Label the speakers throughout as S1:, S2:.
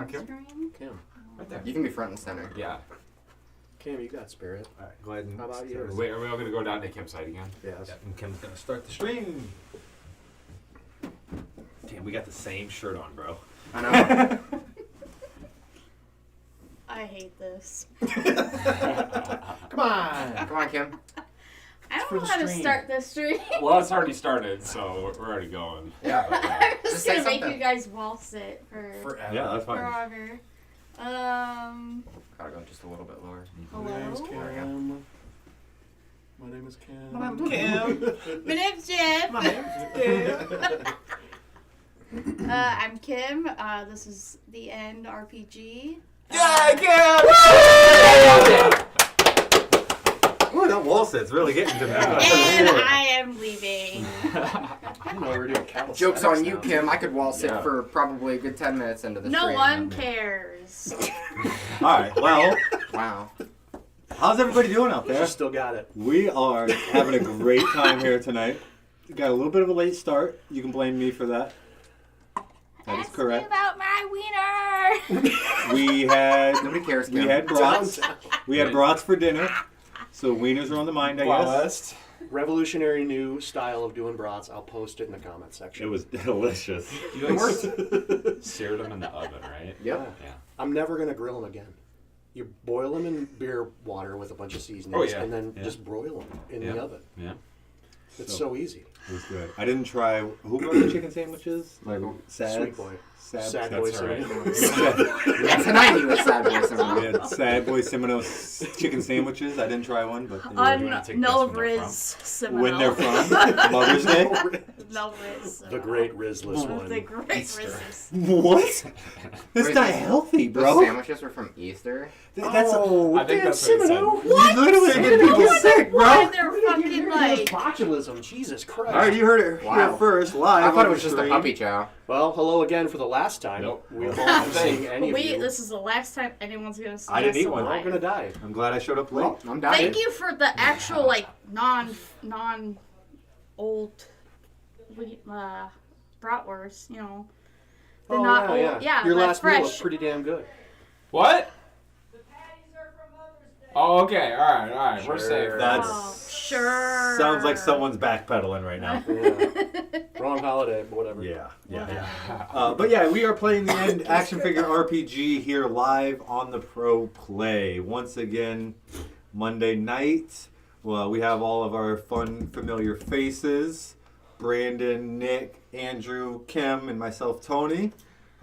S1: on, Kim.
S2: Kim.
S1: Right there.
S3: You can be front and center.
S1: Yeah.
S2: Kim, you got spirit.
S4: All right, go ahead and...
S2: How about you?
S1: Wait, are we all going to go down to Kim's side again?
S2: Yes.
S4: Yeah, and Kim's going to start the stream. Damn, we got the same shirt on, bro.
S3: I know.
S5: I hate this.
S2: Come on.
S3: Come on, Kim.
S5: I
S2: for
S5: don't know
S2: the
S5: how to
S2: stream.
S5: start this stream.
S1: Well, it's already started, so we're already going.
S3: Yeah.
S5: I'm
S3: Just
S5: just
S3: say
S5: gonna make
S3: something.
S5: you guys waltz it for
S2: Forever.
S4: Yeah, that's fine.
S5: forever.
S3: Gotta go just a little bit lower.
S2: My name's
S5: Hello?
S2: Kim. My name is Kim.
S4: I'm Kim.
S5: My name's Jim.
S4: My name's Kim.
S5: I'm Kim. This is the End RPG.
S4: Yeah, Kim! Ooh, that wall set's really getting to me.
S5: And I am leaving.
S2: I didn't know we were doing cattle.
S3: Joke's on you,
S2: now.
S3: Kim. I could wall sit
S1: Yeah.
S3: for probably a good 10 minutes into the
S5: No
S3: stream.
S5: one cares.
S4: All right, well,
S3: Wow.
S4: how's everybody doing out
S2: You
S4: there?
S2: still got it.
S4: We are having a great time here tonight. We got a little bit of a late start. You can blame me for that. That is
S5: Ask
S4: correct.
S5: me about my wiener.
S4: We had
S3: Nobody cares, Kim.
S4: we had brats.
S2: Downtown.
S4: We had brats for dinner. So wieners are on the mind, I guess.
S2: Revolutionary new style of doing brats. I'll post it in the comment section.
S4: It was delicious.
S1: You like seared them in the oven, right?
S3: Yep.
S1: Yeah.
S2: I'm never going to grill them again. You boil them in beer water with a bunch of seasonings
S1: Oh, yeah.
S2: and then
S1: Yeah.
S2: just broil them in
S1: Yeah.
S2: the oven.
S1: Yeah.
S2: It's so easy.
S4: It was good. I didn't try. Who brought the chicken sandwiches?
S3: Michael.
S4: Sad.
S2: Sweet boy.
S4: Sad.
S2: Sad
S1: That's
S2: boy.
S1: all right.
S2: cinnamon.
S3: Yeah, tonight he was sad boy
S4: We
S3: somehow.
S4: had Sad Boy Semino's chicken sandwiches. I didn't try one, but they were
S1: you wanna take
S5: No
S1: this when they're
S5: Riz Seminole.
S4: when they're from Mother's Day.
S5: No Riz.
S2: The great Rizless one.
S5: The great Riz.
S4: What? That's
S3: Wait,
S4: not healthy,
S3: Those
S4: bro.
S3: sandwiches were from Easter.
S4: That's
S2: Oh,
S1: I think
S2: damn,
S1: that's what it said.
S2: Semino.
S4: you literally get people sick,
S5: Why
S4: bro.
S5: they're fucking like.
S2: Botulism. Jesus Christ.
S4: All right, you heard it here
S3: Wow.
S4: first, live.
S3: I thought it
S4: on
S3: was
S4: the
S3: just a
S4: stream.
S3: puppy chow.
S2: Well, hello again for the last time.
S1: Nope.
S2: We won't be seeing any of you.
S5: This is the last time anyone's gonna see
S4: I didn't
S5: us
S4: eat one.
S2: We're all
S5: alive.
S2: gonna die.
S4: I'm glad I showed up late.
S3: Well, I'm dying.
S5: Thank you for the actual like non old bratwurst. You know, the
S2: Oh,
S5: not
S2: yeah,
S5: old.
S2: yeah.
S5: Yeah,
S2: Your
S5: the
S2: last meal
S5: fresh.
S2: was pretty damn good.
S1: What? Oh, okay. All right. We're
S2: Sure.
S1: safe.
S4: That's-
S5: Oh, sure.
S4: Sounds like someone's backpedaling right now.
S2: Yeah. Wrong holiday, but whatever.
S4: Yeah. But yeah, we are playing the End action figure RPG here live on the Pro Play. Once again, Monday night. Well, we have all of our fun, familiar faces. Brandon, Nick, Andrew, Kim, and myself, Tony.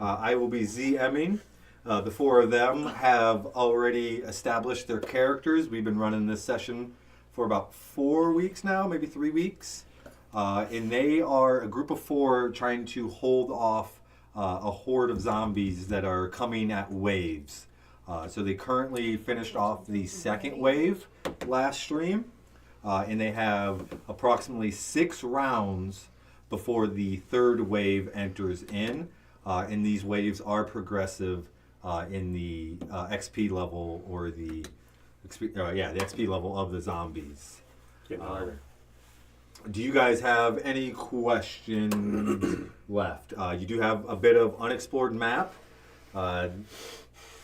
S4: I will be ZMing. The four of them have already established their characters. We've been running this session for about 4 weeks now, maybe 3 weeks. And they are a group of four trying to hold off a horde of zombies that are coming at waves. So they currently finished off the second wave last stream. And they have approximately 6 rounds before the third wave enters in. And these waves are progressive in the XP level or the XP level of the zombies.
S2: Getting harder.
S4: Do you guys have any questions left? You do have a bit of unexplored map.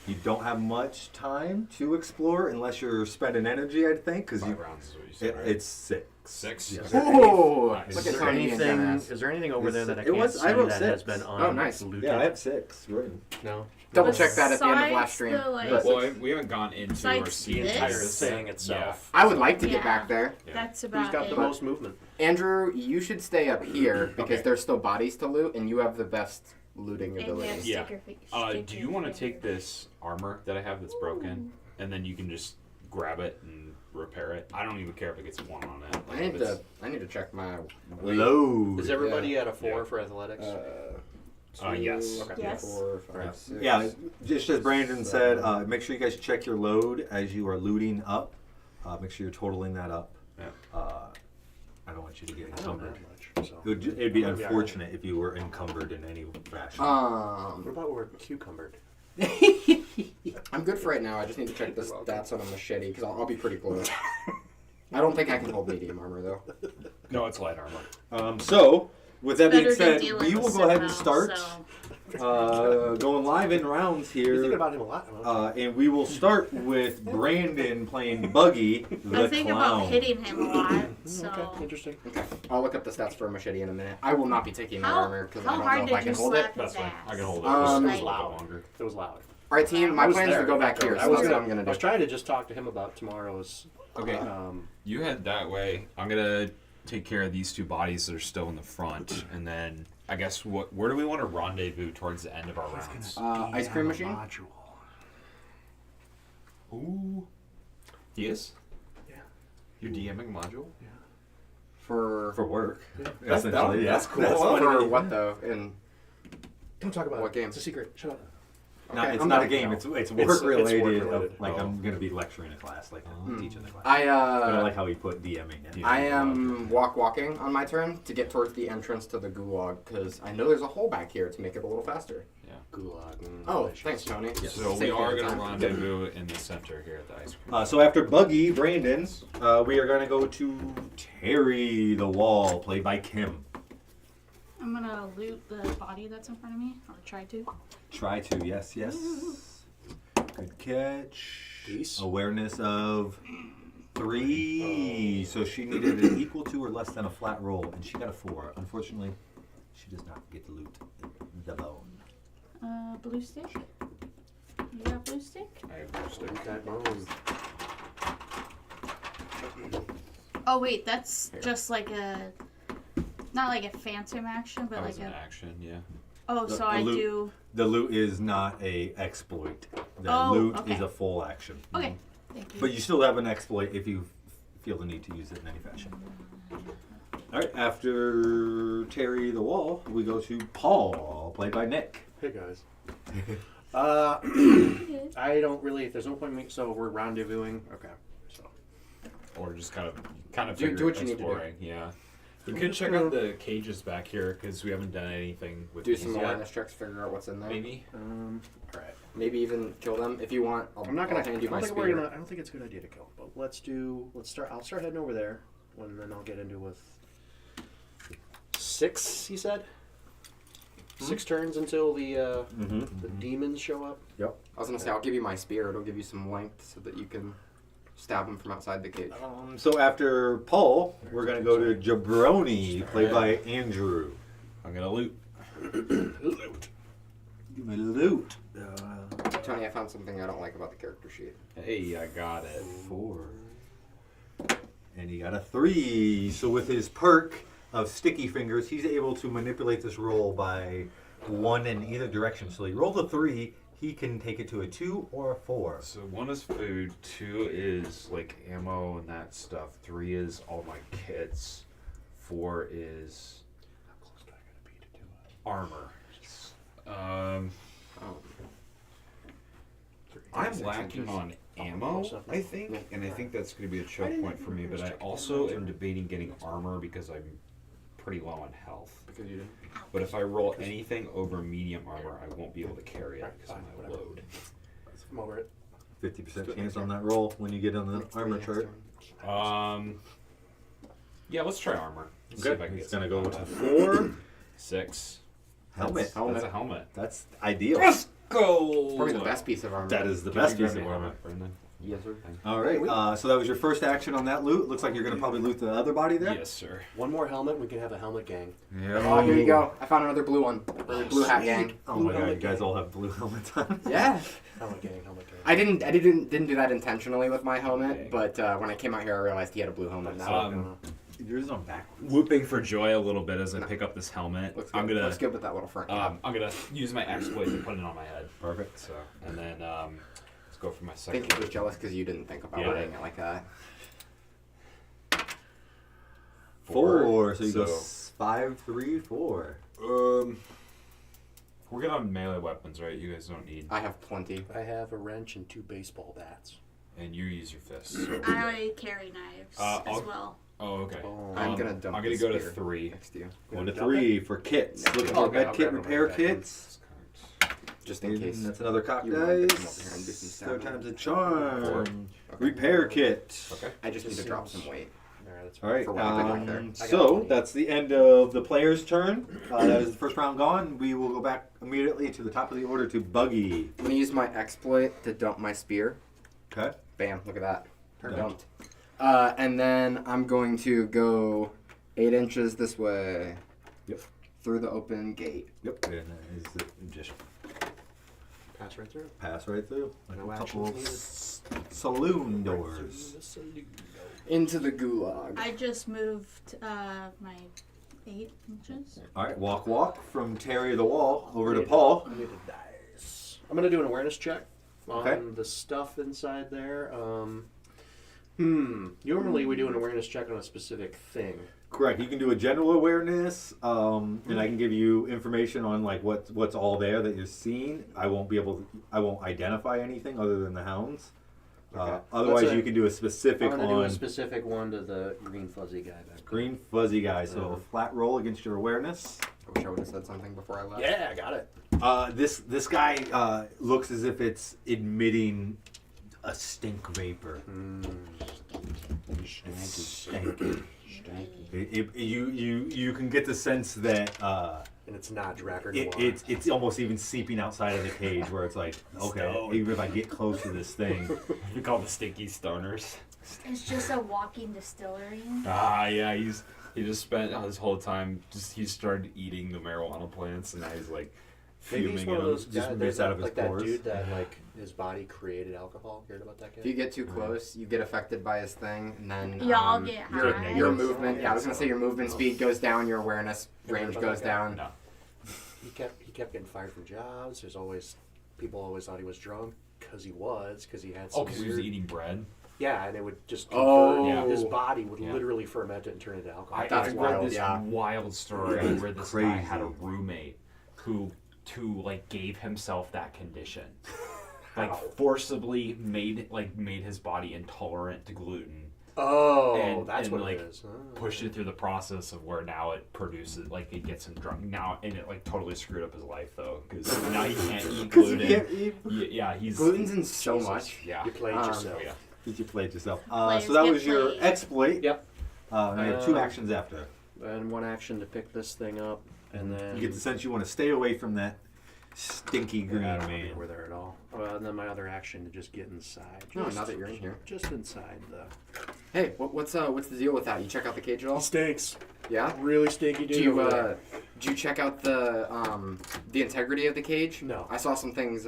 S4: You don't have much time to explore unless you're spending energy, I think, because
S1: 5 rounds is what you said, right?
S4: it's 6.
S1: 6?
S4: Yeah.
S3: Oh,
S1: Nice.
S3: look
S2: Is
S3: at
S2: there
S3: Tony being
S2: anything?
S3: generous.
S2: Is there anything over there that I
S4: It
S2: can't
S4: was-
S2: see
S4: I wrote
S2: that has
S4: 6.
S2: been
S3: Oh, nice.
S2: looted?
S4: Yeah, I have 6 written.
S2: No.
S3: Double check that at the end of last stream.
S5: Besides the, like,
S3: But
S1: Well, we haven't gone into or
S5: Besides
S1: seen
S5: this?
S2: Entire
S5: This?
S2: thing itself.
S3: I would like to get
S5: Yeah.
S3: back there.
S1: Yeah.
S5: That's
S2: Who's
S5: about
S2: got
S5: it.
S2: the most movement?
S3: Andrew, you should stay up here because
S1: Okay.
S3: there's still bodies to loot, and you have the best looting
S5: And you have
S3: ability.
S1: Yeah.
S5: sticker
S1: Do you want to take this armor that I have that's broken, and then you can just grab it and repair it? I don't even care if it gets 1 on it. Like, if it's-
S3: I need to check my weight.
S4: Load.
S2: Is everybody at a 4
S1: Yeah.
S2: for athletics?
S1: yes.
S3: Okay.
S5: Yes.
S3: 4, 5, 6.
S4: Yeah, just as Brandon said, make sure you guys check your load as you are looting up. Make sure you're totaling that up.
S1: Yeah.
S4: I don't want you to get
S2: I don't
S4: encumbered.
S2: have much. So.
S4: It'd be unfortunate if you were encumbered in any fashion.
S2: What about we're cucumbered?
S3: I'm good for right now. I just need to check the stats on a machete because I'll be pretty close. I don't think I can hold medium armor though.
S1: No, it's light armor.
S4: So, with that being
S5: Better than
S4: said,
S5: dealing
S4: we will
S5: with
S4: go ahead and
S5: somehow,
S4: start.
S5: so-
S4: Going live in rounds
S2: You're thinking
S4: here.
S2: about him a lot.
S4: And we will start with Brandon playing Buggy, the
S5: I think
S4: clown.
S5: about hitting him a lot. So.
S2: Okay, interesting.
S3: Okay. I'll look up the stats for a machete in a minute. I will not be taking that
S5: How,
S3: armor because I
S5: how
S3: don't
S5: hard
S3: know if I
S5: did
S3: can
S5: you
S3: hold it.
S5: slap his
S1: That's fine.
S5: ass?
S1: I can hold it.
S3: Um,
S1: It was
S5: Like-
S1: loud. Longer.
S2: It was loud.
S3: All right, team. My
S2: I was
S3: plan is to
S2: there.
S3: go back here.
S2: I
S3: So
S2: was
S3: that's what
S2: gonna,
S3: I'm gonna
S2: I
S3: do.
S2: was trying to just talk to him about tomorrow's.
S1: Okay. You head that way. I'm gonna take care of these two bodies that are still in the front, and then I guess where do we want to rendezvous towards the end of our rounds?
S3: Ice cream machine.
S2: Module.
S1: Ooh. Yes.
S2: Yeah.
S1: You're DMing module.
S3: For
S4: work.
S1: That's
S4: Essentially, yeah.
S1: that's cool.
S3: for what though? In
S2: Don't talk about
S3: What
S2: it.
S3: game?
S2: It's a secret. Shut up.
S4: Not, it's
S3: I'm
S4: not a
S3: done.
S4: game.
S2: No.
S4: It's
S2: It's
S4: work related.
S2: work-related.
S4: Like I'm gonna be lecturing a class, like teaching the class.
S3: I
S4: But I like how he put DMing in.
S3: I am walking on my turn to get towards the entrance to the gulag because I know there's a hole back here to make it a little faster.
S2: Gulag.
S3: Oh, thanks, Tony.
S1: So we
S3: Save me
S1: are
S3: the
S1: gonna
S3: time.
S1: rendezvous in the center here at the ice cream.
S4: So after Buggy, Brandon's, we are gonna go to Terry the Wall, played by Kim.
S5: I'm gonna loot the body that's in front of me, or try to.
S4: Try to, yes. Good catch.
S2: Peace.
S4: Awareness of 3. So she needed an equal to or less than a flat roll, and she got a 4. Unfortunately, she does not get to loot the bone.
S5: Blue stick. You got blue stick?
S1: I have no stick.
S2: That bone.
S5: Oh wait, that's just like a, not like a phantom action, but
S1: That
S5: like
S1: was an
S5: a.
S1: action, yeah.
S5: Oh,
S4: The-
S5: so
S4: the
S5: I
S4: loot-
S5: do.
S4: The loot is not a exploit. The
S5: Oh,
S4: loot
S5: okay.
S4: is a full action.
S5: Okay, thank you.
S4: But you still have an exploit if you feel the need to use it in any fashion. All right, after Terry the Wall, we go to Paul, played by Nick.
S2: Hey guys. I don't really. There's no point in me. So we're rendezvousing. Okay. So.
S1: Or just kind of
S3: Do
S1: figure
S3: what you need to do.
S1: exploring. Yeah. We could check out the cages back here because we haven't done anything with
S3: Do
S1: these
S3: some
S1: yet.
S3: awareness checks, figure out what's in there.
S1: Maybe.
S2: All right.
S3: Maybe even kill them if you want.
S2: I'm not gonna.
S3: I'll hand you my
S2: I
S3: spear.
S2: don't think it's a good idea to kill. But let's start. I'll start heading over there, and then I'll get into with 6. He said. 6 turns until the demons show up.
S3: I was gonna say I'll give you my spear. It'll give you some length so that you can stab him from outside the cage.
S4: So after Paul, we're going to go to Jabroni, played by Andrew.
S1: I'm gonna loot.
S2: Loot.
S4: Give me loot.
S3: Tony, I found something I don't like about the character sheet.
S1: Hey, I got it.
S4: 4. And he got a 3. So with his perk of sticky fingers, he's able to manipulate this roll by 1 in either direction. So he rolled a 3, he can take it to a 2 or a 4.
S1: So 1 is food, 2 is like ammo and that stuff, 3 is all my kits, 4 is
S2: How close do I gotta be to do it?
S1: armor.
S3: Oh.
S1: I'm
S3: 6
S1: lacking
S3: inches.
S1: on ammo, I think, and I think that's going to be a choke point for me. But I also am debating getting armor because I'm pretty low on health.
S3: Because you didn't.
S1: But if I roll anything over medium armor, I won't be able to carry it because of my
S2: Whatever.
S1: load.
S2: I'm over it.
S4: 50% chance on that roll when you get on the armor chart.
S1: Yeah, let's try armor. Let's see if I can
S4: It's
S1: get
S4: going to go
S1: some
S4: to
S1: combat.
S4: 4.
S1: 6.
S4: Helmet.
S1: That's a helmet.
S4: That's ideal.
S1: Let's go!
S3: Probably the best piece of armor.
S4: That is the
S1: Can
S4: best
S1: you
S4: piece
S1: grab
S4: of
S1: me a
S4: armor.
S1: helmet, Brendan?
S3: Yes, sir.
S4: All right, so that was your first action on that loot. Looks like you're going to probably loot the other body there.
S1: Yes, sir.
S2: One more helmet. We can have a helmet gang.
S3: Oh, here you go. I found another blue one. Or blue hat gang.
S4: Oh my god, you guys all have blue helmets on.
S3: Yeah.
S2: Helmet gang. Helmet gang.
S3: I didn't do that intentionally with my helmet, but when I came out here, I realized he had a blue helmet. Now
S4: Yours is on backwards.
S1: Whooping for joy a little bit as I pick up this helmet.
S3: looks
S1: I'm
S3: good.
S1: gonna
S3: Looks good with that little front.
S1: I'm gonna use my exploit to put it on my head.
S4: Perfect.
S1: So and then let's go for my
S3: I
S1: second.
S3: think he was jealous because you didn't think about
S1: Yeah.
S3: wearing it like that.
S4: 4. So you go
S1: So-
S4: 5, 3, 4.
S1: We're good on melee weapons, right? You guys don't need,
S3: I have plenty.
S2: I have a wrench and 2 baseball bats.
S1: and you use your fists. So.
S5: I carry knives
S1: I'll-
S5: as well.
S1: Oh, okay.
S3: I'm gonna dump
S1: I'm gonna
S3: this
S1: go to
S3: spear
S1: 3.
S3: next to you.
S4: 1 to
S2: dump
S4: 3 for kits.
S3: Yeah.
S4: Looking
S2: Okay,
S4: for
S2: I'll
S4: med kit,
S2: grab it
S4: repair
S2: back.
S4: kits.
S3: Just in case.
S4: That's another cock
S3: you wanted to
S4: dice.
S3: come over here and do some
S4: Third
S3: stabbing.
S4: time's a charm.
S3: Okay.
S4: Repair kit.
S1: Okay.
S3: I just need to
S2: This
S3: drop
S2: seems-
S3: some weight.
S2: Alright, that's
S4: All right.
S3: For what happened back there. I
S2: got
S4: So
S2: 20.
S4: that's the end of the player's turn. That is the first round gone. We will go back immediately to the top of the order to Buggy.
S3: I'm gonna use my exploit to dump my spear.
S4: Okay.
S3: Bam! Look at that.
S4: Perfect.
S3: Dumped. And then I'm going to go 8 inches this way.
S4: Yep.
S3: Through the open gate.
S4: Yep. And that is the just
S2: Pass right through.
S4: pass right through. Like
S2: No
S4: a
S2: actions
S4: couple of
S2: needed.
S4: saloon doors.
S3: Into the gulag.
S5: I just moved my 8 inches.
S4: All right. Walk from Terry the wall over to Paul.
S2: I need a dice. I'm gonna do an awareness check on
S4: Okay.
S2: the stuff inside there. Normally we do an awareness check on a specific thing.
S4: Correct. You can do a general awareness, and I can give you information on like what's all there that you're seeing. I won't identify anything other than the hounds.
S2: Okay.
S4: Otherwise, you can do a specific
S2: I'm gonna do a
S4: on
S2: specific one to the green fuzzy guy back there.
S4: green fuzzy guy. So a flat roll against your awareness.
S3: I wish I would have said something before I left.
S2: Yeah, I got it.
S4: This guy looks as if it's emitting a stink vapor. It's stanky. You can get the sense that
S2: And it's not Dracker
S4: it's almost even seeping outside of the cage where it's like, okay,
S1: Stone.
S4: even if I get close to this thing,
S1: We call them stinky stoners.
S5: It's just a walking distillery.
S1: Ah, yeah, he just spent his whole time he started eating the marijuana plants, and now he's like
S2: Maybe
S1: fuming
S2: he's one
S1: at
S2: of
S1: them.
S2: those
S4: just
S2: guys
S4: rips out of his
S2: like that
S4: pores.
S2: dude that like his body created alcohol. Heard about that guy?
S3: If you get too close, you get affected by his thing, and then
S5: Y'all get
S3: your,
S5: high.
S3: your movement. Yeah, I was gonna say your movement speed goes down, your awareness range goes down.
S1: No.
S2: He kept getting fired from jobs. People always thought he was drunk because he had some
S1: Because he was
S2: weird.
S1: eating bread.
S2: Yeah, and it would just
S3: Oh.
S2: convert. His body would
S1: Yeah.
S2: literally ferment it and turn into alcohol.
S1: I
S3: That's
S1: read
S3: wild,
S1: this
S3: yeah.
S1: wild story where this guy
S4: Crazy.
S1: had a roommate who gave himself that condition, forcibly made his body intolerant to gluten,
S2: That's
S1: and,
S2: what
S1: like,
S2: it is. Oh.
S1: pushed it through the process of where now it produces it gets him drunk now, and it totally screwed up his life though because now he can't eat gluten. Yeah, he's
S3: Gluten's in so
S2: Jesus.
S3: much.
S1: yeah.
S2: You played yourself.
S1: Oh, yeah.
S4: did you play it yourself?
S5: Players
S4: So that
S5: get
S4: was your
S5: played.
S4: exploit.
S2: Yep.
S4: Now you have 2 actions after.
S2: And one action to pick this thing up, and then
S4: You get the sense you want to stay away from that stinky green
S2: I don't want to
S4: man.
S2: be over there at all. And then my other action to just get inside.
S3: No,
S2: Just-
S3: now that you're in here.
S2: Just inside the.
S3: Hey, what's the deal with that? You check out the cage at all?
S2: Stinks.
S3: Yeah.
S2: Really stinky dude.
S3: Do you
S2: over there.
S3: do you check out the integrity of the cage?
S2: No.
S3: I saw some things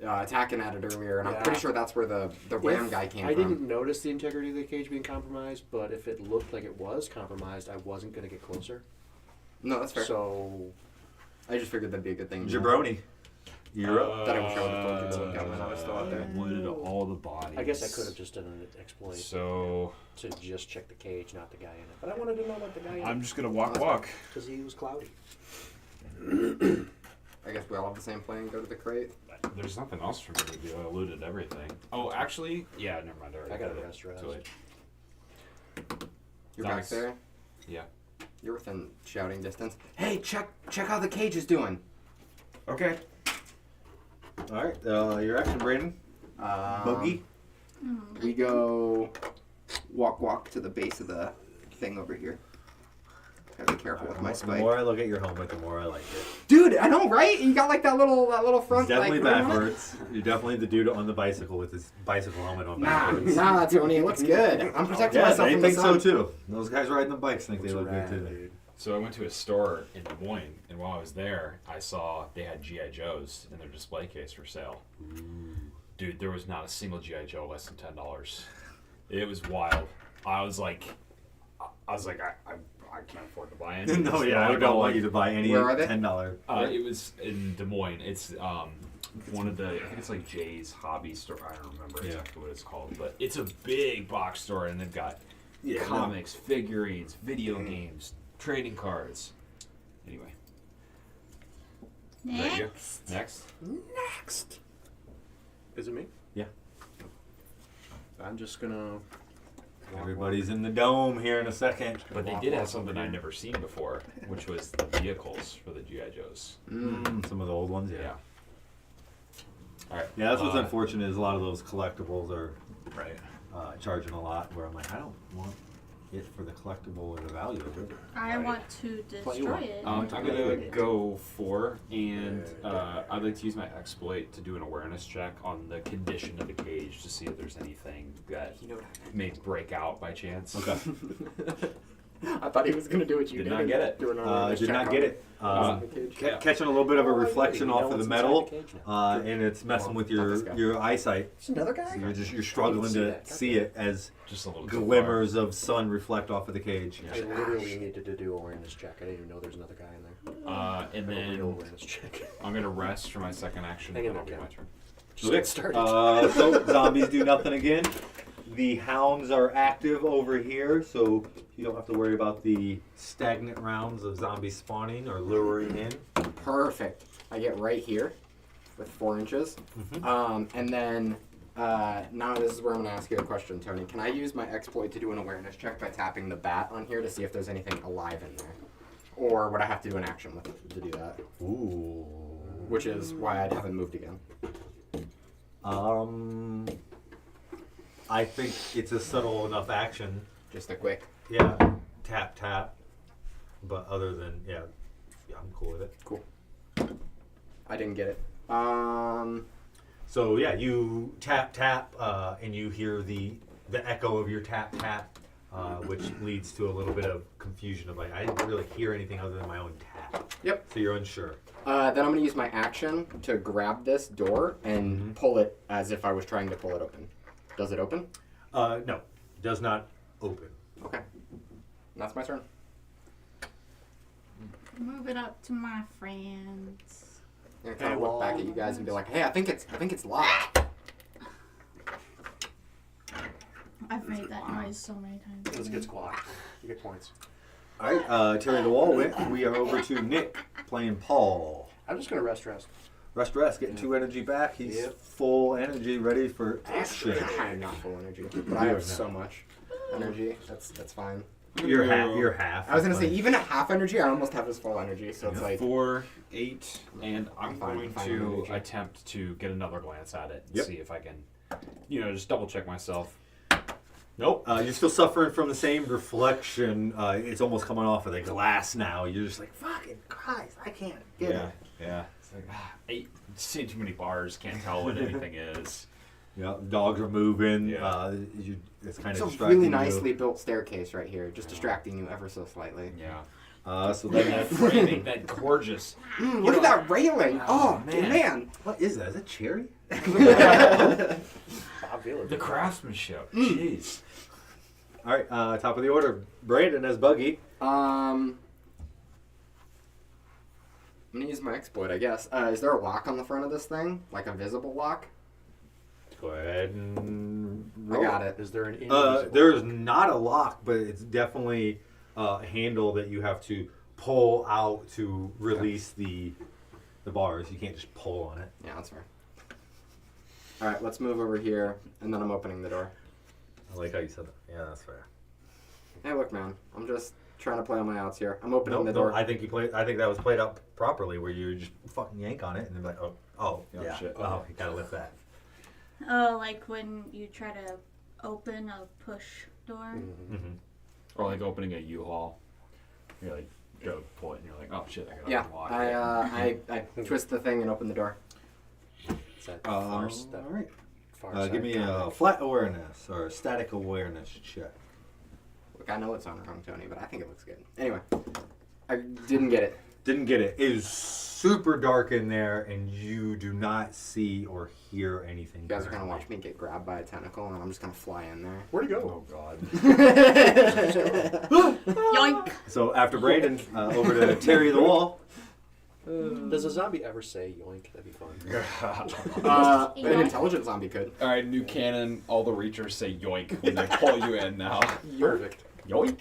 S3: attacking at it earlier, and I'm
S2: Yeah.
S3: pretty sure that's where the ram
S2: If-
S3: guy came
S2: I
S3: from.
S2: didn't notice the integrity of the cage being compromised, but if it looked like it was compromised, I wasn't going to get closer.
S3: No, that's fair.
S2: So
S3: I just figured that'd be a good thing. to know.
S4: Jabroni. You're up.
S3: That I wish I would've told you to look at when I was still out there.
S1: Would all the bodies.
S2: I guess I could have just done an exploit
S1: So
S2: to just check the cage, not the guy in it. But I wanted to know what the guy in
S1: I'm
S2: it
S1: just gonna walk.
S2: because he was cloudy.
S3: I guess we all have the same plan. Go to the crate.
S1: There's nothing else for me to do. I looted everything. Oh, actually, yeah. Never mind.
S2: I got
S1: did
S2: a
S1: it.
S2: rest.
S1: Too late.
S3: You're
S1: Nice.
S3: back there.
S1: Yeah.
S3: You're within shouting distance. Hey, check how the cage is doing.
S1: Okay.
S4: All right. Your action, Brandon. Buggy.
S3: We go walk to the base of the thing over here. Gotta be careful with my
S4: The
S3: spike.
S4: more I look at your helmet, the more I like it.
S3: Dude, I know, right? You got like that little front.
S4: It's definitely
S3: like, rim on it?
S4: backwards. You're definitely the dude on the bicycle with his bicycle helmet on
S3: Nah,
S4: backwards.
S3: nah, Tony, it looks good. I'm protecting
S4: Yeah,
S3: myself
S4: they
S3: from the
S4: think
S3: sun.
S4: so too. Those guys riding the bikes think they
S2: Looks
S4: look
S2: rad,
S4: good too.
S2: dude.
S1: So I went to a store in Des Moines, and while I was there, I saw they had GI Joes in their display case for sale. Dude, there was not a single GI Joe less than $10. It was wild. I was like, I can't afford to buy any.
S4: No, yeah, I don't want you to buy any
S3: Where are they?
S4: $10.
S1: It was in Des Moines. It's one of the, I think it's like Jay's Hobby Store. I don't remember exactly what it's called, but it's a big box store, and they've got comics, figurines, video games, trading cards. Anyway. Is that you?
S5: Next.
S2: Next. Is it me?
S4: Yeah.
S2: I'm just gonna.
S4: Everybody's in the dome here in a second.
S1: But they did have something I'd never seen before, which was the vehicles for the GI Joes.
S4: Some of the old ones,
S1: Yeah. All right.
S4: Yeah, that's what's unfortunate is a lot of those collectibles are
S1: Right.
S4: charging a lot. Where I'm like, I don't want it for the collectible and the value of it.
S5: I want to destroy it.
S1: I'm gonna go 4, and I'd like to use my exploit to do an awareness check on the condition of the cage to see if there's anything that may break out by chance.
S4: Okay.
S3: I thought he was gonna do what you
S1: Did
S3: did.
S1: not get it.
S3: Do an
S4: I
S3: awareness
S4: did
S3: check
S4: not
S3: on
S4: get
S3: it.
S4: it.
S1: Yeah.
S4: Catching a little bit of a reflection
S2: You know
S4: off of the
S2: what's inside
S4: metal,
S2: the cage now.
S4: and it's messing with
S3: Not this guy.
S4: your eyesight.
S2: It's another guy.
S4: So you're struggling
S2: see
S4: to
S2: that.
S4: see it as
S1: Just a little too
S4: glimmers of sun reflect off of the cage.
S2: I literally needed to do awareness check. I didn't even know there's another guy in there.
S1: far. And
S2: A real
S1: then
S2: awareness check.
S1: I'm gonna rest for my second action,
S2: Hang
S1: and
S2: in
S1: that'll
S2: there,
S1: be my
S2: Ken.
S1: turn.
S2: Just get started.
S4: So zombies do nothing again. The hounds are active over here, so you don't have to worry about the stagnant rounds of zombies spawning or luring in.
S3: Perfect. I get right here with 4 inches. And then now this is where I'm going to ask you a question, Tony. Can I use my exploit to do an awareness check by tapping the bat on here to see if there's anything alive in there? Or would I have to do an action with it to do that?
S4: Ooh.
S3: Which is why I haven't moved again.
S4: I think it's a subtle enough action.
S3: Just a quick.
S4: Yeah, tap tap. But other than yeah, I'm cool with it.
S3: Cool. I didn't get it.
S4: So yeah, you tap tap, and you hear the echo of your tap tap, which leads to a little bit of confusion of like I didn't really hear anything other than my own tap.
S3: Yep.
S4: So you're unsure.
S3: Then I'm going to use my action to grab this door and pull it as if I was trying to pull it open. Does it open?
S4: No, does not open.
S3: Okay. That's my turn.
S5: Move it up to my friends.
S3: I'm gonna kind of look back at you guys and be like, "Hey, I think it's locked."
S5: I've made that noise so many times.
S2: Let's get squad. You get points.
S4: All right, Terry the Wall went. We are over to Nick playing Paul.
S2: I'm just gonna rest.
S4: Rest, getting 2 energy back. He's
S2: Yep.
S4: full energy, ready for action.
S3: I'm not full energy, but I have so much energy. That's fine.
S4: You're half.
S3: I was gonna
S4: That's
S3: say
S4: fine.
S3: even at half energy, I almost have his full energy. So it's like
S1: 4, 8, and I'm
S3: Fine,
S1: going
S3: fine
S1: to
S3: energy.
S1: attempt to get another glance at it and
S4: Yep.
S1: see if I can, just double check myself. Nope.
S4: You're still suffering from the same reflection. It's almost coming off of the glass now. You're just like, fucking Christ, I can't get it.
S1: Yeah. It's like, seen too many bars, can't tell what anything is.
S4: Yeah, dogs are moving.
S1: Yeah.
S4: It's kind
S3: it's
S4: of
S3: a
S4: distracting
S3: really
S4: you.
S3: nicely built staircase right here, just distracting you ever so slightly.
S1: Yeah.
S4: So
S1: That
S4: then,
S1: framing, that gorgeous.
S3: Look at that railing! Oh man!
S4: what is that? Is it cherry?
S2: Bob Vila.
S1: The craftsmanship. Jeez.
S4: All right, top of the order. Brandon as Buggy.
S3: I'm gonna use my exploit, I guess. Is there a lock on the front of this thing, like a visible lock?
S4: Go ahead and
S3: I got it.
S2: Is there an invisible?
S4: There's not a lock, but it's definitely a handle that you have to pull out to release the bars. You can't just pull on it.
S3: Yeah, that's fair. All right, let's move over here, and then I'm opening the door.
S4: I like how you said that. Yeah, that's fair.
S3: Hey, look, man. I'm just trying to play on my outs here. I'm opening the door.
S4: I think that was played out properly, where you just fucking yank on it and then be like, oh, yeah,
S1: shit.
S4: oh, you gotta lift that.
S5: Oh, like when you try to open a push door.
S4: Mm-hmm.
S1: Or like opening a U-Haul. You're like, go pull it, and you're like, oh shit, I gotta
S3: Yeah,
S1: unlock
S3: I twist the thing and open the door.
S2: Is that far
S4: All
S2: step?
S4: right.
S2: Far side
S4: Give me a
S2: contact?
S4: flat awareness or a static awareness check.
S3: Look, I know it's on wrong, Tony, but I think it looks good. Anyway, I didn't get it.
S4: Didn't get it. It is super dark in there, and you do not see or hear anything.
S3: You guys are gonna
S4: currently.
S3: watch me get grabbed by a tentacle, and I'm just gonna fly in there.
S2: Where'd he
S1: Oh
S2: go?
S1: god.
S5: Yoink!
S4: So after Brandon, over to Terry the Wall.
S2: Does a zombie ever say yoink? That'd be fun.
S3: An intelligent zombie could.
S1: Alright, new canon, all the reachers say yoink when they pull you in now.
S2: Perfect.
S1: Yoink?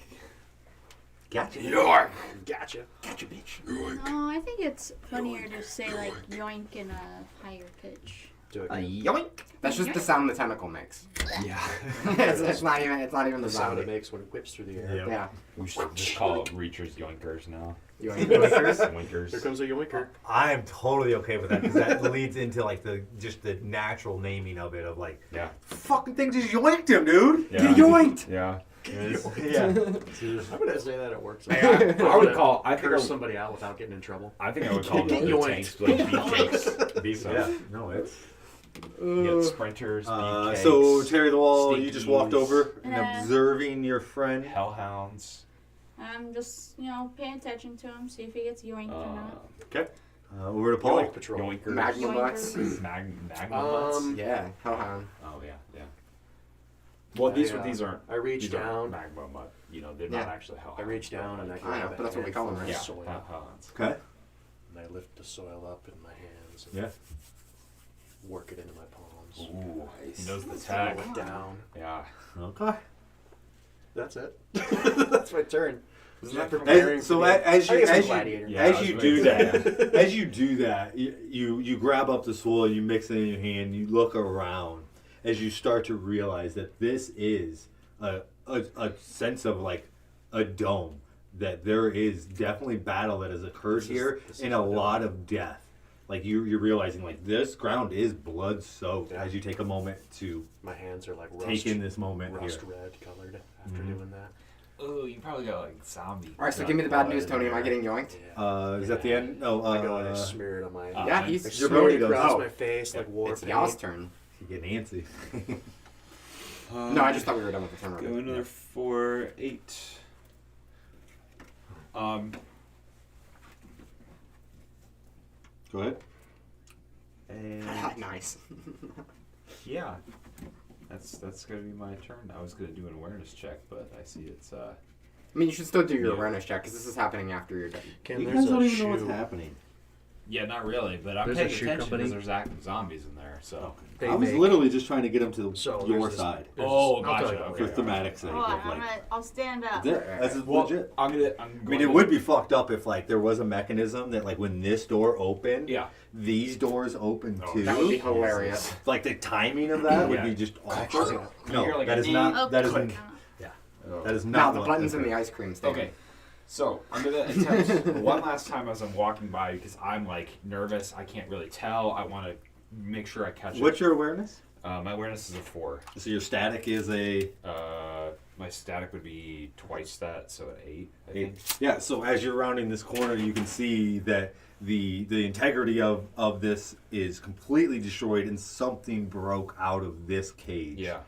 S4: Gotcha.
S1: Yoink!
S2: Gotcha.
S4: Gotcha, bitch.
S5: Oh, I think it's funnier to say like yoink in a higher pitch.
S2: Do it.
S3: Yoink! That's just the sound the tentacle makes.
S1: Yeah.
S3: it's not even the
S2: The sound it
S3: zombie.
S2: makes when it whips through the air.
S4: Yep.
S3: Yeah.
S1: We should just call it reachers yoinkers now.
S3: Yoink.
S1: Winkers.
S2: Here comes a yoinker.
S4: I am totally okay with that because that leads into like the natural naming of it of like
S1: Yeah.
S4: fucking thing just yoinked him, dude.
S1: Yeah.
S3: Get yoinked!
S1: Yeah.
S4: Yeah.
S2: I'm gonna say that at work.
S1: I would call. I think I
S2: curse
S1: would,
S2: somebody out without getting in trouble.
S1: I think I would call
S2: Get
S1: the
S2: yoinked.
S1: tanks like beefcakes. Beef
S4: Yeah. No, it's.
S1: You get sprinters, beefcakes,
S4: So Terry the Wall, you just walked
S1: stinkies,
S4: over and observing your friend.
S1: hellhounds.
S5: I'm just, paying attention to him, see if he gets yoinked or not.
S4: Okay. Over to Paul.
S2: Yoink patrol.
S1: Yoinkers.
S3: Magma butts.
S1: Magma butts.
S3: Yeah, hellhound.
S1: Oh yeah. Well,
S2: I,
S1: these
S2: uh,
S1: these aren't.
S2: I reach
S1: these aren't
S2: down.
S1: magma butt. They're
S3: Yeah.
S1: not actually hellhounds.
S2: I reach down and I
S3: I know,
S2: grab
S3: but that's what we call them, right?
S1: Yeah,
S2: soil
S1: hellhounds.
S4: Okay.
S2: and I lift the soil up in my hands and
S4: Yeah.
S2: work it into my palms.
S1: Ooh,
S4: Nice.
S1: he knows the
S2: Roll
S1: tag.
S2: it down.
S1: Yeah.
S4: Okay.
S2: That's it. That's my turn.
S1: Isn't that
S2: preparing
S4: So
S2: for the-
S4: as
S2: I
S4: you
S2: guess I'm
S4: as you
S2: gladiator.
S1: Yeah, I
S4: as
S1: was
S4: you
S1: ready
S4: do
S1: to
S4: that, as you do that, you grab up the soil, you mix it in your hand, you look around as you start to realize that this is a sense of like a dome, that there is definitely battle that has occurred here
S2: this
S4: and
S2: is
S4: a
S2: the dome.
S4: lot of death. Like you're realizing like this ground is blood soaked
S2: Yeah.
S4: as you take a moment to
S2: My hands are like rust,
S4: take in this moment
S2: rust
S4: here.
S2: red colored after
S4: Mhm.
S2: doing that.
S1: Oh, you probably got like zombie.
S3: All right, so give me the bad news, Tony. Am I getting yoinked?
S2: Yeah.
S4: Is that the end? No.
S2: I go and I smear it on my.
S1: Uh,
S3: Yeah,
S2: I
S3: he's
S4: your
S2: smear
S4: brody
S2: it
S4: goes,
S2: across
S3: oh.
S2: my face like war
S3: It's
S2: paint.
S3: y'all's turn.
S4: You get antsy.
S3: No, I just thought we were done with the turn
S1: Go
S3: order.
S1: another 4, 8.
S4: Go ahead.
S1: And
S3: Nice.
S1: yeah, that's gonna be my turn. I was gonna do an awareness check, but I see it's
S3: I mean, you should still do your
S1: Yeah.
S3: awareness check because this is happening after you're done.
S2: Ken,
S4: You
S2: there's
S4: guys
S2: a
S4: don't even
S2: shoe.
S4: know what's happening.
S1: yeah, not really, but I'm
S2: There's
S1: paying
S2: a shoe
S1: attention
S2: company.
S1: because there's active zombies in there. So
S2: They
S4: I was
S2: make-
S4: literally just trying to get him to
S2: So
S4: your
S2: there's this-
S4: side
S2: there's
S1: Oh,
S2: this- I'll tell
S1: gotcha,
S2: you about
S1: okay.
S2: it.
S4: for thematic sake.
S5: Hold on,
S4: of, like,
S5: I'll stand up.
S4: that's
S1: well,
S4: legit.
S1: I'm going
S4: I mean, it would be fucked up if like there was a mechanism that like when this door opened,
S1: Yeah.
S4: these doors open
S1: Oh,
S4: too.
S3: That would be hilarious.
S4: Like the timing of that would
S1: Yeah.
S4: be just awful.
S2: Actually,
S4: No,
S1: You're like
S4: that
S1: a
S4: is not.
S5: Oh,
S4: That is
S5: click.
S4: that is
S3: No,
S4: not.
S3: the
S4: what-
S3: buttons in the ice cream stand.
S1: Okay. So I'm gonna attempt one last time as I'm walking by because I'm like nervous. I can't really tell. I want to make sure I catch
S4: What's
S1: it.
S4: your awareness?
S1: My awareness is a 4.
S4: So your static is a
S1: My static would be twice that, so at 8. I think.
S4: Yeah, so as you're rounding this corner, you can see that the integrity of this is completely destroyed, and something broke out of this cage.
S1: Yeah.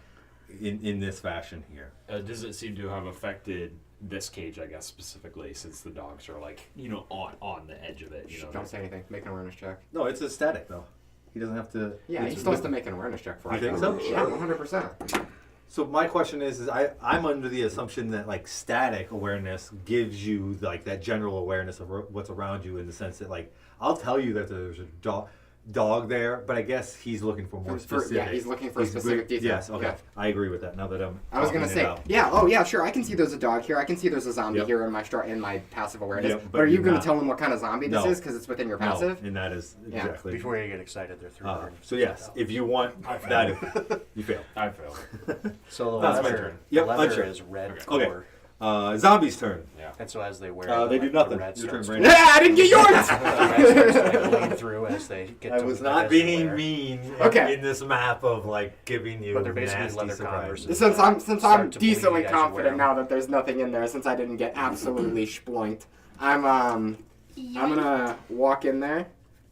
S4: In this fashion here.
S1: Does it seem to have affected this cage, I guess, specifically, since the dogs are like, on the edge of it, you know?
S3: Don't say anything. Make an awareness check.
S4: No, it's a static though. He doesn't have to.
S3: Yeah, he still has to make an awareness check for
S4: You
S3: it.
S4: think so?
S3: Yeah, 100%.
S4: So my question is I'm under the assumption that like static awareness gives you like that general awareness of what's around you in the sense that like I'll tell you that there's a dog there, but I guess he's looking for more specific.
S3: Yeah, he's looking for a specific detail.
S4: Yes, okay.
S3: Yeah.
S4: I agree with that. Now that
S3: I was gonna
S4: talking it
S3: say,
S4: out.
S3: yeah, oh yeah, sure. I can see there's a dog here. I can see there's a zombie
S4: Yep.
S3: here in my passive awareness.
S4: Yep,
S3: but
S4: but
S3: are you
S4: you're
S3: gonna
S4: not.
S3: tell him what kind of zombie this
S4: No.
S3: is because it's within your
S4: No,
S3: passive?
S4: and that is
S3: Yeah.
S4: exactly.
S2: Before you get excited, they're through.
S4: So yes, if you want that, you fail.
S1: I fail.
S2: So the
S1: That's my
S2: leather,
S1: turn.
S2: the
S4: Yep,
S2: leather
S4: unsure.
S2: is red
S4: Okay.
S2: color,
S4: Zombie's turn.
S1: Yeah.
S2: and so as they wear,
S4: They
S2: it,
S4: do
S2: like,
S4: nothing.
S2: The red
S4: Your turn,
S2: starts,
S4: Brandon.
S3: Yeah, I didn't get yours.
S2: the red starts to, like, bleed through as they get.
S4: I
S2: to,
S4: was
S2: I
S4: not
S2: guess, they
S4: being
S2: wear.
S4: mean
S3: Okay.
S4: in this map of like giving you
S2: But they're basically
S4: nasty
S2: leather
S4: surprises.
S2: Converse.
S3: Since
S2: Start
S3: I'm
S2: to bleed
S3: decently
S2: as you wear
S3: confident
S2: them.
S3: now that there's nothing in there, since I didn't get absolutely sploinked, I'm gonna walk in there,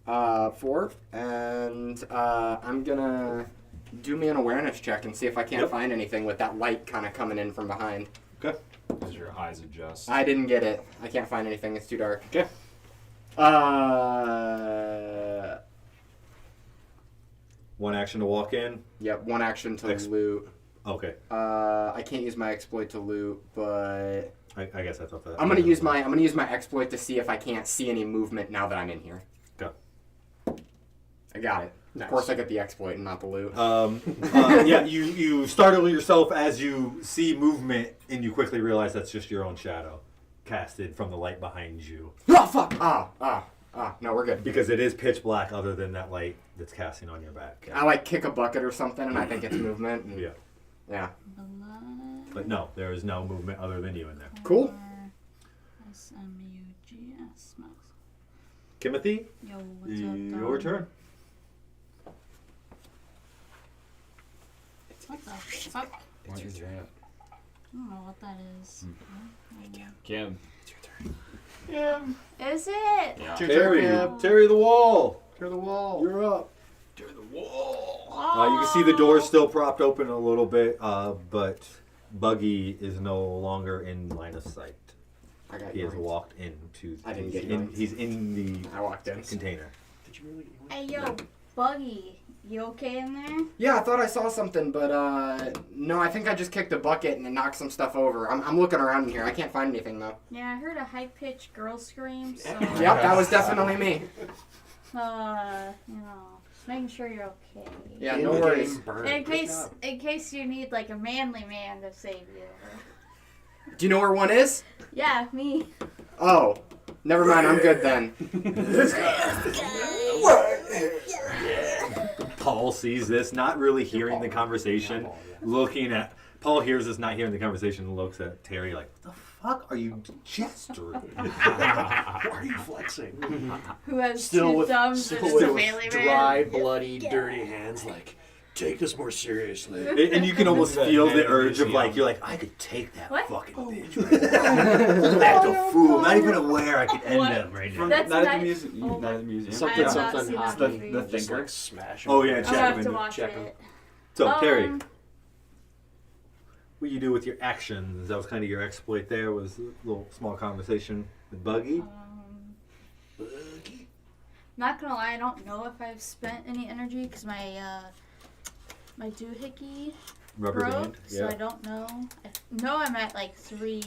S3: 4, and I'm gonna do me an awareness check and see if I can't
S4: Yep.
S3: find anything with that light kind of coming in from behind.
S4: Okay.
S1: As your eyes adjust.
S3: I didn't get it. I can't find anything. It's too dark.
S4: Okay. One action to walk in.
S3: Yep. One action to
S4: Ex-
S3: loot.
S4: Okay.
S3: I can't use my exploit to loot, but
S4: I guess I thought that.
S3: I'm gonna use my exploit to see if I can't see any movement now that I'm in here.
S4: Go.
S3: I got it.
S2: Nice.
S3: Of course, I get the exploit and not the loot.
S4: Yeah, you startle yourself as you see movement, and you quickly realize that's just your own shadow, casted from the light behind you.
S3: Oh fuck! No, we're good.
S4: Because it is pitch black, other than that light that's casting on your back.
S3: I like kick a bucket or something, and I think it's movement. And,
S4: Yeah,
S3: yeah.
S4: but no, there is no movement other than you in there.
S3: Cool.
S5: SMUGS.
S4: Timothy,
S5: Yo, what's up,
S4: your
S5: dog?
S4: turn.
S5: What the fuck?
S1: What is that?
S5: don't know what that is.
S1: Kim.
S5: Is it?
S1: Yeah.
S4: Terry the wall.
S2: Clear the wall.
S4: You're up.
S1: To the wall.
S4: You can see the door still propped open a little bit, but Buggy is no longer in line of sight.
S3: I got
S4: He has
S3: yoinks.
S4: walked into.
S3: I didn't get
S4: in,
S3: yoinks.
S4: He's in the
S3: I walked in.
S4: container.
S2: Did you really?
S5: Hey, yo, Buggy. You okay in there?
S3: Yeah, I thought I saw something, but no, I think I just kicked a bucket and it knocked some stuff over. I'm looking around in here. I can't find anything though.
S5: Yeah, I heard a high-pitched girl scream, so,
S3: Yep, that was definitely me.
S5: you know, just making sure you're okay.
S3: Yeah, no worries.
S5: In case you need, like, a manly man to save you.
S3: Do you know where one is?
S5: Yeah, me.
S3: Oh, never mind. I'm good then.
S4: Paul sees this, not really hearing the conversation, looking at. Paul hears this, not hearing the conversation, and looks at Terry like, "What the fuck are you gesturing?"
S2: Why are you flexing?
S5: Who has
S2: Still
S5: two
S2: with,
S5: thumbs
S2: still
S5: and is
S2: with
S5: a melee
S2: dry,
S5: man.
S2: bloody, dirty hands. Like, take this more seriously.
S4: And you can almost feel the urge of like,
S1: museum.
S4: you're like, I could take that
S5: What?
S4: fucking bitch right now. Act a fool. I'm not even aware I could end
S5: What?
S4: them right now.
S5: That's
S6: Not at
S5: nice.
S6: the museum.
S5: Oh.
S6: Not at the museum.
S2: Something,
S5: I have not
S2: something
S5: seen that
S2: hockey.
S5: movie.
S6: The
S2: Just
S6: Thinker.
S2: like smash 'em.
S4: Oh, yeah,
S5: I'll
S4: check
S5: have
S4: him
S5: to
S4: in.
S5: watch
S2: check 'em.
S5: it.
S4: So, Terry,
S5: Um,
S4: what you do with your actions? That was kind of your exploit there, was a little small conversation with Buggy.
S5: Not gonna lie, I don't know if I've spent any energy because my doohickey
S4: Rubber
S5: broke,
S4: band.
S5: so
S4: Yeah.
S5: I don't know. I know I'm at like 3.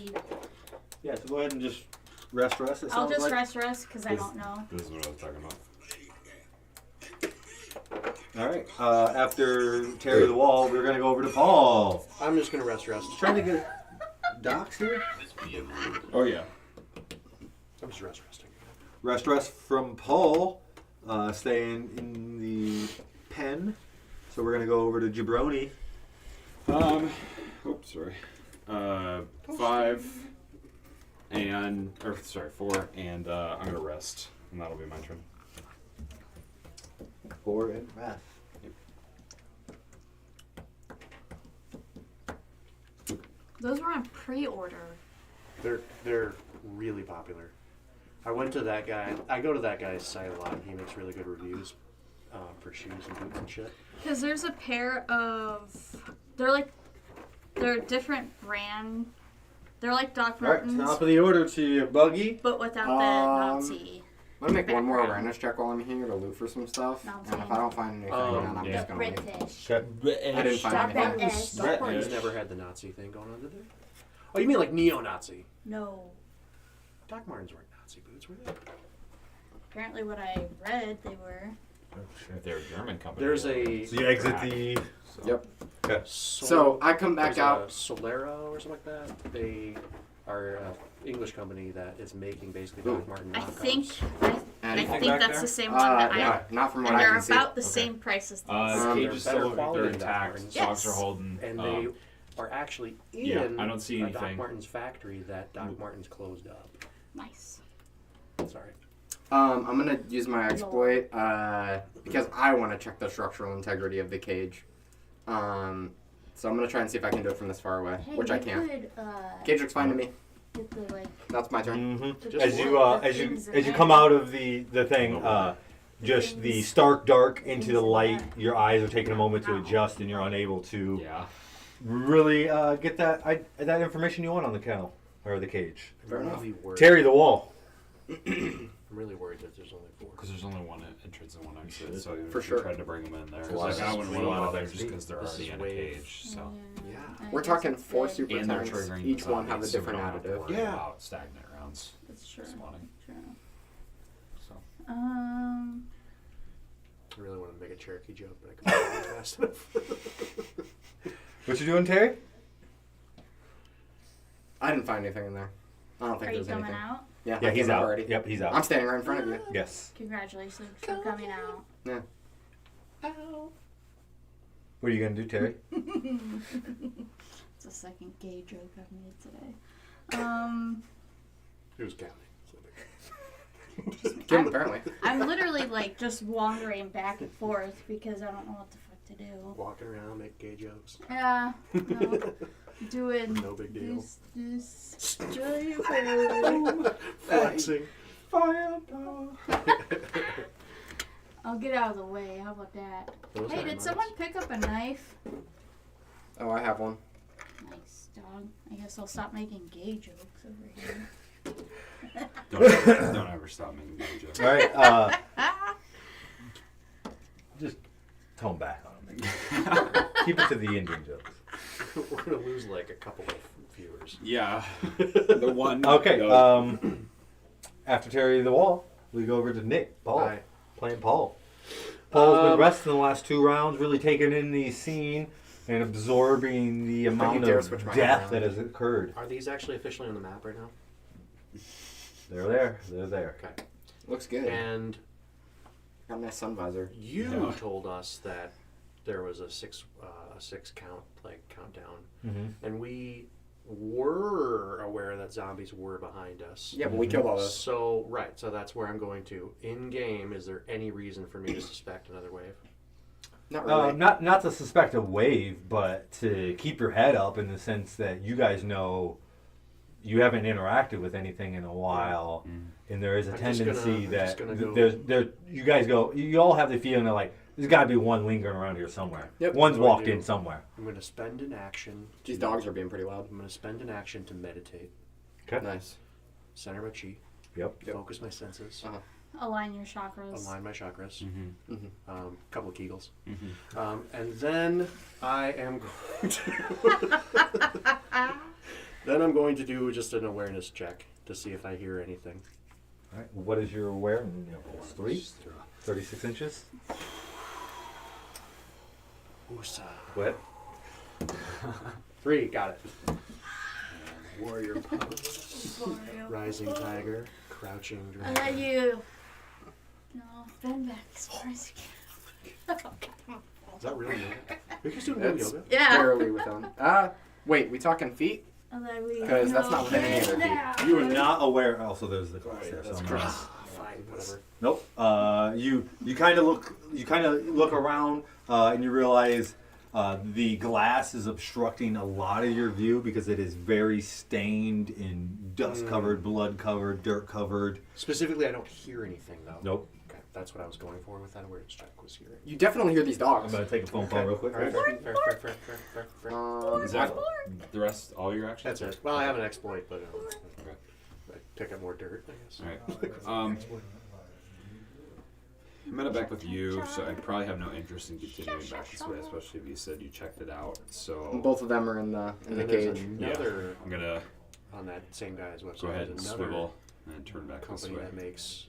S4: Yeah, so go ahead and just rest. It
S5: I'll
S4: sounds
S5: just
S4: like.
S5: rest because I don't know.
S1: This is what I was talking about.
S4: All right. After Terry the Wall, we're gonna go over to Paul.
S2: I'm just gonna rest.
S4: Trying to get Docs here.
S6: Oh yeah.
S2: I'm just resting.
S4: Rest from Paul. Staying in the pen. So we're gonna go over to Jabroni.
S1: Oops, sorry. 5 and 4, and I'm gonna rest, and that'll be my turn.
S4: 4 and Wrath.
S5: Those were on pre-order.
S2: They're really popular. I went to that guy. I go to that guy's site a lot, and he makes really good reviews for shoes and boots and shit.
S5: Because there's a pair of, they're a different brand. They're like Doc
S6: All right.
S5: Martens,
S6: Top of the order to you, Buggy.
S5: but without the Nazi.
S3: I'm gonna make one more
S5: Background.
S3: awareness check while I'm here to loot for some stuff.
S5: No, I'm
S3: And if
S5: saying-
S3: I don't find anything, then I'm
S1: yeah.
S3: just gonna leave.
S5: British.
S3: I didn't find
S5: Stop
S3: anything.
S5: it.
S2: Doc Martens never had the Nazi thing going on, did they? Oh, you mean like neo-Nazi?
S5: No.
S2: Doc Martens weren't Nazi boots, were they?
S5: Apparently what I read, they were.
S1: They're a German company.
S2: There's a
S4: So you exit the.
S3: Yep.
S4: Okay.
S3: So I come back
S2: there's
S3: out.
S2: a Solero or something like that. They are an English company that is making basically Doc Marten
S5: I
S2: knockoffs.
S5: think
S6: Anything
S5: think
S6: back
S5: that's
S6: there?
S5: the same one that I
S3: Yeah, not from what
S5: and
S3: I
S5: they're
S3: can see.
S5: about the same price as these.
S2: they're
S1: Cage is
S2: better
S1: still
S2: quality
S1: they're
S2: than Doc
S1: intact.
S2: Martens.
S1: Socks
S5: Yes.
S1: are holding.
S2: And they are actually in
S1: yeah, I don't see
S2: a Doc
S1: anything.
S2: Martens factory that Doc Martens closed up.
S5: Nice.
S2: Sorry.
S3: I'm gonna use my exploit because I want to check the structural integrity of the cage. So I'm gonna try and see if I can do it from this far away,
S5: Hey,
S3: which I
S5: you
S3: can't.
S5: could,
S3: Cage looks fine to me.
S5: get the, like,
S3: That's my turn.
S4: Mm-hmm.
S5: Just
S4: As you
S5: look the
S4: as you
S5: things in
S4: as you
S5: there.
S4: come out of the thing, just the stark dark into the light, your eyes are taking a moment to adjust, and you're unable to
S1: Yeah.
S4: really get that information you want on the cow or the cage.
S2: I'm really worried.
S4: Terry the Wall.
S2: I'm really worried that there's only 4.
S1: Because there's only one entrance and one exit, so
S3: For
S1: we
S3: sure.
S1: tried to bring them in there.
S4: This
S1: Like,
S4: is
S1: I wouldn't
S4: way
S1: want
S4: off
S1: them there
S4: XP.
S1: just because they're
S2: This
S1: already
S2: is
S1: in a
S2: Wave.
S1: cage. So.
S2: Yeah.
S5: I
S3: We're
S5: guess
S3: talking
S5: it's
S3: 4
S5: good.
S3: super
S1: And they're
S3: tanks.
S1: triggering
S3: Each
S1: the
S3: one have a
S1: zombies, so we
S3: different
S1: don't have to
S3: additive.
S1: worry
S2: Yeah.
S1: about stagnant rounds
S5: That's true.
S1: spawning.
S5: True.
S1: So.
S2: I really want to make a Cherokee joke, but I couldn't do it fast enough.
S4: What you doing, Terry?
S3: I didn't find anything in there. I don't think
S5: Are you
S3: there's
S5: coming
S3: anything.
S5: out?
S3: Yeah,
S4: Yeah,
S3: I
S4: he's
S3: came up
S4: out.
S3: already.
S4: Yep, he's out.
S3: I'm standing right in front of you.
S4: Yes.
S5: Congratulations for coming out.
S3: Yeah.
S4: What are you gonna do, Terry?
S5: It's the second gay joke I've made today.
S2: Who's counting?
S3: Kim, apparently.
S5: I'm literally like just wandering back and forth because I don't know what the fuck to do.
S2: Walking around, make gay jokes.
S5: Yeah, no, doing
S2: No big deal.
S5: this
S2: Flexing.
S4: Firepower.
S5: I'll get out of the way. How about that?
S2: Those
S5: Hey,
S2: are
S5: did
S2: nice.
S5: someone pick up a knife?
S3: Oh, I have one.
S5: Nice dog. I guess I'll stop making gay jokes over here.
S1: Don't ever stop making that joke.
S4: All right. Just tone back on them. Keep it to the Indian jokes.
S2: We're gonna lose like a couple of viewers.
S1: Yeah. The one.
S4: Okay. After Terry the Wall, we go over to Nick Paul
S2: Hi.
S4: playing Paul. Paul's been resting the last 2 rounds, really taking in the scene and absorbing the amount
S3: dare
S4: of
S3: switch my
S4: death
S3: hand
S4: that has occurred.
S2: Are these actually officially on the map right now?
S4: They're there. They're there.
S2: Okay.
S3: Looks good.
S2: And
S3: Got a nice sun visor.
S2: you
S1: Yeah.
S2: told us that there was a six count countdown,
S4: Mm-hmm.
S2: and we were aware that zombies were behind us.
S3: Yeah, but we killed all those.
S2: So right, so that's where I'm going to. In game, is there any reason for me to suspect another wave?
S3: Not really.
S4: Not to suspect a wave, but to keep your head up in the sense that you guys know you haven't interacted with anything in a while, and there is a
S2: I'm just
S4: tendency
S2: I'm
S4: that
S2: just gonna go-
S4: you all have the feeling that like there's got to be one lingering around here somewhere.
S3: Yep.
S4: One's
S2: What do I
S4: walked
S2: do?
S4: in somewhere.
S2: I'm going to spend an action.
S3: These dogs are being pretty loud.
S2: I'm going to spend an action to meditate,
S4: Okay.
S3: Nice.
S2: center my chi,
S4: Yep.
S2: focus my senses,
S3: Uh-huh.
S5: Align your chakras.
S2: align my chakras,
S1: Mm-hmm.
S2: couple of Kegels,
S1: Mm-hmm.
S2: and then I am going to. Then I'm going to do just an awareness check to see if I hear anything.
S4: All right. What is your awareness? It's 3, 36 inches.
S2: Oosa.
S4: What?
S2: 3, got it.
S6: Warrior pose.
S2: Rising tiger, crouching
S5: I
S2: dragon.
S5: let you. No, bend back as far as you can.
S2: Is that really yoga? Are you guys doing
S3: That's-
S2: yoga?
S5: Yeah.
S3: Barely within. Wait, we talking feet?
S5: And then we.
S3: 'Cause that's not within any of their
S5: feet.
S4: You are not aware. Also, there's the glass there.
S2: That's
S4: So
S2: correct. Fine, whatever.
S4: Nope. You kind of look around and you realize the glass is obstructing a lot of your view because it is very stained and dust covered, blood covered, dirt covered.
S2: Specifically, I don't hear anything though.
S4: Nope.
S2: Okay, that's what I was going for with that awareness check. Was hearing.
S3: You definitely hear these
S4: I'm
S3: dogs.
S4: gonna take a phone call real quick.
S2: All right, fair.
S1: Is that the rest? All your actions?
S2: That's it. Well, I have an exploit, but
S1: Okay.
S2: I pick up more dirt, I guess.
S1: All right. I'm gonna back with you, so I probably have no interest in continuing back this way, especially if you said you checked it out. So
S3: Both of them are in the
S2: And then
S3: cage.
S2: there's another
S1: I'm gonna
S2: on that same guy's website.
S1: go ahead and
S2: there's another
S1: swivel and turn back this
S2: company
S1: way.
S2: that makes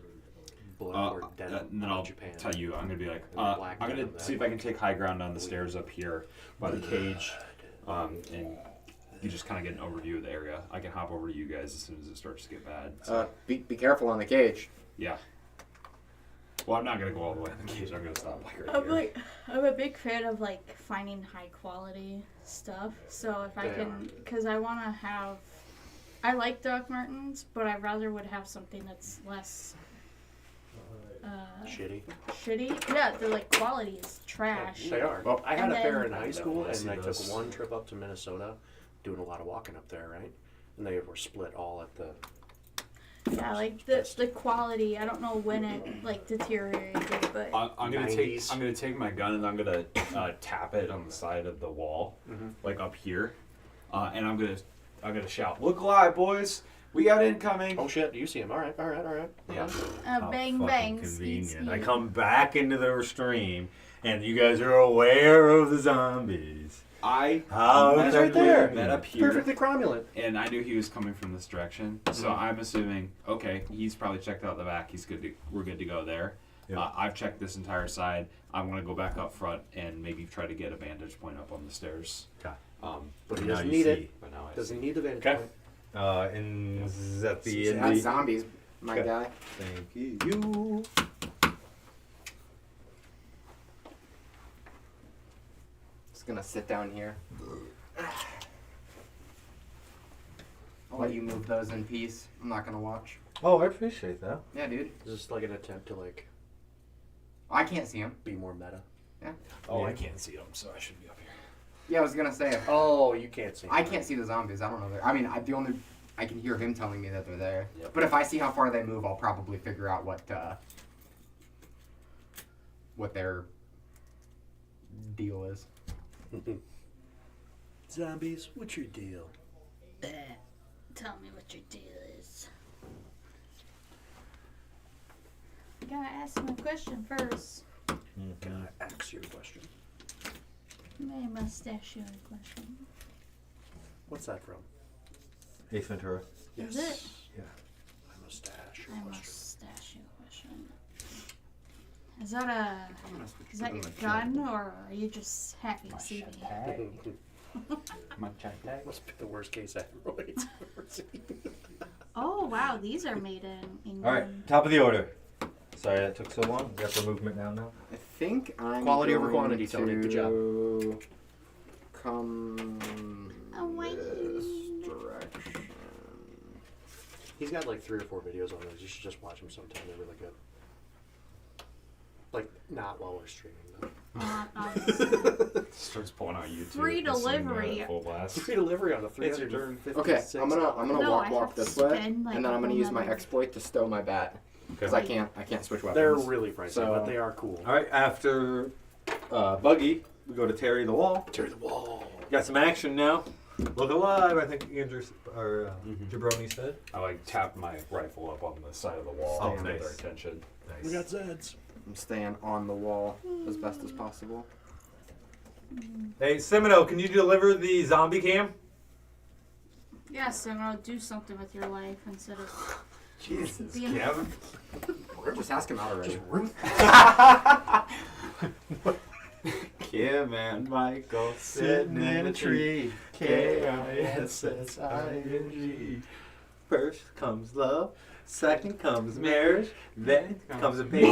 S2: blood or denim
S1: And then
S2: out
S1: I'll
S2: of Japan.
S1: tell you, I'm gonna be like,
S2: And the black
S1: I'm gonna
S2: denim
S1: see if I can take high ground on the stairs up here by the cage, and you just kind of get an overview of the area. I can hop over to you guys as soon as it starts to get bad. So,
S3: Be careful on the cage.
S1: yeah. Well, I'm not gonna go all the way in the cage. I'm gonna stop like right
S5: I'm
S1: here.
S5: like, I'm a big fan of like finding high quality stuff. So if I
S2: They
S5: can, because I want to have, I like Doc Martens, but I rather would have something that's less
S2: Shitty.
S5: shitty. Yeah, they're like quality is trash.
S2: They are. Well, I had
S5: And
S2: a pair
S5: then-
S2: in high school,
S1: I see
S2: and I took
S1: those.
S2: one trip up to Minnesota, doing a lot of walking up there, right? And they were split all at the.
S5: Yeah, like the quality. I don't know when it like deteriorated, but
S1: I'm gonna
S2: 90s.
S1: take my gun and I'm gonna tap it on the side of the wall, like up here, and I'm gonna shout, "Look alive, boys! We got incoming!"
S2: Oh shit! You see him? All right.
S1: Yeah.
S4: How
S5: bang
S4: fucking
S5: bang.
S4: convenient. I come back into the stream, and you guys are aware of the zombies.
S1: I
S4: How
S1: met
S2: right there.
S1: met up here,
S2: Perfectly cromulent.
S1: and I knew he was coming from this direction, so I'm assuming, okay, he's probably checked out the back. We're good to go there.
S4: Yeah.
S1: I've checked this entire side. I'm gonna go back up front and maybe try to get a vantage point up on the stairs.
S4: Okay.
S2: But he
S4: Now
S2: doesn't
S4: you
S2: need
S4: see.
S2: it.
S1: But now I
S2: Doesn't
S1: see.
S2: need the vantage
S4: Okay.
S2: point.
S4: And is that the end?
S3: That's zombies, my
S4: Okay.
S3: guy.
S4: Thank you.
S3: Just gonna sit down here. I'll let you move those in peace. I'm not gonna watch.
S4: Oh, I appreciate that.
S3: Yeah, dude.
S2: Is this like an attempt to like
S3: I can't see him.
S2: be more meta?
S1: Oh,
S4: Yeah.
S1: I can't see them, so I should be up here.
S3: Yeah, I was gonna say.
S2: Oh, you can't see.
S3: I can't see the zombies. I don't know. I mean, I can hear him telling me that they're there.
S1: Yep.
S3: But if I see how far they move, I'll probably figure out what their deal is.
S2: Zombies, what's your deal?
S5: Tell me what your deal is. You gotta ask me a question first.
S2: Gotta ask you a question.
S5: I must ask you a question.
S2: What's that from?
S4: Ace Ventura.
S5: Is it?
S2: Yeah. I must ask you
S5: I
S2: a question.
S5: must ask you a question. Is that a?
S3: I'm gonna switch
S5: Is
S3: to
S5: that your
S3: the
S5: gun, or are you just happy to see me?
S1: My chat tag.
S2: Must be the worst case Androids I've ever seen.
S5: Oh wow, these are made in England.
S4: All right, top of the order. Sorry that took so long. We got the movement down now.
S3: I think I'm
S2: Quality over
S3: going
S2: quantity, Tony. Good job.
S3: to come
S5: Away.
S3: this direction.
S2: He's got like 3 or 4 videos on those. You should just watch them sometime. They're really good. Like, not while we're streaming, though.
S1: Starts pulling out YouTube.
S5: Free
S1: listening,
S5: delivery.
S1: Full blast.
S2: Free delivery on the
S1: It's your turn.
S2: 356.
S3: Okay, I'm gonna
S5: No, I
S3: walk
S5: have to
S3: this way,
S5: spend, like,
S3: and then I'm gonna
S5: a
S3: use my
S5: whole
S3: exploit to stow my bat because I can't switch weapons.
S2: They're really pricey,
S3: So-
S2: but they are cool.
S4: All right, after Buggy, we go to Terry the Wall.
S2: Tear the wall.
S4: Got some action now. Look alive, I think Andrew or Jabroni said.
S1: I like tap my rifle up on the side of the wall
S4: Oh,
S1: to get their
S4: nice.
S1: attention.
S2: We got Zeds.
S3: I'm staying on the wall as best as possible.
S4: Hey, Semino, can you deliver the zombie cam?
S5: Yes, I'm gonna do something with your life instead of
S4: Jesus,
S5: being.
S4: Kevin.
S3: Just ask him out already.
S4: Kim and Michael sitting in a tree. K-I-S-S-I-N-G. First comes love, second comes marriage, then comes a baby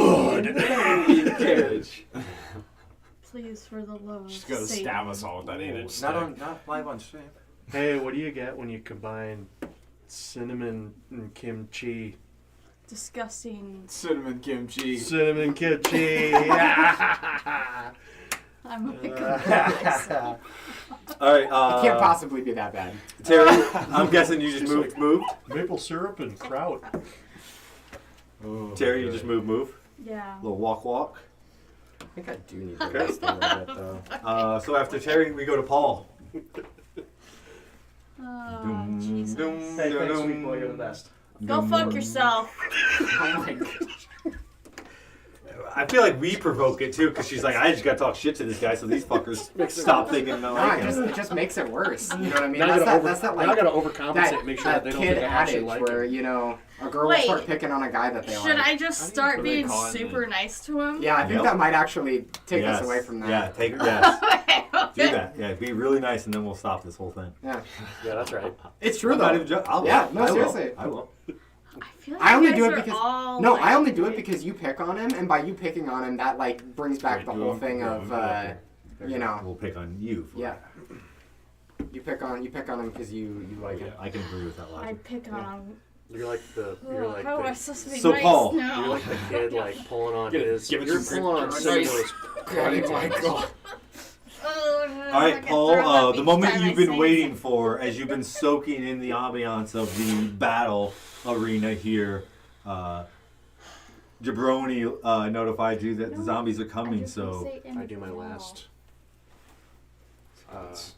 S4: carriage.
S5: Please, for the love.
S1: She's gonna
S5: sake.
S1: stab us all with that 8-inch stick.
S4: Not live on stream.
S2: Hey, what do you get when you combine cinnamon and kimchi?
S5: Disgusting.
S6: Cinnamon kimchi.
S2: Cinnamon kimchi.
S5: I'm like,
S4: All right,
S3: It can't possibly be that bad.
S4: Terry, I'm guessing you just moved.
S2: Maple syrup and kraut.
S6: Oh,
S4: Terry, you just move.
S5: yeah.
S4: Little walk.
S3: I think I do need to rest a little bit though.
S4: So after Terry, we go to Paul.
S5: Oh, Jesus.
S2: Hey, thanks, sweet boy. You're the best.
S5: Go fuck yourself.
S3: Oh my god.
S4: I feel like we provoke it too, because she's like, I just gotta talk shit to this guy, so these fuckers stop thinking I
S3: No,
S4: like
S3: it
S4: him.
S3: just makes it worse. You know what I mean?
S2: Now I
S3: That's
S2: gotta
S3: that
S2: overcompensate.
S3: that,
S2: Make sure that they don't
S3: kid
S2: think I actually
S3: adage
S2: like
S3: where
S2: him.
S3: you know a girl
S5: Wait,
S3: will start picking on a guy that they
S5: Should
S3: like.
S5: I just start
S6: do they
S5: being
S6: call it
S5: super nice to him?
S3: Yeah, I think
S4: Yep.
S3: that might actually take
S4: Yes.
S3: us away from that.
S4: Yeah, yes.
S5: Okay,
S4: Do
S5: okay.
S4: that. Yeah, be really nice, and then we'll stop this whole thing.
S3: Yeah.
S2: Yeah, that's right.
S3: It's true
S4: I'm not
S3: though.
S4: even joking.
S3: Yeah, no, seriously.
S4: I will.
S5: I feel like
S3: I only
S5: you guys
S3: do it
S5: are
S3: because
S5: all,
S3: no,
S5: like,
S3: I only do it because you pick on him, and by you picking on him, that like brings back the whole thing of you know,
S4: We'll pick on you. For
S3: yeah. You pick on him because you like him.
S4: I can agree with that
S5: I
S4: logic.
S5: pick on.
S2: You're like the. You're like
S5: How am I
S2: the.
S5: supposed to be
S4: So,
S5: nice
S4: Paul,
S5: now?
S2: You're like the kid like pulling on
S1: Give it-
S2: his.
S1: give it
S2: You're
S1: some
S2: pulling on
S1: nice-
S2: Cinder's.
S3: Oh my god.
S4: All right, Paul. The moment you've been waiting for, as you've been soaking in the ambiance of the battle arena here, Jabroni notified you that the zombies are coming. So
S2: I do my last.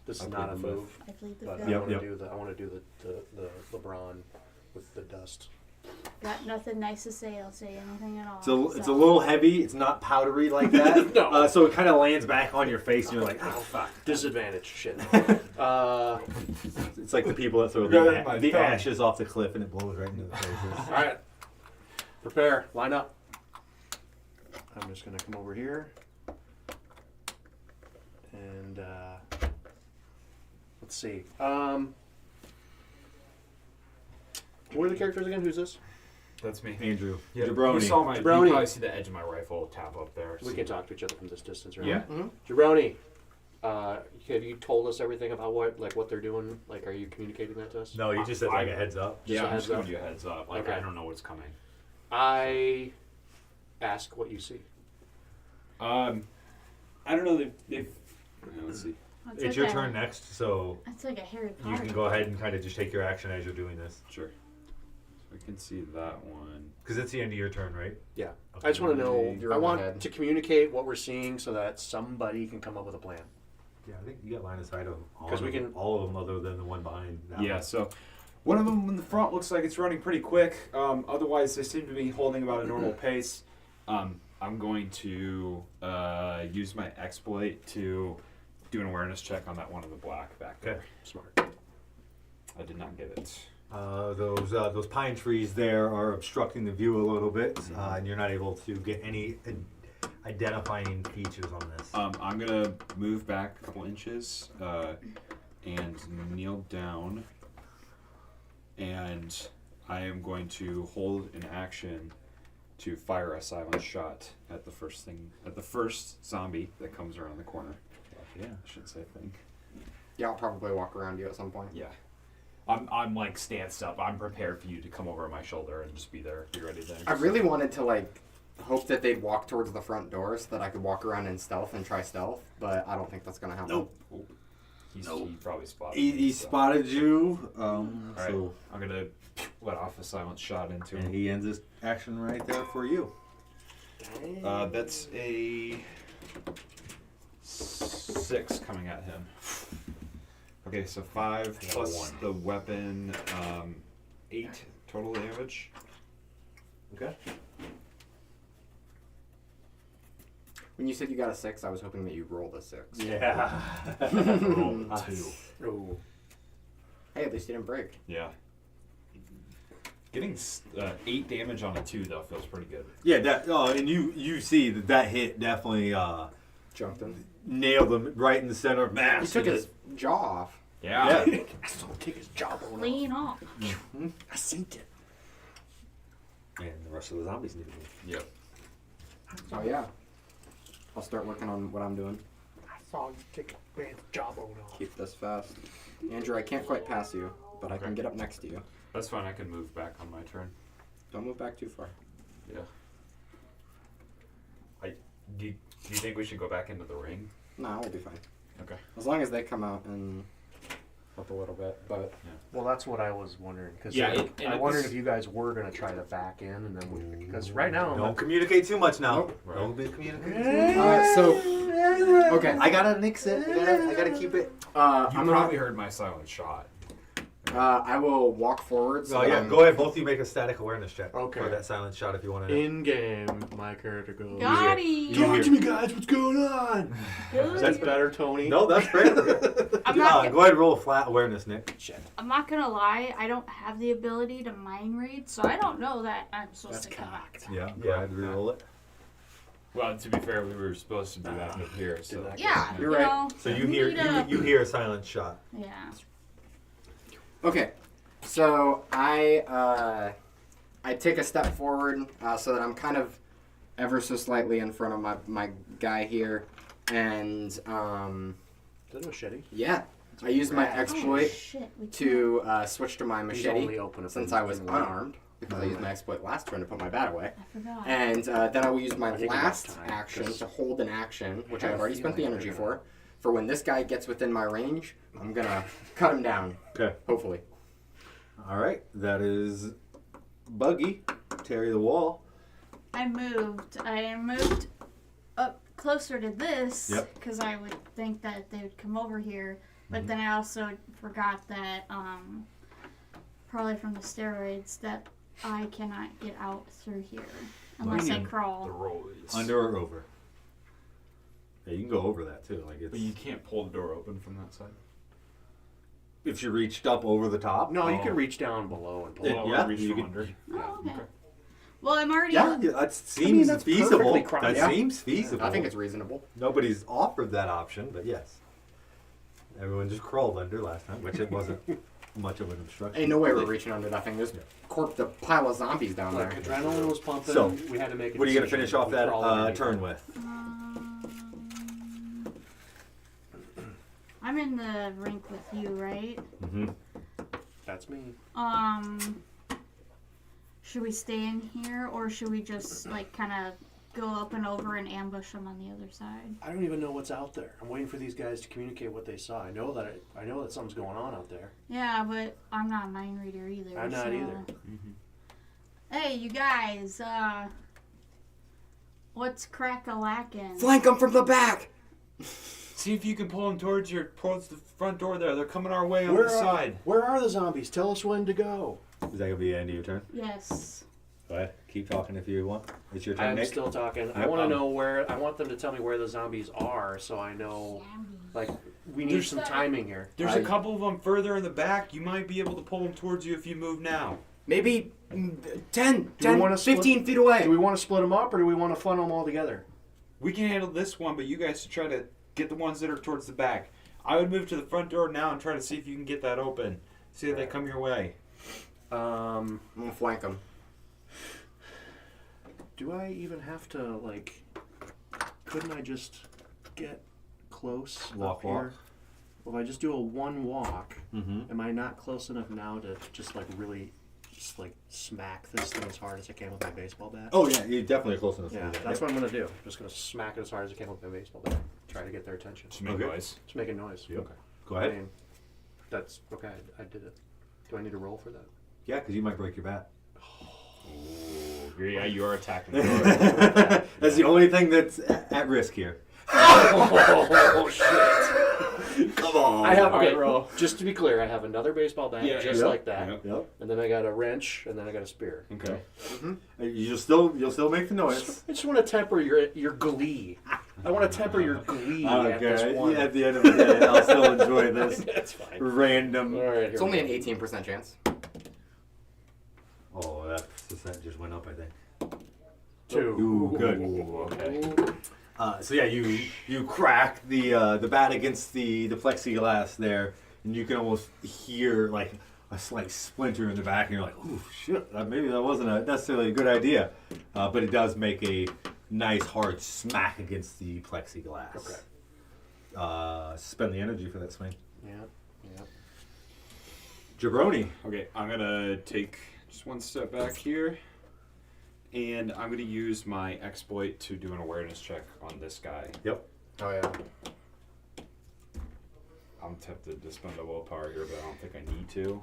S2: This is not a move,
S5: I played the
S2: but
S5: film.
S2: I
S4: Yep,
S2: want to
S4: yep.
S2: do the. I want to do the LeBron with the dust.
S5: Got nothing nice to say. I'll say anything at all.
S4: it's a little heavy. It's not powdery like that.
S2: No.
S4: So it kind of lands back on your face, and you're like, oh fuck.
S2: Disadvantage. Shit.
S4: It's like the people that throw
S6: Got it in my
S4: the
S6: thumb.
S4: ashes off the cliff, and it blows right into the faces.
S2: All right. Prepare. Line up. I'm just gonna come over here. And let's see. What are the characters again? Who's this?
S1: That's me.
S4: Andrew,
S1: Yeah,
S4: Jabroni.
S1: You saw my.
S2: Jabroni.
S1: You probably see the edge of my rifle tap up there.
S2: We
S1: so-
S2: can talk to each other from this distance, right?
S1: Yeah.
S2: Jabroni, have you told us everything about what they're doing? Like, are you communicating that to us?
S4: No, you just said like a heads up.
S2: Just
S1: Yeah,
S2: a
S1: I'm just
S2: heads up.
S1: giving you a heads up. Like
S2: Okay.
S1: I don't know what's coming.
S2: I ask what you see.
S1: I I don't know. They've let's see.
S5: It's
S4: It's
S5: like
S4: your turn next, so
S5: It's like a Harry
S4: you
S5: Potter.
S4: can go ahead and kind of just take your action as you're doing this.
S1: Sure. So I can see that one.
S4: Because it's the end of your turn, right?
S2: Yeah.
S4: Okay.
S2: I just want to know.
S3: You're
S2: I
S3: on
S2: want
S3: ahead.
S2: to communicate what we're seeing so that somebody can come up with a plan.
S4: Yeah, I think you got line of sight of all,
S2: 'Cause
S4: of
S2: we
S4: them,
S2: can-
S4: all of them other than the one behind. That
S1: Yeah.
S4: one.
S1: So one of them in the front looks like it's running pretty quick. Otherwise, they seem to be holding about a normal pace. I'm going to use my exploit to do an awareness check on that one in the black back there.
S4: Okay.
S2: Smart.
S1: I did not get it.
S4: Those pine trees there are obstructing the view a little bit, and you're not able to get any identifying features on this.
S1: I'm gonna move back a couple inches and kneel down, and I am going to hold an action to fire a silent shot at the first zombie that comes around the corner.
S4: Yeah.
S1: I should say thing.
S3: Yeah, I'll probably walk around you at some point.
S1: Yeah. I'm like stanced up. I'm prepared for you to come over my shoulder and just be there. Be ready then.
S3: I really wanted to like hope that they'd walk towards the front door so that I could walk around in stealth and try stealth, but I don't think that's gonna happen.
S4: Nope.
S1: He probably spotted
S4: He
S1: me, so.
S4: spotted you,
S1: Alright,
S4: so
S1: I'm gonna let off a silent shot into
S4: and
S1: him.
S4: he ends his action right there for you.
S1: That's a 6 coming at him. Okay, so 5 plus the weapon, 8 total damage.
S4: Okay.
S3: When you said you got a 6, I was hoping that you rolled a 6.
S4: Yeah.
S1: Roll 2.
S2: Oh.
S3: Hey, at least you didn't break.
S1: Yeah. Getting 8 damage on a 2 though feels pretty good.
S4: Yeah, that. And you see that hit definitely
S3: Jumped him.
S4: nailed him right in the center of mass.
S3: He took his jaw off.
S1: Yeah.
S4: Yeah.
S2: I still take his job on.
S5: Clean off.
S2: I synced it.
S4: And the rest of the zombies need to move.
S1: Yep.
S3: Oh yeah. I'll start working on what I'm doing.
S2: I saw you take a man's job on.
S3: Keep this fast. Andrew, I can't quite pass you, but I can get up next to you.
S1: That's fine. I can move back on my turn.
S3: Don't move back too far.
S1: Yeah. Do you think we should go back into the ring?
S3: No, we'll be fine.
S1: Okay.
S3: As long as they come out and help a little bit, but
S2: Well, that's what I was wondering. Cause
S1: Yeah,
S2: I wondered if you guys were gonna try to back in, and then we. Because right now,
S4: Don't communicate too much now.
S3: Nope.
S1: Right.
S4: Don't be communicating.
S3: okay.
S4: I gotta nix it. I gotta keep it.
S1: You
S3: I'm
S1: probably
S3: gonna.
S1: heard my silent shot.
S3: I will walk forward. So
S4: Oh
S3: that
S4: yeah,
S3: I'm-
S4: go ahead. Both of you make a static awareness check
S2: Okay.
S4: for that silent shot if you want to.
S2: in game, my character goes.
S5: Got
S4: You
S5: him.
S4: hear-
S2: to me, guys. What's going on?
S5: Good.
S2: That's better, Tony.
S4: No, that's great.
S5: I'm not,
S4: Go ahead and roll a flat awareness, Nick.
S2: Shit.
S5: I'm not gonna lie, I don't have the ability to mind read, so I don't know that I'm supposed
S2: That's
S5: to come out.
S2: cocked.
S4: Yeah, go ahead and re-roll it.
S1: Well, to be fair, we were supposed to do that up here. So
S2: that.
S5: Yeah,
S3: You're
S5: you
S3: right.
S5: know,
S4: So you hear
S5: need a-
S4: you hear a silent shot.
S5: Yeah.
S3: Okay, so I take a step forward so that I'm kind of ever so slightly in front of my guy here, and
S2: Is that a machete?
S3: yeah, I use my
S5: Oh,
S3: exploit
S5: shit, we
S3: to switch to my
S2: He's
S3: machete
S2: only open if
S3: since
S2: he's
S3: I was
S2: in
S3: unarmed because I used my exploit last turn to put my bat away,
S5: I forgot.
S3: and then I will use my
S2: I think
S3: last
S2: about time,
S3: action
S2: 'cause
S3: to hold an action, which
S2: I
S3: I've already
S2: feel
S3: spent the
S2: like
S3: energy
S2: they're
S3: for. For when this guy gets within my range, I'm gonna cut him down.
S4: Okay.
S3: Hopefully.
S4: All right, that is Buggy, Terry the Wall.
S5: I moved up closer to this
S4: Yep.
S5: because I would think that they would come over here, but then I also forgot that probably from the steroids that I cannot get out through here unless I
S1: the
S5: crawl.
S1: roll is
S4: Under or over? Yeah, you can go over that too. Like it's
S1: But you can't pull the door open from that side.
S4: if you reached up over the top.
S2: No, you
S1: Oh.
S2: can reach down below and pull.
S4: Yeah,
S2: it.
S1: Or
S4: yeah,
S1: reach
S4: you
S1: from
S4: could-
S1: under.
S5: Oh, okay.
S1: Okay.
S5: Well, I'm already.
S4: Yeah, that seems
S2: that's
S4: feasible.
S2: perfectly crime.
S4: That
S3: Yeah.
S4: seems feasible.
S3: I think it's reasonable.
S4: Nobody's offered that option, but yes. Everyone just crawled under last time, which it wasn't much of an obstruction.
S3: Ain't no way we're reaching under that thing. There's a pile of zombies down
S2: Like
S3: there.
S2: adrenaline was pumping.
S4: So,
S2: we had to make. A
S4: What are you going to
S2: decision.
S4: finish off
S2: We
S4: that
S2: crawled underneath
S4: turn
S2: it.
S4: with?
S5: I'm in the rink with you, right?
S4: Mm-hmm.
S2: That's me.
S5: Should we stay in here or should we just like kind of go up and over and ambush them on the other side.
S2: I don't even know what's out there. I'm waiting for these guys to communicate what they saw. I know that something's going on out there.
S5: Yeah, but I'm not a mind reader either.
S2: I'm not
S5: so.
S2: either.
S5: Hey, you guys, what's crack-a-lackin'?
S3: Flank them from the back.
S1: See if you can pull them towards the front door there. They're coming our way on the side.
S2: Where are the zombies? Tell us when to go.
S4: Is that gonna be the end of your turn?
S5: Yes.
S4: Go ahead. Keep talking if you want. It's your turn,
S2: I'm
S4: Nick.
S2: still talking. I
S4: Yep.
S2: want to know where. I want them to tell me where the zombies are, so I know. Like, we need some timing here.
S1: There's a couple of them further in the back. You might be able to pull them towards you if you move now.
S3: Maybe 10,
S2: Do we wanna
S3: 15 feet away.
S2: Do we want to split them up, or do we want to funnel them all together?
S1: We can handle this one, but you guys should try to get the ones that are towards the back. I would move to the front door now and try to see if you can get that open. See if they come your way.
S3: I'm gonna flank them.
S2: Do I even have to, like... Couldn't I just get close
S4: Walk.
S2: up here? Well, if I just do a one walk,
S4: Mm-hmm.
S2: am I not close enough now to just, like, really... Just, like, smack this thing as hard as I can with my baseball bat?
S4: Oh yeah, you're definitely close enough.
S2: Yeah,
S4: to do that.
S2: that's what I'm going to do. I'm just going to smack it as hard as I can with my baseball bat. Try to get their attention.
S1: Just make
S4: Okay.
S1: noise.
S2: Just make a noise.
S4: Yep.
S1: Okay.
S4: Go
S2: I
S4: ahead.
S2: mean, that's... Okay, I did it. Do I need to roll for that?
S4: Yeah, because you might break your bat.
S1: Ooh, yeah, you are attacking the door.
S4: That's the only thing that's at risk here.
S2: Oh, shit.
S4: Come on.
S2: I have, okay,
S6: roll.
S2: just to be clear, I have another baseball bat
S1: Yeah,
S2: just
S4: yep,
S2: like that.
S1: yep.
S4: Yep.
S2: And then I got a wrench, and then I got a spear.
S1: Okay.
S4: You'll still make the noise.
S2: I just want to temper your glee. I want to temper your glee at this one.
S4: Yeah, at the end of the day, I'll still enjoy this
S2: That's fine.
S4: random.
S2: All right,
S3: It's only an 18% chance.
S4: Oh, that percent just went up, I think.
S2: 2.
S4: Ooh, good.
S1: Okay.
S4: So yeah, you crack the bat against the plexiglass there, and you can almost hear like a slight splinter in the back, and you're like, "Ooh, shit! Maybe that wasn't necessarily a good idea," but it does make a nice hard smack against the plexiglass.
S2: Okay.
S4: Spend the energy for that swing.
S2: Yeah, yeah.
S4: Jabroni.
S1: Okay, I'm gonna take just one step back here, and I'm gonna use my exploit to do an awareness check on this guy.
S4: Yep.
S3: Oh yeah.
S1: I'm tempted to spend the willpower here, but I don't think I need to.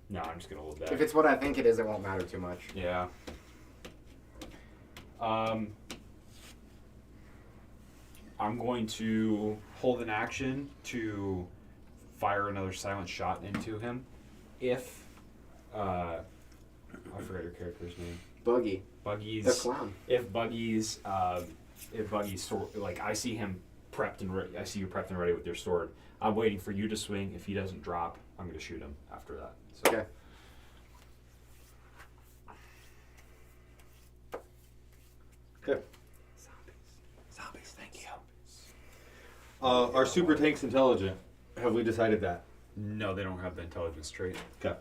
S1: No, I'm just gonna hold that.
S3: If it's what I think it is, it won't matter too much.
S1: Yeah. I'm going to hold an action to fire another silent shot into him. If I forgot your character's name.
S3: Buggy.
S1: Buggy's.
S3: The clown.
S1: If Buggy's sword, like I see him prepped and ready. I see you prepped and ready with your sword. I'm waiting for you to swing. If he doesn't drop, I'm going to shoot him after that. So.
S3: Okay.
S4: Good. Zombies, thank you. Are super tanks intelligent? Have we decided that?
S1: No, they don't have the intelligence trait.
S4: Okay.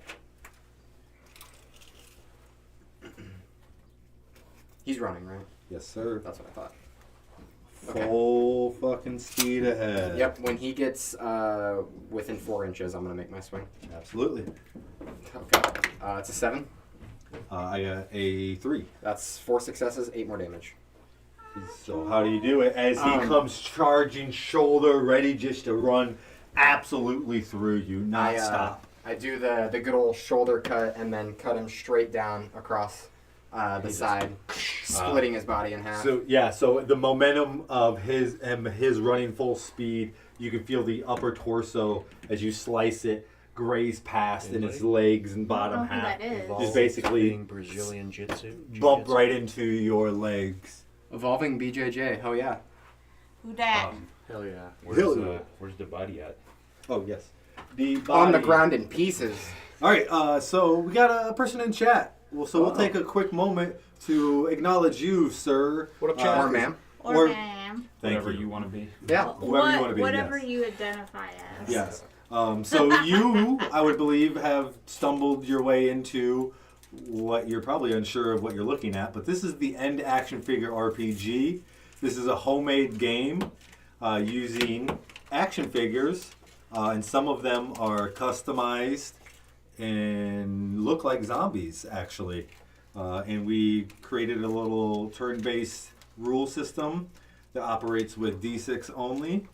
S3: He's running, right?
S4: Yes, sir.
S3: That's what I thought. Okay.
S4: Full fucking speed ahead.
S3: Yep. When he gets within 4 inches, I'm gonna make my swing.
S4: Absolutely.
S3: Okay. It's a 7.
S4: I got a 3.
S3: That's 4 successes, 8 more damage.
S4: So how do you do it? As he comes charging, shoulder ready just to run absolutely through you, not stop.
S3: I do the good old shoulder cut and then cut him straight down across the side, splitting his body in half.
S4: So the momentum of his running full speed, you can feel the upper torso as you slice it graze past in its legs and bottom
S5: I don't know who
S4: half.
S5: that is.
S4: Just basically
S2: Brazilian Jiu-Jitsu.
S4: bump right into your legs.
S3: Evolving BJJ. Oh yeah.
S5: Who dat?
S2: Hell yeah.
S1: Where's the body at?
S4: Oh yes, the
S3: On the
S4: body-
S3: ground in pieces.
S4: All right, so we got a person in chat. Well, so we'll take a quick moment to acknowledge you, sir.
S2: What up, chat?
S3: Or ma'am.
S5: Or ma'am.
S4: Thank
S1: Whatever
S4: you.
S1: you want to be.
S3: Yeah.
S4: Whoever you wanna be,
S5: Whatever
S4: yes.
S5: you identify as.
S4: Yes. So you, I would believe, have stumbled your way into what you're probably unsure of what you're looking at, but this is the End Action Figure RPG. This is a homemade game using action figures, and some of them are customized and look like zombies, actually. and we created a little turn-based rule system that operates with D6 only.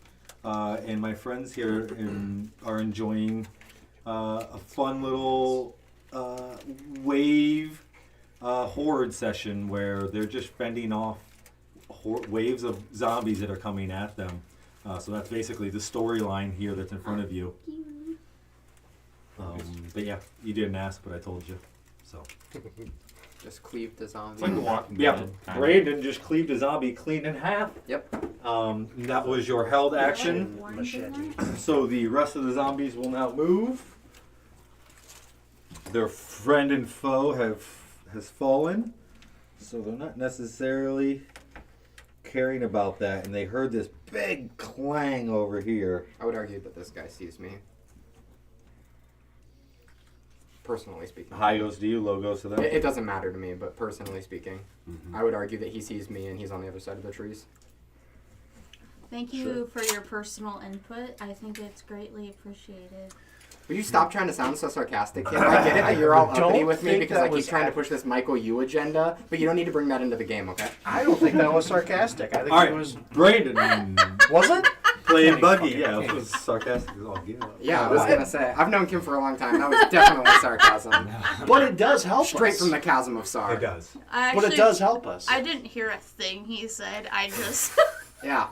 S4: And my friends here are enjoying a fun little wave horde session where they're just fending off waves of zombies that are coming at them. So that's basically the storyline here that's in front of you. But yeah, you didn't ask, but I told you. So
S3: Just cleave the zombie.
S1: It's like The Walking
S4: yeah,
S1: Dead. kinda.
S4: Brandon just cleaved a zombie clean in half.
S3: Yep.
S4: That was your held action.
S2: Machete.
S4: So the rest of the zombies will now move. Their friend and foe has fallen, so they're not necessarily caring about that. And they heard this big clang over here.
S3: I would argue that this guy sees me. Personally speaking.
S4: High goes to you, low goes to them.
S3: It doesn't matter to me, but personally speaking, I would argue that he sees me and he's on the other side of the trees.
S5: Thank you for your personal input. I think it's greatly appreciated.
S3: Will you stop trying to sound so sarcastic, Kim? I get it that you're all uppity
S2: Don't
S3: with me
S2: think
S3: because
S2: that
S3: I keep
S2: was
S3: trying to push this Michael Yu agenda, but you don't need to bring that into the game, okay?
S2: I don't think that was sarcastic. I think
S4: All right,
S2: it was.
S4: Brandon
S2: Was it?
S4: playing
S2: Kenny,
S4: Buggy.
S2: fucking
S4: Yeah, it
S2: Kenny.
S4: was sarcastic as all get out.
S3: Yeah, I was gonna say. I've known Kim for a long time. That was definitely sarcasm.
S2: But it does help
S3: Straight
S2: us.
S3: from the chasm of Sar.
S4: It does.
S5: I
S2: But it does help us.
S5: I didn't hear a thing he said. I just.
S3: Yeah.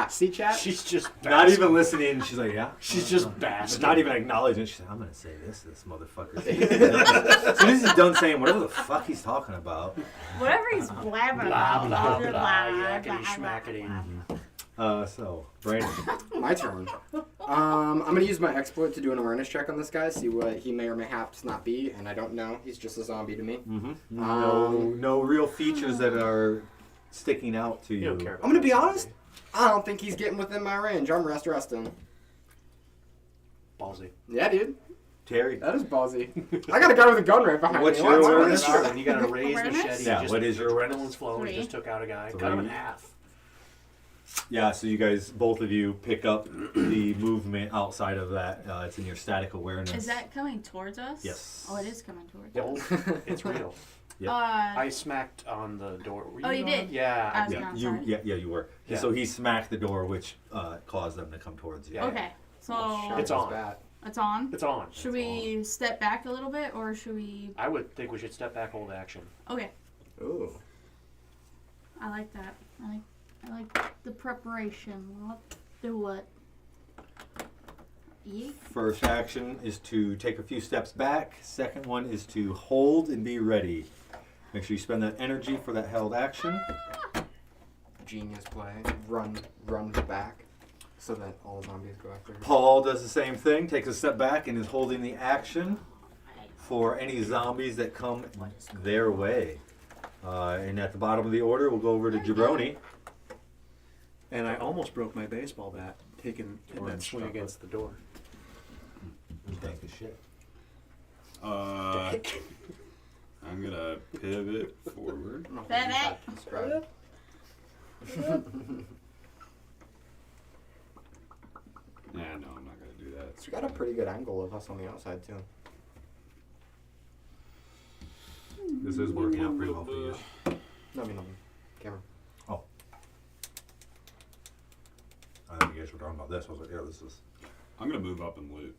S3: See, chat?
S2: She's just
S4: Not
S2: basking.
S4: even listening. She's like, yeah.
S2: She's just
S4: She's
S2: basking.
S4: not even acknowledging. She's like, I'm gonna say this to this motherfucker. As soon as he's done saying whatever the fuck he's talking about.
S5: Whatever he's blabbing
S2: Blah,
S5: about.
S2: blah, blah, yakety schmackety.
S4: So Brandon.
S3: My turn. I'm gonna use my exploit to do an awareness check on this guy, see what he may or may have not be, and I don't know. He's just a zombie to me.
S4: No real features that are sticking out to
S2: You
S4: you.
S2: don't care about
S3: I'm gonna be
S2: that,
S3: honest. I don't think he's getting within my range. I'm resting.
S2: Ballsy.
S3: Yeah, dude.
S4: Terry.
S3: That is ballsy. I got a guy with a gun right behind
S4: What's
S3: me.
S4: your
S3: What's
S4: awareness?
S3: this?
S2: And you got a raised
S5: Awareness?
S2: machete.
S4: Yeah,
S2: Just
S4: what is your awareness?
S2: adrenaline's flowing. You just took out a guy.
S4: Three.
S2: Cut him in half.
S4: Yeah, so you guys, both of you, pick up the movement outside of that. It's in your static awareness.
S5: Is that coming towards us?
S4: Yes.
S5: Oh, it is coming towards us.
S2: Oh, it's real.
S4: Yep.
S2: I smacked on the door. Were
S5: Oh, you
S2: on
S5: did?
S2: it? Yeah.
S5: I was
S4: Yeah,
S5: not
S4: you.
S5: outside.
S4: Yeah, you were.
S2: Yeah.
S4: So he smacked the door, which caused them to come towards you.
S2: Yeah.
S5: Okay, so
S2: It's on.
S5: it's on.
S2: It's on.
S5: Should we step back a little bit, or should we?
S2: I would think we should step back, hold action.
S5: Okay,
S3: Ooh.
S5: I like that. I like the preparation. We'll do it. Yeet.
S4: First action is to take a few steps back. Second one is to hold and be ready. Make sure you spend that energy for that held action.
S3: Genius play. Run back, so that all zombies go after her.
S4: Paul does the same thing, takes a step back and is holding the action for any zombies that come their way. And at the bottom of the order, we'll go over to Jabroni.
S2: And I almost broke my baseball bat taking in
S1: Or
S2: that swing
S1: stuck
S2: against the door.
S4: You think the shit.
S1: I'm gonna pivot forward.
S3: I don't know if
S5: That
S3: I use that to describe.
S1: Nah, no, I'm not gonna do that.
S3: It's got a pretty good angle of us on the outside too.
S4: This is working out pretty well for you.
S3: No, I mean, camera.
S4: I think you guys were talking about this. I was like, yeah, this is.
S1: I'm gonna move up and loot.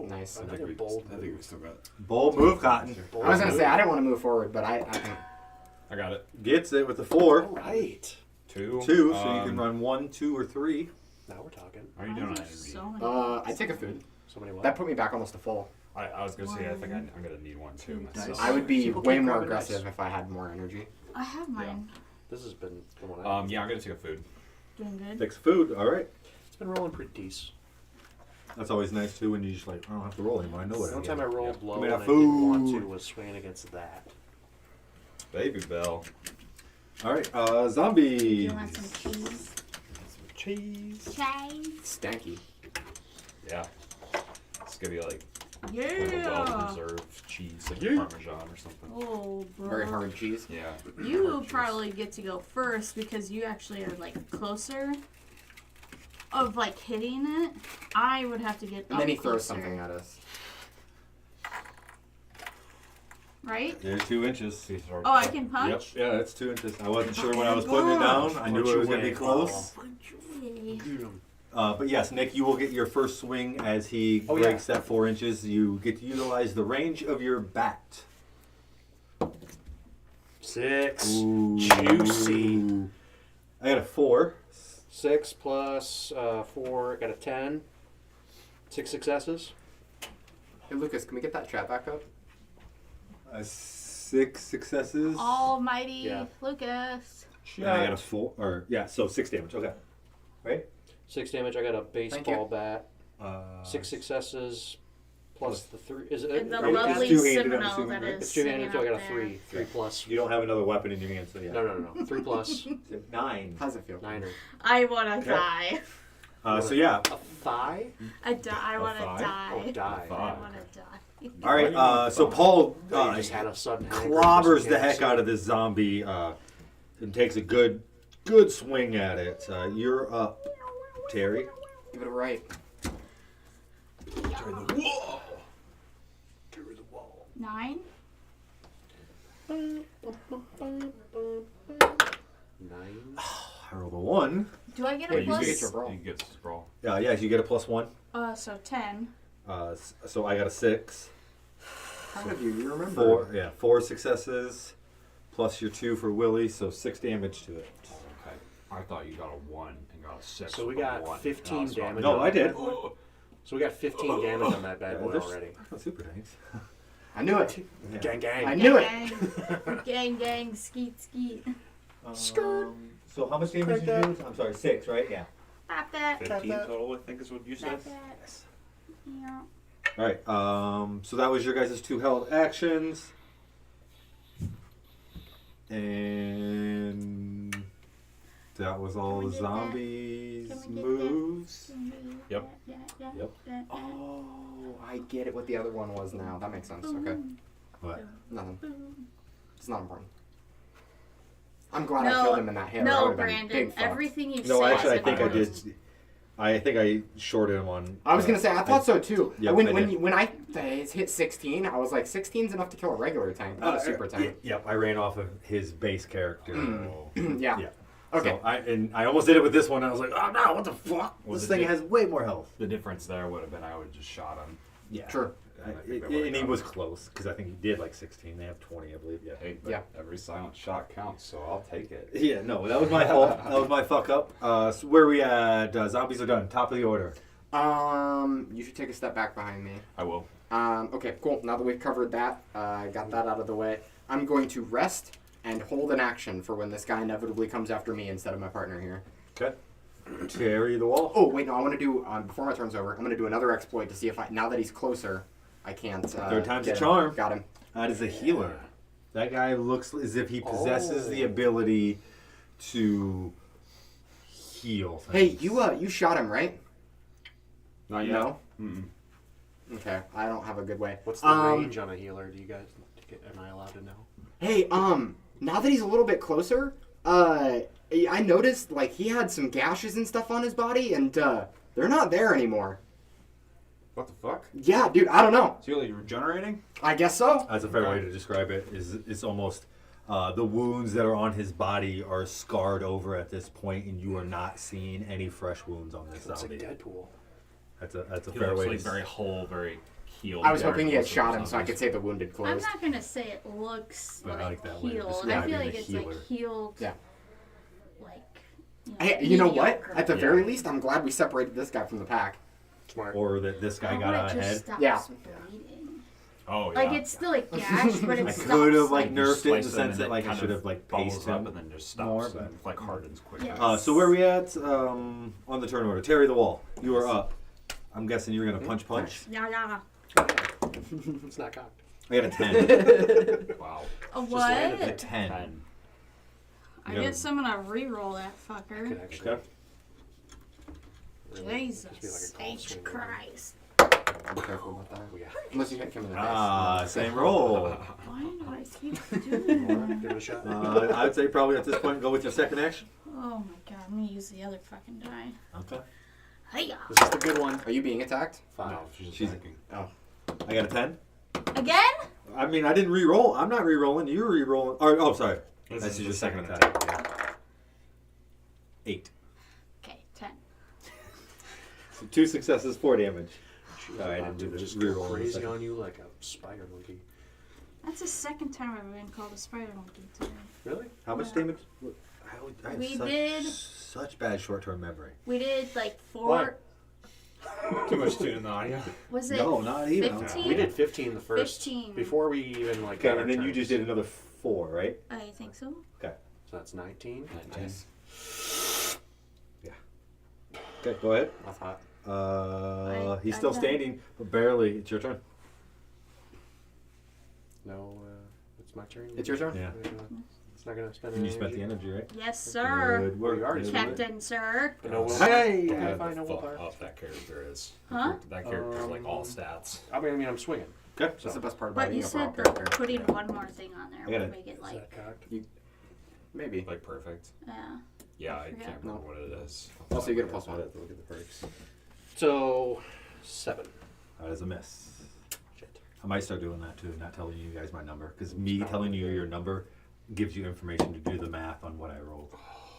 S3: Nice.
S1: I
S2: Another
S1: think we,
S2: bold
S1: I think we
S2: move.
S1: still got.
S4: Bold move, Cotton.
S3: I was gonna say I didn't want to move forward, but I think
S1: I got it.
S4: Gets it with the 4.
S2: All right.
S1: 2.
S4: 2, so you can run 1, 2, or 3.
S2: Now we're talking.
S1: How are you doing on
S5: There's
S1: energy?
S5: so many.
S3: I take a food.
S2: Somebody what?
S3: That put me back almost to full.
S1: I was gonna say I think I'm gonna need one too myself.
S3: I would be
S2: People
S3: way
S2: keep
S3: more
S2: grabbing
S3: aggressive
S2: dice.
S3: if I had more energy.
S5: I have mine.
S2: This has been going on.
S1: Yeah, I'm gonna take a food.
S5: Doing good.
S4: Takes food. All right.
S2: It's been rolling pretty decent.
S4: That's always nice too when you just like, I don't have to roll anymore. I know what
S2: One
S4: I'm
S2: time I
S4: getting.
S2: rolled low
S4: I mean,
S2: and I
S4: food.
S2: didn't want to was swinging against that.
S1: Baby Bell.
S4: All right,
S5: Do
S4: zombies.
S5: you want some cheese?
S2: Cheese.
S5: Cheese.
S3: Stanky.
S1: Yeah. It's gonna be like a
S5: Yeah.
S1: well-preserved cheese, like Parmesan or something.
S5: Oh, bro.
S3: Very hard cheese.
S1: Yeah.
S5: You
S1: hard cheese.
S5: probably get to go first because you actually are like closer of like hitting it. I would have to get
S3: And
S5: up
S3: then he throws
S5: closer.
S3: something at us.
S5: right?
S4: There's 2 inches.
S5: Oh, I can punch?
S4: Yep. Yeah, it's 2 inches. I wasn't sure when I was putting it down. I knew it was going to be close.
S5: Yay.
S4: But yes, Nick, you will get your first swing as he breaks that 4 inches. You get to utilize the range of your bat.
S2: 6.
S4: Ooh.
S2: Juicy.
S4: I got a 4.
S2: 6 plus 4. I got a 10. 6 successes.
S3: Hey, Lucas, can we get that chat back up?
S4: 6 successes.
S5: Almighty
S2: Yeah.
S5: Lucas.
S4: And I got a 4. So 6 damage. Okay. Right?
S2: 6 damage. I got a baseball bat. 6
S4: Uh,
S2: successes plus the 3. Is it?
S5: And the
S2: are we-
S5: lovely
S4: two-handed, I'm
S5: Seminole
S4: assuming,
S5: that
S4: right?
S5: is
S2: It's two-handed, so I got a
S5: sitting
S2: 3.
S5: out
S2: 3 plus.
S4: you don't have another weapon in your hand, so yeah.
S2: No. 3 plus
S4: 9.
S3: How's it feel?
S2: 9.
S5: there. I wanna
S4: Okay.
S5: die.
S4: So yeah.
S2: A thigh?
S5: I wanna
S1: thigh?
S5: die.
S2: Oh, die.
S5: I wanna die.
S4: All right. So Paul
S2: You just had a sudden hankering for
S4: clobbers
S2: some
S4: the heck
S2: cancer.
S4: out of this zombie and takes a good swing at it. You're up, Terry.
S3: Give it a right.
S4: Terry the wall. Terry the wall.
S5: 9.
S2: 9.
S4: I rolled a 1.
S5: Do I get
S1: Wait,
S5: a
S1: you
S5: plus?
S3: get your roll.
S1: You get to roll.
S4: Yes, you get a +1.
S5: So 10.
S4: So I got a 6.
S3: Proud of you. You remember.
S4: 4 successes, plus your 2 for Willie, so 6 damage to it.
S1: Okay. I thought you got a 1 and got a 6.
S2: So we
S1: with a
S2: got
S1: 1.
S2: 15
S1: And I was
S2: damage.
S4: No, I did.
S2: So we got 15 damage on that bad boy
S4: there's-
S2: already.
S4: Oh, super thanks.
S3: I knew it.
S4: Yeah.
S2: Gang, gang.
S3: I knew it.
S5: Gang, gang, skeet, skeet.
S4: So how much damage did you do? I'm sorry, 6, right? Yeah.
S5: Pop that.
S6: 15 total, I think is what you said.
S5: Pop that. Yeah.
S4: All right. So that was your guys' 2 held actions, and that was all
S5: Can we
S4: the
S5: get that?
S4: zombies'
S5: Can we get
S4: moves.
S1: Yep.
S4: Yep.
S3: Oh, I get it. What the other one was now. That makes sense. Okay.
S4: What?
S3: Nothing. It's not important. I'm glad I killed him in that hit. or I
S5: No,
S3: would've been
S5: Brandon.
S3: big fucked.
S5: Everything you
S4: No,
S5: say
S4: actually, I
S5: is
S4: think I
S5: important.
S4: did. I think I shorted him on.
S3: I was gonna say I thought so too.
S4: Yep,
S3: when
S4: I
S3: when
S4: did.
S3: when I hit 16, I was like 16's enough to kill a regular tank, not a super tank.
S4: Yep, I ran off of his base character.
S3: Yeah.
S4: Yeah.
S3: Okay.
S4: So I almost did it with this one. I was like, oh no, what the fuck?
S1: Was
S4: This
S1: it
S4: thing
S1: di-
S4: has way more health.
S1: The difference there would have been I would have just shot him.
S4: Yeah.
S3: Sure.
S1: And I think that would've
S4: And he
S1: got
S4: was
S1: him.
S4: close because I think he did like 16. They have 20, I believe. Yeah.
S1: Hey, but
S3: Yeah.
S1: every silent shot counts, so I'll take it.
S4: Yeah, no, that was my fault. That was my fuck up. So where are we at? Zombies are done. Top of the order.
S3: You should take a step back behind me.
S1: I will.
S3: Okay, cool. Now that we've covered that, got that out of the way, I'm going to rest and hold an action for when this guy inevitably comes after me instead of my partner here.
S4: Okay. Terry the wall.
S3: Oh, wait, no, I want to do, before my turn's over, I'm going to do another exploit to see if now that he's closer, I can't.
S4: Third time's a
S3: get him.
S4: charm.
S3: Got him.
S4: That is a healer. That guy looks as if he possesses the ability to heal.
S3: Hey,
S4: things.
S3: you shot him, right?
S1: Not yet.
S3: No?
S1: Mm-mm.
S3: Okay, I don't have a good way.
S2: What's the range on a healer? Do you guys? Am I allowed to know?
S3: Hey, now that he's a little bit closer, I noticed, like, he had some gashes and stuff on his body, and, they're not there anymore.
S1: What the fuck?
S3: Yeah, dude, I don't know.
S1: Is he like regenerating?
S3: I guess so.
S4: That's a fair way to describe it. It's almost the wounds that are on his body are scarred over at this point, and you are not seeing any fresh wounds on this
S2: It's
S4: zombie.
S2: like Deadpool.
S4: That's a
S1: He
S4: fair
S1: looks
S4: way.
S1: like
S4: to
S1: very whole, very healed.
S3: I was
S1: very
S3: hoping he had
S1: close to
S3: shot
S1: the
S3: him so I
S1: zombies.
S3: could say the wounded
S5: I'm
S3: closed.
S5: not gonna say it looks
S4: But I like that way of
S5: healed. I
S4: describing
S5: feel
S4: a
S5: like it's
S4: healer.
S5: like healed.
S3: Yeah.
S5: Like.
S3: Hey, you know what?
S5: mediocre.
S3: At the
S1: Yeah.
S3: very least, I'm glad we separated this guy from the pack.
S2: Smart.
S4: Or that this guy
S5: How
S4: got
S5: would
S4: out
S5: it just
S4: ahead.
S5: stops
S3: Yeah.
S5: bleeding?
S1: Oh yeah.
S5: Like it's still like gashed, but it
S4: I
S5: stops.
S4: could have like
S1: You
S4: nerfed it in the
S1: slice him
S4: sense
S1: and
S4: that
S1: it
S4: like I
S1: kind
S4: should
S1: of
S4: have like
S1: bubbles
S4: paced
S1: up
S4: him
S1: and then just
S4: more,
S1: stops
S4: but-
S1: and like hardens quicker.
S5: Yes.
S4: So where are we at on the turn order? Terry the wall. You are up. I'm guessing you're gonna punch.
S5: Yeah, yeah.
S2: It's not cocked.
S4: I got a 10.
S1: Wow.
S5: A
S2: landed
S4: A
S5: what?
S4: 10.
S1: 10.
S5: I
S4: Yeah.
S5: guess I'm gonna re-roll that
S2: Could
S5: fucker.
S2: actually.
S4: Okay.
S2: Really
S5: Jesus
S2: just be like a golf
S5: H
S2: swing.
S5: Christ.
S3: Be careful about that.
S2: Oh, yeah.
S3: Unless you hit him in the face.
S4: Same roll.
S5: Why do I keep doing that?
S2: Give it a shot.
S4: I'd say probably at this point go with your second action.
S5: Oh my god, I'm gonna use the other fucking die.
S4: Okay.
S5: Hiya!
S2: This is the good one.
S3: Are you being attacked?
S2: 5.
S1: No, she's
S4: She's-
S1: attacking.
S3: Oh.
S4: I got a 10.
S5: Again?
S4: I mean, I didn't re-roll. I'm not re-rolling. You're re-rolling. Oh, sorry.
S1: This
S4: That's
S1: is
S4: your
S1: the
S4: second
S1: second
S4: attack. 8.
S5: Okay, 10.
S4: So 2 successes, 4 damage.
S2: She's
S4: All right,
S2: about to
S4: and
S2: just
S4: reroll
S2: go
S4: in a
S2: crazy
S4: second.
S2: on you like a spider monkey.
S5: That's the second time I've been called a spider monkey today.
S2: Really?
S4: How much
S5: Yeah.
S4: damage? I have
S5: We
S4: such,
S5: did-
S4: such bad short-term memory.
S5: We did like 4.
S2: What?
S1: Too much tune in the audio.
S5: Was it?
S4: No, not even.
S5: 15?
S2: We did 15 the first.
S5: 15.
S2: Before we even like.
S4: Okay,
S2: got
S4: and
S2: our
S4: then you
S2: turns.
S4: just did another 4, right?
S5: I think so.
S2: So that's 19.
S1: 19.
S3: Nice.
S4: Okay, go ahead.
S3: That's hot.
S4: He's
S5: I
S4: still
S5: done.
S4: standing, but barely. It's your turn.
S2: No, it's my turn.
S3: It's your turn?
S4: Yeah.
S2: It's not gonna spend.
S4: And you
S2: any
S4: spent the
S2: energy.
S4: energy, right?
S5: Yes, sir.
S4: Good work.
S2: We already
S4: Good
S2: spent
S4: work.
S5: Captain, sir.
S2: But no will.
S4: Hey!
S2: Okay,
S1: How
S2: fine, no
S1: the fuck
S2: willpower.
S1: up that character is.
S5: Huh?
S1: That character's like all stats.
S2: I mean, I'm swinging.
S4: Okay.
S3: That's the best part about
S5: But
S3: being
S5: you
S3: a prop
S5: said that
S3: character.
S5: putting one more thing on there
S4: I gotta-
S5: would make it
S2: Is
S5: like,
S2: that cocked?
S3: Maybe.
S1: Like perfect.
S5: yeah.
S1: Yeah, I
S5: forgot.
S1: can't remember what it is.
S3: Also, you get a plus
S4: I
S3: 1.
S4: have to look at the perks.
S2: So 7.
S4: That is a miss.
S2: Shit.
S4: I might start doing that too, not telling you guys my number, because me telling you your number gives you information to do the math on what I rolled.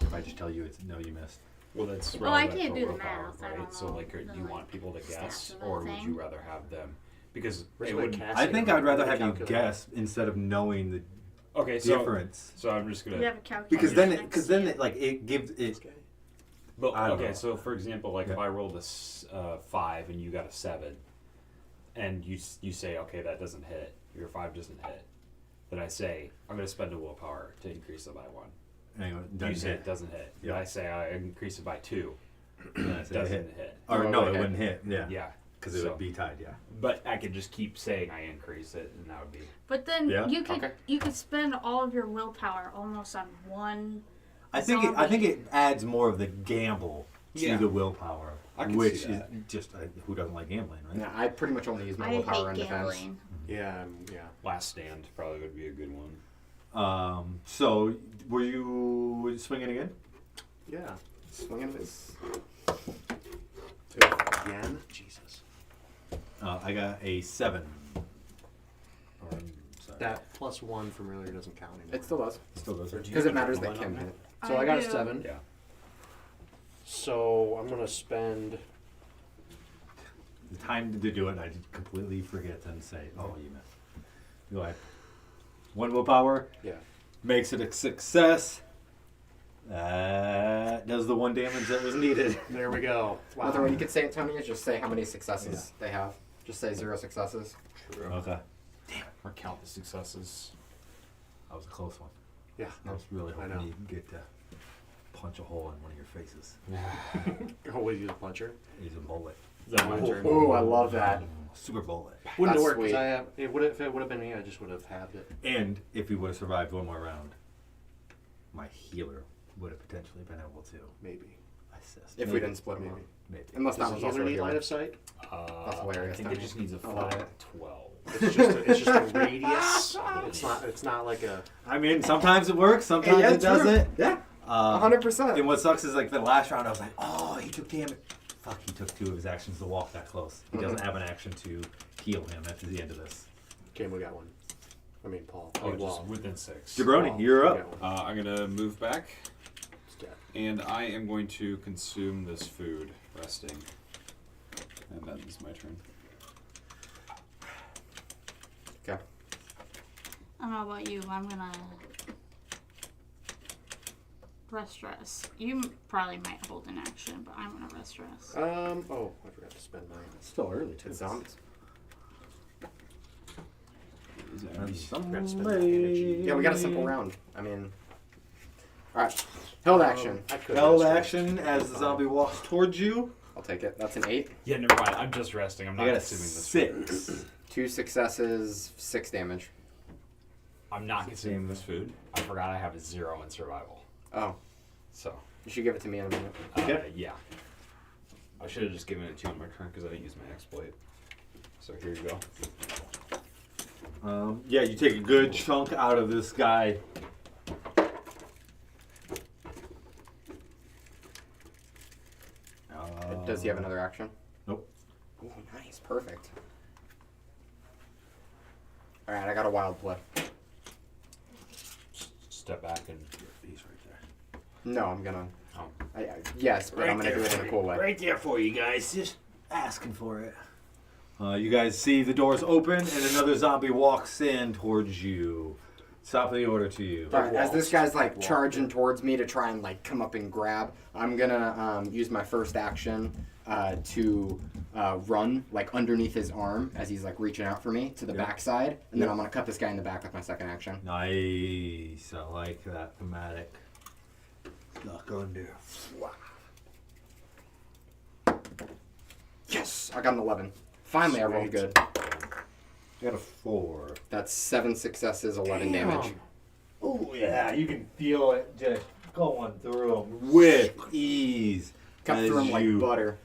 S4: If I just tell you it's no, you missed.
S1: Well, that's
S5: Well, I
S1: relevant
S5: can't
S1: for
S5: do the
S1: willpower,
S5: math. I
S1: right?
S5: don't
S1: So,
S5: know
S1: like, do
S5: the,
S1: you
S5: like,
S1: want people to guess,
S5: stats of the
S1: or would
S5: thing.
S1: you rather have them? Because
S2: Where's
S1: it
S2: my
S1: would.
S2: cast?
S4: I think I'd rather have you
S2: Calculator.
S4: guess instead of knowing the
S1: Okay, so
S4: difference.
S1: I'm just gonna.
S5: You have a calculator.
S4: Because then,
S5: next
S4: because
S5: to
S4: then,
S5: you.
S4: it, like it gives it.
S2: Okay.
S1: But
S4: I don't
S1: okay,
S4: know.
S1: so for example, like if
S4: Yeah.
S1: I rolled a 5 and you got a 7, and you say okay that doesn't hit, your 5 doesn't hit, then I say I'm gonna spend a willpower to increase it by 1.
S4: Anyway,
S1: You
S4: doesn't
S1: say
S4: hit.
S1: it doesn't hit.
S4: Yeah.
S1: Then I say I increase it by 2.
S4: And I
S1: It
S4: say
S1: doesn't
S4: hit.
S1: hit.
S4: Or
S3: Oh,
S4: no,
S3: it
S4: it
S3: hit.
S4: wouldn't hit. Yeah.
S1: Yeah.
S4: Because it
S1: So-
S4: would be tied. Yeah.
S1: But I could just keep saying I increase it, and that would be.
S5: But then
S4: Yeah.
S5: you could
S3: Okay.
S5: you could spend all of your willpower almost on one.
S4: I think it, I
S5: Zombie.
S4: think it adds more of the gamble to
S1: Yeah.
S4: the willpower,
S1: I can
S4: which
S1: see that.
S4: is just who doesn't like gambling, right?
S3: Yeah, I pretty much only use my
S5: I
S3: willpower
S5: hate
S3: in defense.
S5: gambling.
S2: Yeah, yeah.
S1: Last stand probably would be a good one.
S4: So were you swinging again?
S2: Yeah.
S3: Swinging this.
S2: Again? Jesus.
S4: I got a 7. Sorry.
S2: That plus 1 from earlier doesn't count anymore.
S3: It still does.
S4: Still goes.
S3: Because it matters that
S1: one
S3: Kim
S1: on
S3: hit.
S2: So I got a
S5: do.
S2: 7.
S1: Yeah.
S2: So I'm gonna spend.
S4: The time to do it, I just completely forget and say, "Oh, you missed." Go ahead. 1 willpower
S2: Yeah.
S4: makes it a success. That does the 1 damage that was needed.
S2: There we go. Wow.
S3: Another way you could say it, Tony, is just say how many successes they have. Just say 0 successes.
S1: True.
S4: Okay.
S1: Or count the successes.
S4: That was a close one.
S2: Yeah.
S4: I was really
S2: I know.
S4: hoping you could get to punch a hole in one of your faces.
S2: Always use a puncher.
S4: Use a bullet.
S1: Is that my turn?
S3: Ooh, I love that.
S4: Super bullet.
S2: Wouldn't
S3: That's
S2: have worked
S3: sweet.
S2: because I have. If it would have been me, I just would have halved it.
S4: And if you would have survived one more round, my healer would have potentially been able to
S2: Maybe.
S4: assist.
S3: If we didn't split them up.
S4: Maybe.
S3: Unless that
S2: Does
S3: was
S2: the
S3: also
S2: healer
S3: a
S2: need line
S3: healer.
S2: of sight?
S3: That's hilarious,
S1: I think
S3: Tony.
S1: it just needs a
S3: I love
S1: flat
S3: it.
S1: 12.
S2: It's just a radius. It's not like a.
S4: I mean, sometimes it works, sometimes
S3: Yeah,
S4: it
S3: true.
S4: doesn't.
S3: Yeah,
S4: Um,
S3: 100%.
S4: And what sucks is like the last round, I was like, oh, he took damage. Fuck, he took 2 of his actions to walk that close. He doesn't have an action to heal him at the end of this.
S2: Okay, we got one. I mean, Paul.
S1: Oh,
S2: Big
S1: just
S2: wall.
S1: within 6.
S4: Jabroni,
S2: Paul,
S4: you're
S2: we
S4: up.
S2: got one.
S1: I'm gonna move back,
S2: It's dead.
S1: and I am going to consume this food, resting. And that is my turn.
S3: Okay.
S5: I don't know about you. I'm gonna rest dress. You probably might hold an action, but I'm gonna rest dress.
S2: Oh, I forgot to spend mine.
S4: It's still early, too.
S3: It's zombies.
S4: And
S2: Forgot to spend my energy.
S3: Yeah, we got a simple round. I mean, alright. Held action.
S2: I could
S4: Held
S2: rest
S4: action as the zombie walks towards you.
S3: I'll take it. That's an 8.
S1: Yeah, never mind. I'm just resting. I'm
S4: I
S1: not
S4: got a
S1: consuming this food.
S4: 6.
S3: 2 successes, 6 damage.
S1: I'm not consuming this food. I forgot I have a 0 in survival.
S3: Oh,
S1: So,
S3: you should give it to me in a minute.
S4: Okay.
S1: yeah. I should have just given it to you on my turn because I didn't use my exploit. So here you go.
S4: Yeah, you take a good chunk out of this guy.
S3: Does he have another action?
S4: Nope.
S3: Oh, nice. Perfect. All right, I got a wild play.
S1: Step back and.
S4: He's right there.
S3: No, I'm gonna.
S1: Oh.
S3: Yes, but I'm gonna do it in a cool way.
S4: Right there for you guys. Just asking for it. You guys see the doors open and another zombie walks in towards you. Top of the order to you.
S3: All right, as this guy's like charging towards me to try and like come up and grab, I'm gonna use my first action to run like underneath his arm as he's like reaching out for me to the backside, and then I'm gonna cut this guy in the back with my second action.
S4: Nice. I like that thematic. Duck under.
S3: Yes, I got an 11. Finally, I rolled good.
S4: I got a 4.
S3: That's 7 successes, 11 damage.
S4: Oh yeah, you can feel it just going through him with ease.
S3: Cut
S4: as
S3: through him like
S4: you-
S3: butter.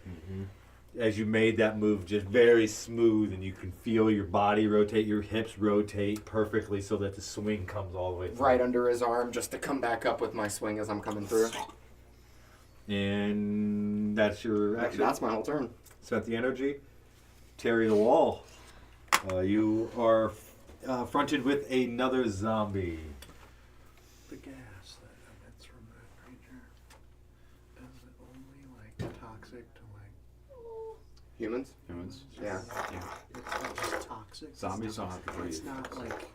S4: As you made that move, just very smooth, and you can feel your body rotate, your hips rotate perfectly so that the swing comes all the way through.
S3: Right under his arm, just to come back up with my swing as I'm coming through.
S4: And that's your action.
S3: That's my whole turn.
S4: Spent the energy. Terry the wall. You are fronted with another zombie.
S2: The gas that emits from that creature, is it only like toxic to like?
S3: Humans?
S1: Humans.
S3: Yeah.
S2: It's not just toxic.
S1: Zombies don't have to breathe.
S2: It's not like.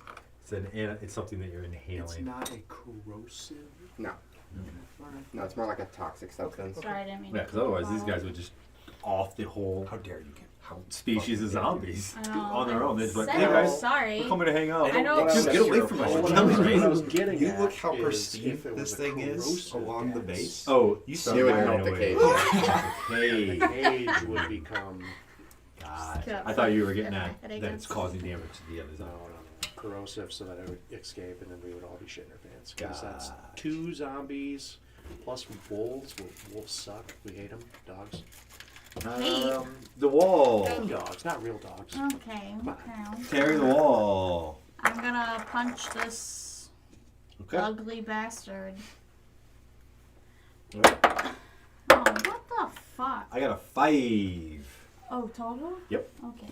S4: It's something that you're inhaling.
S2: It's not a corrosive.
S3: No.
S2: Alright.
S3: No, it's more like a toxic substance.
S5: Sorry, I didn't mean
S4: Yeah,
S5: to
S4: because otherwise these
S5: follow.
S4: guys would just off the whole
S1: How dare you get. How
S4: species of
S1: fucking dare you.
S4: zombies
S5: I know,
S4: on their own. They're just like,
S5: said
S4: hey guys,
S5: sorry.
S4: we're coming to hang out.
S5: I know.
S7: Dude, get away from us.
S2: What
S7: Tell me,
S2: I was getting
S7: You
S2: at
S7: look how
S2: is
S7: pristine
S2: if it was
S7: this
S2: a
S7: thing is
S2: corrosive
S7: along the
S2: gas,
S7: base.
S4: Oh,
S7: You
S3: It
S7: see
S3: would
S7: where
S3: melt the cage.
S4: Hey.
S2: the cage would become
S4: God.
S5: Yeah,
S4: I thought you were
S5: fuck,
S4: getting
S5: yeah,
S4: at
S5: headache
S4: that it's
S5: guns.
S4: causing damage to the other
S2: no,
S4: zombie.
S2: corrosive, so that it would escape, and then we would all be shitting our pants. Because that's
S4: God.
S2: 2 zombies plus wolves. Wolves suck. We hate them. Dogs.
S4: The wall.
S2: Dogs, not real dogs.
S5: Okay, okay.
S4: Terry the wall.
S5: I'm gonna punch this
S4: Okay.
S5: ugly bastard.
S4: Alright.
S5: Oh, what the fuck?
S4: I got a 5.
S5: Oh, total?
S4: Yep.
S5: Okay.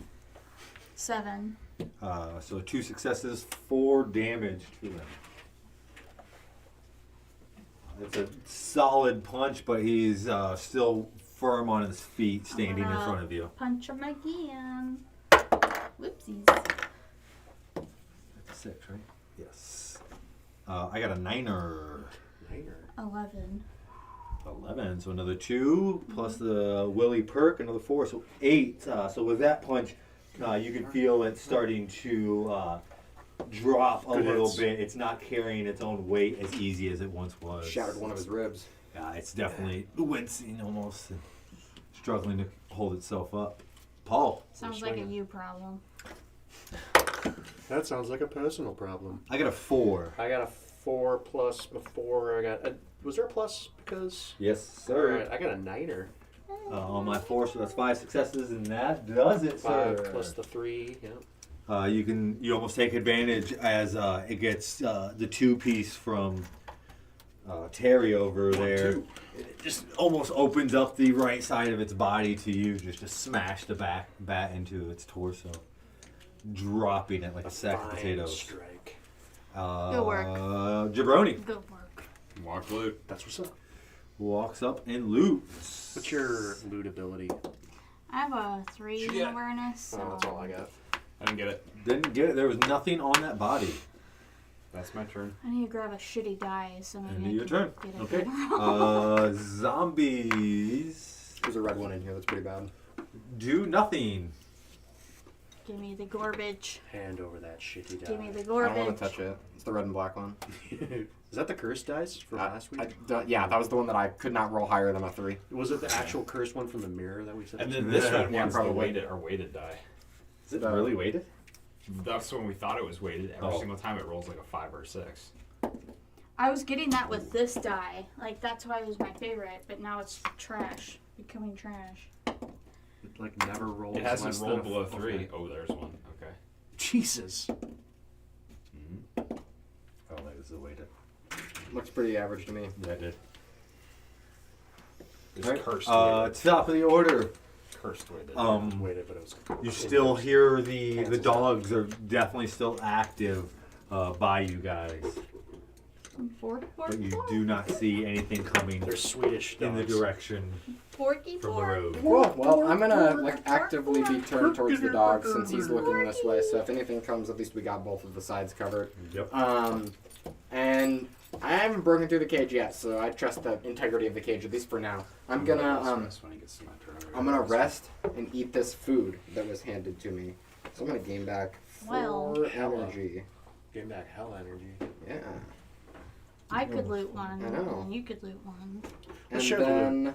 S5: 7.
S4: So 2 successes, 4 damage to him. It's a solid punch, but he's still firm on his feet, standing in front of you.
S5: Punch him again. Whoopsies.
S4: 6, right? Yes. I got a 9er.
S5: 11.
S4: 11, so another 2, plus the Willy perk, another 4, so 8. So with that punch, you can feel it starting to drop a
S2: Good
S4: little
S2: hits.
S4: bit. It's not carrying its own weight as easy as it once was.
S3: Shattered one of his ribs.
S4: It's definitely wincing almost and struggling to hold itself up. Paul.
S5: Sounds like a you problem.
S2: That sounds like a personal problem.
S4: I got a 4.
S2: I got a 4 plus before. I got a, was there a plus because?
S4: Yes, sir.
S2: Alright, I got a 9er.
S4: On my 4, so that's 5 successes, and that does it, sir.
S2: 5 plus the 3. Yeah.
S4: You almost take advantage as it gets the 2-piece from Terry over there. It just almost opens up the right side of its body to you, just to smash the bat into its torso, dropping it like a sack of
S2: Fine
S4: potatoes.
S2: strike.
S5: Good work.
S4: Jabroni
S5: Good work.
S1: Walk loot.
S2: That's what's up.
S4: walks up and loots.
S2: What's your loot ability?
S5: I have a 3 in
S1: Yeah.
S5: awareness. So
S2: Oh, that's all I got.
S1: I didn't get it.
S4: Didn't get it. There was nothing on that body.
S1: That's my turn.
S5: I need to grab a shitty die so maybe
S4: End
S5: I
S4: of your
S5: can
S4: turn.
S5: get a
S4: Okay.
S5: good roll.
S4: Zombies
S3: There's a red one in here that's pretty bad.
S4: do nothing.
S5: Give me the garbage.
S2: Hand over that shitty die.
S5: Give me the
S3: I
S5: garbage.
S3: don't want to touch it. It's the red and black one.
S2: Is that the cursed dice from last week?
S3: Yeah, that was the one that I could not roll higher than a 3.
S2: Was it the actual cursed one from the mirror that we said?
S1: And then this one
S3: Yeah,
S1: one's the
S3: probably.
S1: weighted die.
S4: Is it
S3: No.
S4: really weighted?
S1: That's when we thought it was weighted. Every
S4: Oh.
S1: single time it rolls like a 5 or a 6.
S5: I was getting that with this die. Like, that's why it was my favorite, but now it's trash. Becoming trash.
S2: It like never rolls.
S1: It hasn't
S2: less than
S1: rolled
S2: a-
S1: below 3.
S2: okay.
S1: Oh, there's one. Okay.
S2: Jesus.
S4: I don't think this is weighted.
S3: Looks pretty average to me.
S4: Yeah, I did.
S1: It's
S4: Alright,
S1: cursed.
S4: top of the order.
S1: cursed with it.
S2: Waited, but it was.
S4: You still hear the
S2: Cancels
S4: dogs are definitely still active by you guys, but you do not see anything coming
S2: They're Swedish dogs.
S4: in the direction
S5: Porky
S4: from the road.
S3: Cool. Well, I'm gonna actively be turned towards the dog since he's looking this way. So if anything comes, at least we got both of the sides covered.
S4: Yep.
S3: And I haven't broken through the cage yet, so I trust the integrity of the cage at least for now. I'm gonna I'm gonna rest and eat this food that was handed to me. So I'm gonna gain back 4 energy.
S2: Getting back hell energy.
S3: Yeah.
S5: I could loot one,
S3: I know.
S5: and you could loot one.
S3: And
S2: share the
S3: then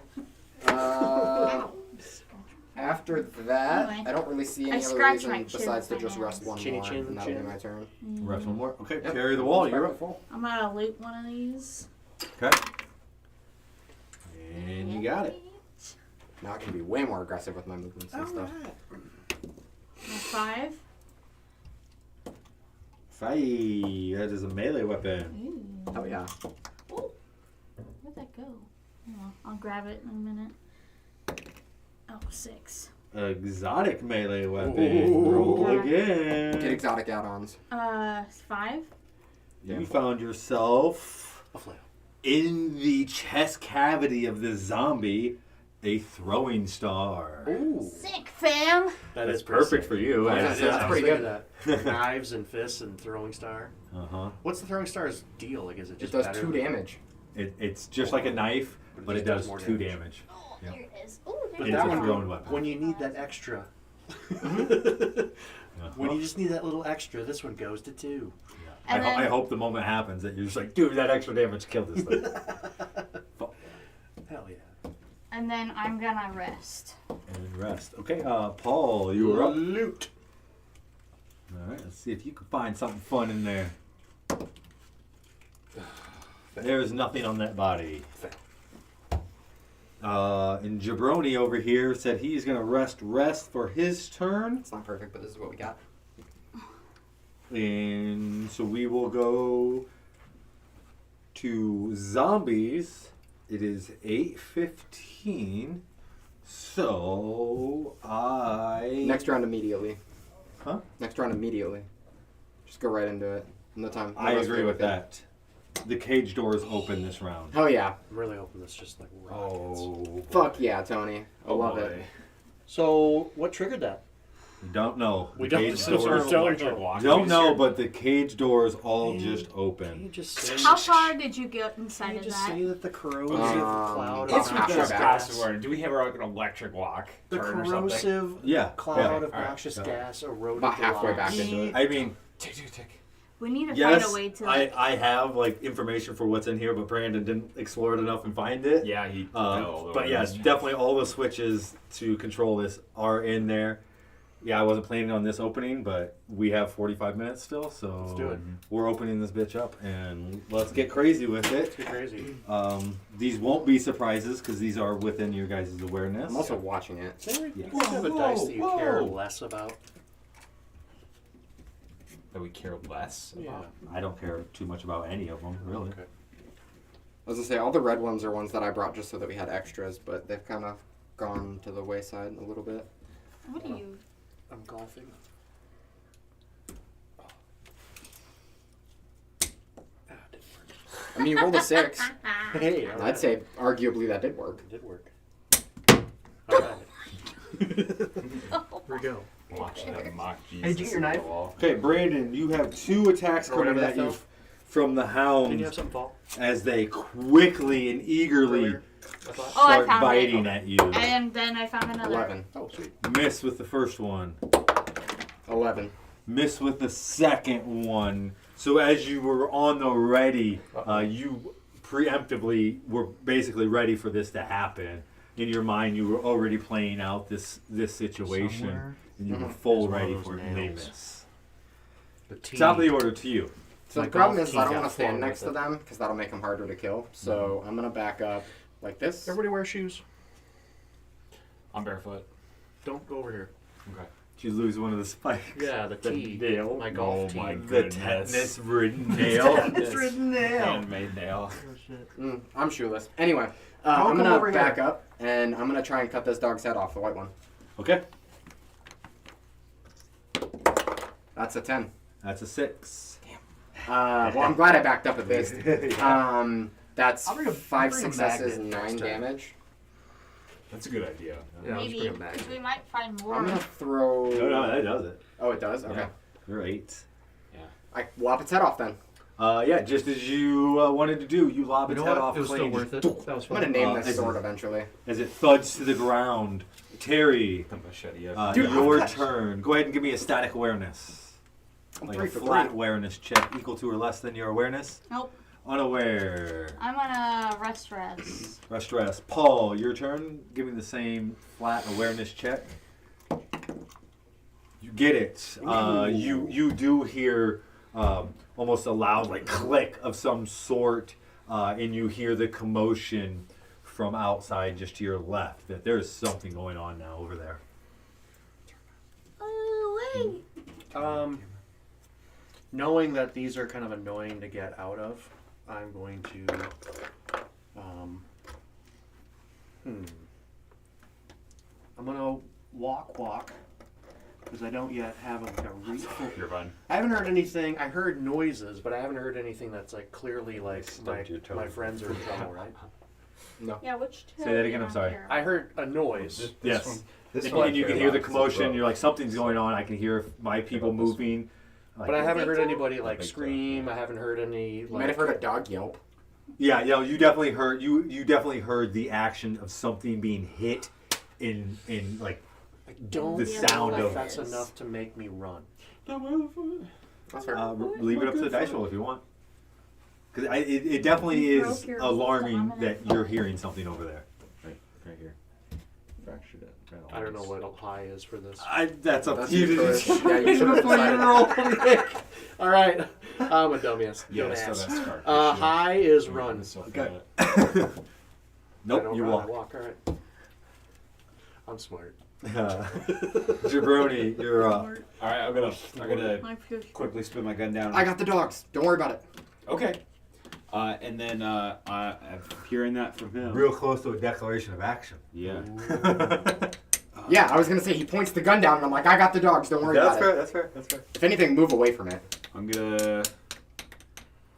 S3: after that,
S5: Anyway,
S3: I don't really see
S5: I
S3: any other
S5: scratched my
S3: reason
S5: chin
S3: besides
S5: with
S3: to
S5: my
S3: just rest
S5: hands.
S3: one
S2: Chinny
S3: more,
S2: chin
S3: and that'll be
S2: chin.
S3: my turn.
S4: Rest one more. Okay,
S3: Yep.
S4: carry the wall. You're up.
S3: Full.
S5: I'm gonna loot one of these.
S4: Okay. And you got it.
S3: Now I can be way more aggressive with my movements and stuff.
S5: 5.
S4: 5. That is a melee weapon.
S5: Ooh.
S3: Oh yeah.
S5: Ooh. Where'd that go? Oh, I'll grab it in a minute. Oh, 6.
S4: Exotic melee weapon.
S2: Ooh.
S4: Roll
S5: Yeah.
S3: Get
S4: again.
S3: exotic add-ons.
S5: 5.
S4: You found yourself
S2: A flail.
S4: in the chest cavity of the zombie, a throwing star.
S2: Ooh.
S5: Sick, fam.
S2: That is
S4: Perfect for you.
S3: Yeah,
S2: That's
S3: that's pretty good.
S2: That. Knives and fists and throwing star.
S4: Uh-huh.
S2: What's the throwing star's deal? Like, is it
S3: It
S2: just
S3: does
S2: better
S3: 2
S2: than-
S3: damage.
S4: It's just like a knife, but it does
S2: more
S4: 2
S2: damage.
S4: damage.
S5: Oh,
S4: Yep.
S5: here it is. Oh,
S2: But
S5: there
S4: It's
S5: it
S2: that
S4: a
S5: is.
S2: one,
S4: thrown weapon.
S2: when you need that extra. When you just need that little extra, this one goes to 2.
S5: And
S4: I
S5: then-
S4: hope the moment happens that you're just like, dude, that extra damage killed this thing.
S2: Hell yeah.
S5: And then I'm gonna rest.
S4: And rest. Okay, Paul, you were up.
S2: Loot.
S4: All right, let's see if you can find something fun in there. There's nothing on that body. And Jabroni over here said he's gonna rest for his turn,
S3: It's not perfect, but this is what we got.
S4: and so we will go to zombies. It is 8:15, so
S3: Next round immediately.
S4: Huh?
S3: Next round immediately. Just go right into it. No time. no
S4: I
S3: rest
S4: agree with
S3: period.
S4: that. The cage door is open this round.
S3: Oh yeah.
S2: I'm really hoping this just like rockets.
S4: Oh,
S3: Fuck yeah, Tony. I love
S1: boy.
S3: it.
S2: So, what triggered that?
S4: don't know.
S2: We
S4: The
S2: don't-
S4: cage
S2: so
S4: doors-
S2: sorry. Don't
S1: electric
S2: know.
S1: walk.
S4: Don't know, but the cage doors all
S2: Can-
S4: just
S2: Can you
S4: open.
S2: just say,
S5: How far did you get
S2: can
S5: inside
S2: you
S5: of
S2: just
S5: that?
S2: say that the corrosive
S3: Um,
S2: cloud
S3: it's
S2: of
S3: half
S2: noxious
S3: my back.
S2: gas,
S1: Password. Do we have like an electric walk?
S2: the
S1: turn or something?
S2: corrosive
S4: Yeah.
S2: cloud
S4: yeah.
S2: of
S1: Alright,
S2: noxious
S4: so-
S2: gas eroded
S3: About
S2: the
S3: halfway back
S2: rocks.
S3: into it.
S4: I mean,
S1: Tick, tick, tick.
S5: We need to
S4: yes,
S5: find a way to like,
S4: I have like information for what's in here, but Brandon didn't explore it enough and find it.
S1: Yeah, he.
S4: But yeah, definitely all the switches to control this are in there. Yeah, I wasn't planning on this opening, but we have 45 minutes still, so
S2: Let's do it.
S4: we're opening this bitch up and let's get crazy with it.
S2: It's crazy.
S4: These won't be surprises because these are within your guys' awareness.
S3: I'm also watching it.
S2: You
S4: Yeah.
S2: guys have a dice that you care
S4: Whoa.
S2: less about?
S1: That we care less about.
S4: I don't care too much about any of them, really.
S2: Okay.
S3: I was gonna say all the red ones are ones that I brought just so that we had extras, but they've kind of gone to the wayside a little bit.
S5: what do you?
S2: I'm golfing. Ah, it didn't work.
S3: I mean, you rolled a 6.
S2: Hey, all right.
S3: I'd say arguably that did work.
S2: It did work. All right. Here we go.
S1: Watching that mock Jesus.
S2: Hey, do you get your
S1: on the
S2: knife?
S1: wall.
S4: Okay, Brandon, you have 2 attacks
S2: Or
S4: coming
S2: whatever
S4: at
S2: that
S4: you
S2: fell.
S4: from the
S2: Didn't you
S4: hounds
S2: have something fall?
S4: as they quickly and eagerly
S2: Earlier? I thought.
S5: Oh, I
S4: start
S5: found
S4: biting
S5: it.
S4: at you.
S5: And then I found another.
S3: 11.
S2: Oh, sweet.
S4: Miss with the first one.
S3: 11.
S4: Miss with the second one. So as you were on the ready, you preemptively were basically ready for this to happen. In your mind, you were already playing out this situation,
S2: Somewhere.
S4: and you were
S3: Mhm.
S4: full
S2: There's one of
S4: ready
S2: those
S4: for it. And they
S2: nails.
S4: miss.
S2: The T.
S4: Top of the order to you.
S3: So
S2: My
S3: the problem
S2: golf
S3: is
S2: team
S3: I don't
S2: got
S3: want to stand
S2: flung
S3: next
S2: with
S3: to
S2: it.
S3: them because that'll make them harder to kill. So I'm gonna back up like this.
S2: Everybody wear shoes.
S1: I'm barefoot.
S2: Don't go over here.
S1: Okay.
S4: Did you lose one of the spikes?
S2: Yeah, the T.
S4: nail.
S2: My golf
S1: Oh
S2: team.
S1: my
S4: The
S1: goodness.
S4: tetanus-ridden nail.
S2: Tetanus-ridden nail.
S1: Handmade nail.
S2: Oh, shit.
S3: I'm shoeless. Anyway,
S2: Don't
S3: I'm
S2: come
S3: gonna
S2: over
S3: back
S2: here.
S3: up and I'm gonna try and cut this dog's head off, the white one.
S4: Okay.
S3: That's a 10.
S4: That's a 6.
S3: Well, I'm glad I backed up at this. That's
S2: I'll bring a-
S3: 5
S2: I'll bring a
S3: successes,
S2: magnet
S3: 9
S2: next time.
S3: damage.
S1: That's a good idea.
S2: Yeah, let's
S5: Maybe
S2: bring it back.
S5: because we might find more.
S3: I'm gonna throw.
S4: No, that does it.
S3: Oh, it does. Okay.
S4: Yeah. You're 8.
S3: I lop its head off then.
S4: Yeah, just as you wanted to do, you lob
S2: You
S4: its
S2: know
S4: head
S2: what?
S4: off.
S2: It was still
S4: clean,
S2: worth it.
S4: just
S2: That was
S3: I'm
S2: fun.
S3: gonna name
S4: as
S3: this sword
S4: it-
S3: eventually.
S4: As it thuds to the ground. Terry,
S1: The machete.
S4: your turn. Go ahead and give me a static awareness.
S3: I'm
S4: Like
S3: 3
S4: a
S3: for
S4: flat
S3: 3.
S4: awareness check equal to or less than your awareness.
S5: Nope.
S4: Unaware.
S5: I'm gonna rest.
S4: Rest. Paul, your turn. Give me the same flat awareness check. You get it. You do hear almost a loud like click of some sort, and you hear the commotion from outside just to your left. That there's something going on now over there.
S5: Oh wait.
S2: Knowing that these are kind of annoying to get out of, I'm going to. I'm gonna walk, because I don't yet have like a reach.
S1: You're fine.
S2: I haven't heard anything. I heard noises, but I haven't heard anything that's like clearly like
S4: Stubbed your toe.
S2: my friends are in trouble, right?
S5: Yeah, which two?
S4: Say that again, I'm sorry.
S2: I heard a noise.
S4: Yes.
S7: This
S4: And,
S7: one
S4: and you can
S7: very
S4: hear the
S7: loud,
S4: commotion.
S7: so-
S4: You're like, something's going on. I can hear my people
S7: about this?
S4: moving. Like,
S2: But I haven't heard
S5: Think so?
S2: anybody like
S7: think so,
S2: scream.
S7: yeah.
S2: I haven't heard any
S3: You
S2: like.
S3: might have heard a dog yelp.
S4: Yeah, you definitely heard you definitely heard the action of something being hit in like
S2: I don't
S4: the
S2: know
S4: sound
S2: if
S4: of
S2: that's enough to make me run.
S3: That's fair.
S4: leave it up to the dice roll if you want. Because it definitely
S5: You
S4: is
S5: broke your
S4: alarming
S5: dominant
S4: that you're hearing something over there.
S7: Right here. Fractured it. Right
S2: I don't know
S7: almost.
S2: what high is for this.
S4: That's up
S3: That's
S4: to you.
S3: your choice. Yeah, you should have
S4: That's what
S3: decided.
S4: you roll, Nick.
S2: All right, I'm a dumbass.
S1: Yeah, so
S2: Dumbass.
S1: that's hard.
S2: High is run.
S4: Okay.
S2: I
S4: Nope,
S2: don't
S4: you
S2: run, I
S4: walk.
S2: walk. All right. I'm smart.
S4: Jabroni, you're up.
S1: All right, I'm gonna
S5: My push.
S1: quickly spin my gun down.
S3: I got the dogs. Don't worry about it.
S1: Okay. And then I'm hearing that from him.
S4: Real close to a declaration of action.
S1: Yeah.
S3: Yeah, I was gonna say he points the gun down and I'm like, I got the dogs. Don't worry
S4: That's
S3: about
S4: fair.
S3: it.
S4: That's fair.
S3: If anything, move away from it.
S1: I'm gonna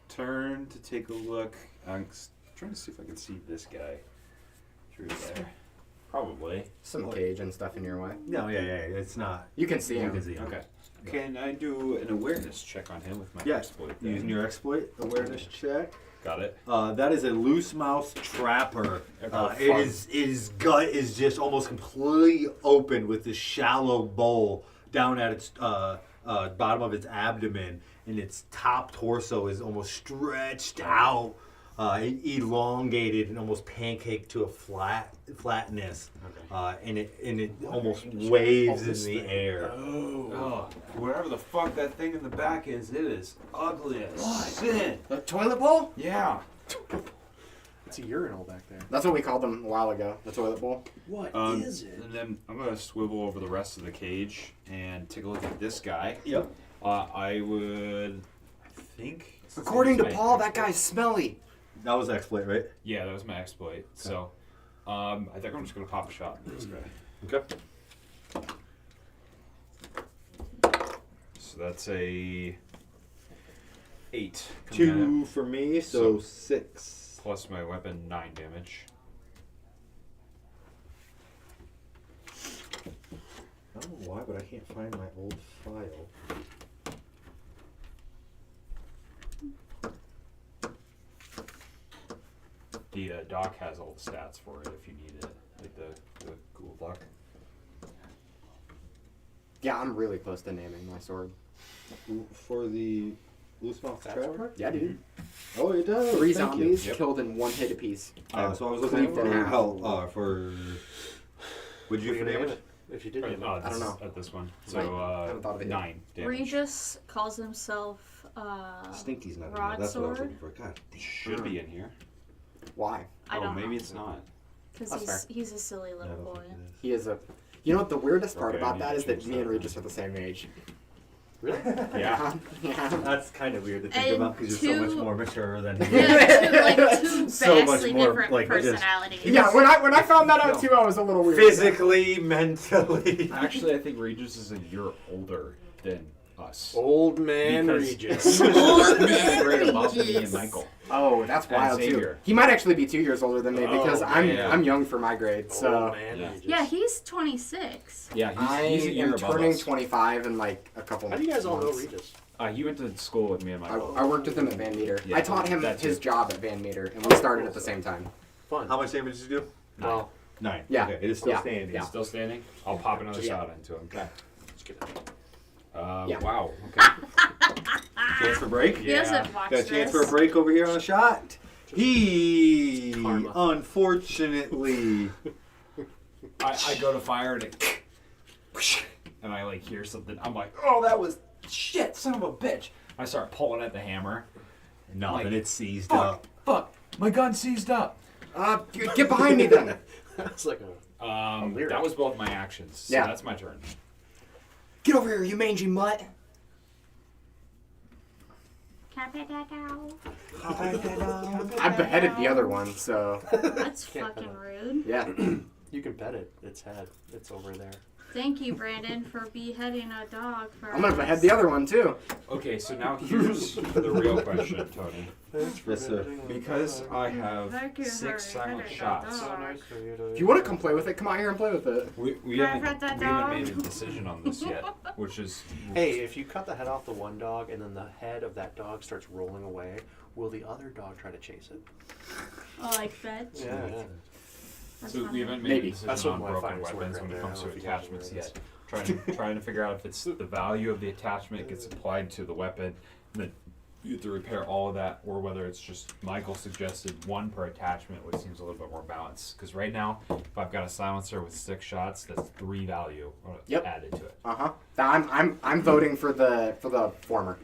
S1: turn to take a look. I'm trying to see if I can see this guy through there. Probably.
S3: Some cage and stuff in your way.
S4: No, yeah, it's not.
S3: You can see
S4: You
S3: him.
S4: can see him.
S1: Okay. Can I do an awareness check on him with my
S4: Yeah,
S1: exploit? then?
S4: using your exploit awareness check.
S1: Got it.
S4: That is a loose mouth trapper.
S1: Oh,
S4: His gut is just almost completely open with this shallow bowl down at its bottom of its abdomen, and its top torso is almost stretched out, elongated, and almost pancaked to a flatness.
S1: Okay.
S4: And it almost waves in the air.
S1: Oh, wherever the fuck that thing in the back is, it is ugly as sin.
S3: The toilet bowl?
S1: Yeah.
S2: It's a urinal back there.
S3: That's what we called them a while ago. The toilet bowl.
S2: What is it?
S1: And then I'm gonna swivel over the rest of the cage and take a look at this guy.
S4: Yep.
S1: I think.
S3: According to
S1: my
S3: Paul, that
S1: exploit.
S3: guy's smelly.
S4: That was exploit, right?
S1: Yeah, that was my exploit. So, I think I'm just gonna pop a shot at this guy.
S4: Okay.
S1: So that's a 8.
S4: Two for me, so 6.
S1: Plus my weapon, 9 damage.
S4: I don't know why, but I can't find my old file.
S1: The doc has all the stats for it if you need it, like the Google Doc.
S3: Yeah, I'm really close to naming my sword.
S4: For the loose mouth trapper?
S3: Yeah, dude.
S4: Oh, it does.
S3: 3
S4: Thank you.
S3: zombies
S1: Yep.
S3: killed in 1 hit apiece.
S4: So I was looking
S3: Cleaved
S4: for
S3: in half.
S4: help for. Would you
S2: What do
S4: name
S2: name
S4: it?
S2: If you did
S1: Or,
S2: name it.
S3: I don't know.
S1: At this one.
S3: Right.
S1: So
S3: Haven't thought of it yet.
S1: 9 damage.
S5: Regis calls himself
S7: Stinky's not in there.
S5: Rod
S7: That's what I was
S5: sword?
S7: looking for. God damn.
S1: Should be in here.
S3: Why?
S5: I
S1: Oh,
S5: don't
S1: maybe
S5: know.
S1: it's not.
S5: Because
S3: That's
S5: he's a silly little boy.
S3: He is a. You know what the weirdest part
S1: Okay, I
S3: about
S1: need
S3: that
S1: to
S3: is that
S1: change
S3: me and
S1: that.
S3: Regis are the same age.
S2: Really?
S1: Yeah.
S3: Yeah.
S4: That's kind of weird to think
S5: And
S4: about because you're so much
S5: two-
S4: more mature than he is.
S5: Yeah, two
S4: So much
S5: vastly
S4: more,
S5: different
S4: like, just-
S5: personalities.
S3: Yeah, when I found that out too, I was a little weird.
S4: Physically, mentally.
S1: Actually, I think Regis is a year older than us.
S2: Old man
S1: Because
S2: Regis.
S1: He
S5: Old
S1: was
S5: man
S1: grade above me and
S5: Regis.
S1: Michael.
S3: Oh, that's wild too.
S1: Xavier.
S3: He might actually be 2 years older than me because
S2: Oh,
S3: I'm
S2: man.
S3: young for my grade. So
S2: Old man
S1: Yeah.
S2: Regis.
S5: Yeah, he's 26.
S1: Yeah,
S3: I
S1: he's a year
S3: am
S1: above
S3: turning
S1: us.
S3: 25 in like a couple.
S2: How do you guys all know
S3: months.
S2: Regis?
S1: He went to school with me and Michael.
S3: I worked with him at Van Meter.
S1: Yeah,
S3: I taught him
S1: that too.
S3: his job at Van Meter, and we started at the same time.
S2: Fun.
S4: How much damage did you do?
S2: Well,
S4: 9.
S3: Yeah.
S4: Okay, it is still
S3: Yeah.
S4: standing.
S3: Yeah.
S1: Still standing? I'll pop another
S3: Yeah.
S1: shot into him. Okay.
S2: let's get it.
S3: Yeah.
S1: Wow. Okay.
S4: Chance for break?
S5: He hasn't watched
S4: Got a chance
S5: this.
S4: for a break over here on a shot. He
S2: Karma.
S4: unfortunately
S1: I go to fire and it, and I like hear something. I'm like, oh, that was shit, son of a bitch. I start pulling at the hammer.
S4: nothing.
S1: Like,
S4: It's seized
S1: Fuck,
S4: up.
S1: fuck, my gun seized up.
S3: Get behind me then.
S2: That's like a. lyric.
S1: That was both my actions. So
S3: Yeah.
S1: that's my turn.
S3: Get over here, you mangy mutt. I beheaded the other one, so
S5: That's fucking rude.
S3: yeah.
S2: You can pet it. Its head. It's over there.
S5: Thank you, Brandon, for beheading a dog for
S3: I'm gonna
S5: us.
S3: behead the other one too.
S1: Okay, so now here's the real question, Tony.
S4: Yes, sir.
S1: Because I have
S5: Thank you
S1: 6
S5: for
S1: silent
S5: beheading a
S1: shots.
S5: dog.
S3: If you want to come play with it, come out here and play with it.
S1: We haven't made a decision on this yet, which is
S2: Hey, if you cut the head off the one dog and then the head of that dog starts rolling away, will the other dog try to chase it?
S5: Oh, like fetch?
S2: Yeah.
S5: That's
S1: So we
S5: funny.
S1: haven't made
S3: Maybe.
S1: a decision
S2: That's what
S1: on
S2: my
S1: broken
S2: finest work
S1: weapons
S2: right
S1: when it
S2: there.
S1: comes
S2: I
S1: to
S2: don't know if you guys
S1: attachments
S2: know
S1: yet.
S2: this.
S1: Trying to figure out if it's the value of the attachment gets applied to the weapon, and then you have to repair all of that, or whether it's just Michael suggested 1 per attachment, which seems a little bit more balanced. Because right now, if I've got a silencer with 6 shots, that's 3 value
S3: Yep.
S1: added to it.
S3: I'm voting for the former.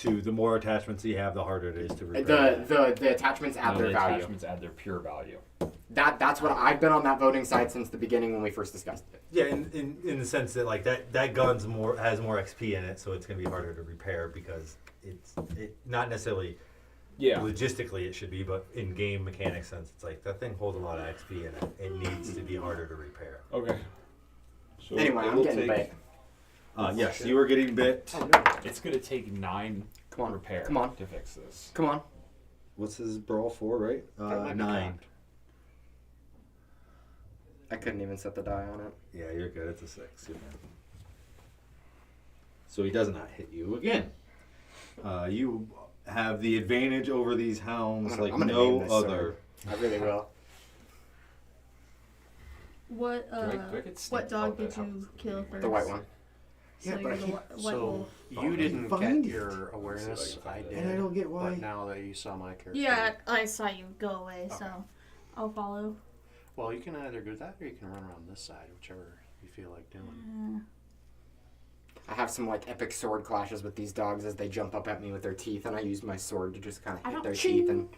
S4: To the more attachments you have, the harder it is to repair.
S3: The attachments add
S1: No,
S3: their
S1: the
S3: value.
S1: attachments add their pure value.
S3: That's what I've been on that voting side since the beginning when we first discussed it.
S4: Yeah, in the sense that like that gun's has more XP in it, so it's gonna be harder to repair because it not necessarily
S1: Yeah.
S4: logistically it should be, but in game mechanics sense, it's like that thing holds a lot of XP in it. It needs to be harder to repair.
S1: Okay.
S7: So
S3: Anyway,
S7: it
S3: I'm
S7: will
S3: getting
S7: take-
S3: bait.
S4: Yes, you are getting bit.
S2: Oh, no.
S1: It's gonna take 9
S3: Come on,
S1: repair
S3: come on.
S1: to fix this.
S3: Come on.
S4: What's his brawl for, right?
S2: That might be
S4: 9.
S2: cocked.
S3: I couldn't even set the die on it.
S4: Yeah, you're good. It's a 6. You're fine. So he does not hit you again. You have the advantage over these hounds
S3: I'm
S4: like
S3: gonna
S4: no
S3: name this
S4: other.
S3: I really will.
S5: What
S1: Do I get sneak?
S5: what dog
S1: Oh,
S5: did
S1: that
S5: you
S1: happens.
S5: kill first?
S3: The white one.
S5: So
S4: Yeah, but
S5: you're
S4: I
S5: the
S4: can't-
S5: white
S2: So
S5: wolf.
S2: you didn't
S4: find
S2: get
S4: it.
S2: your awareness.
S1: See if I
S2: I
S1: can
S2: did.
S1: find it.
S4: And I don't get why.
S2: But now that you saw my character.
S5: Yeah, I saw you go away, so I'll follow.
S2: Well, you can either do that or you can run around this side, whichever you feel like doing.
S3: I have some like epic sword clashes with these dogs as they jump up at me with their teeth, and I use my sword to just kind
S5: I
S3: of hit
S5: don't-
S3: their
S5: ching.
S3: teeth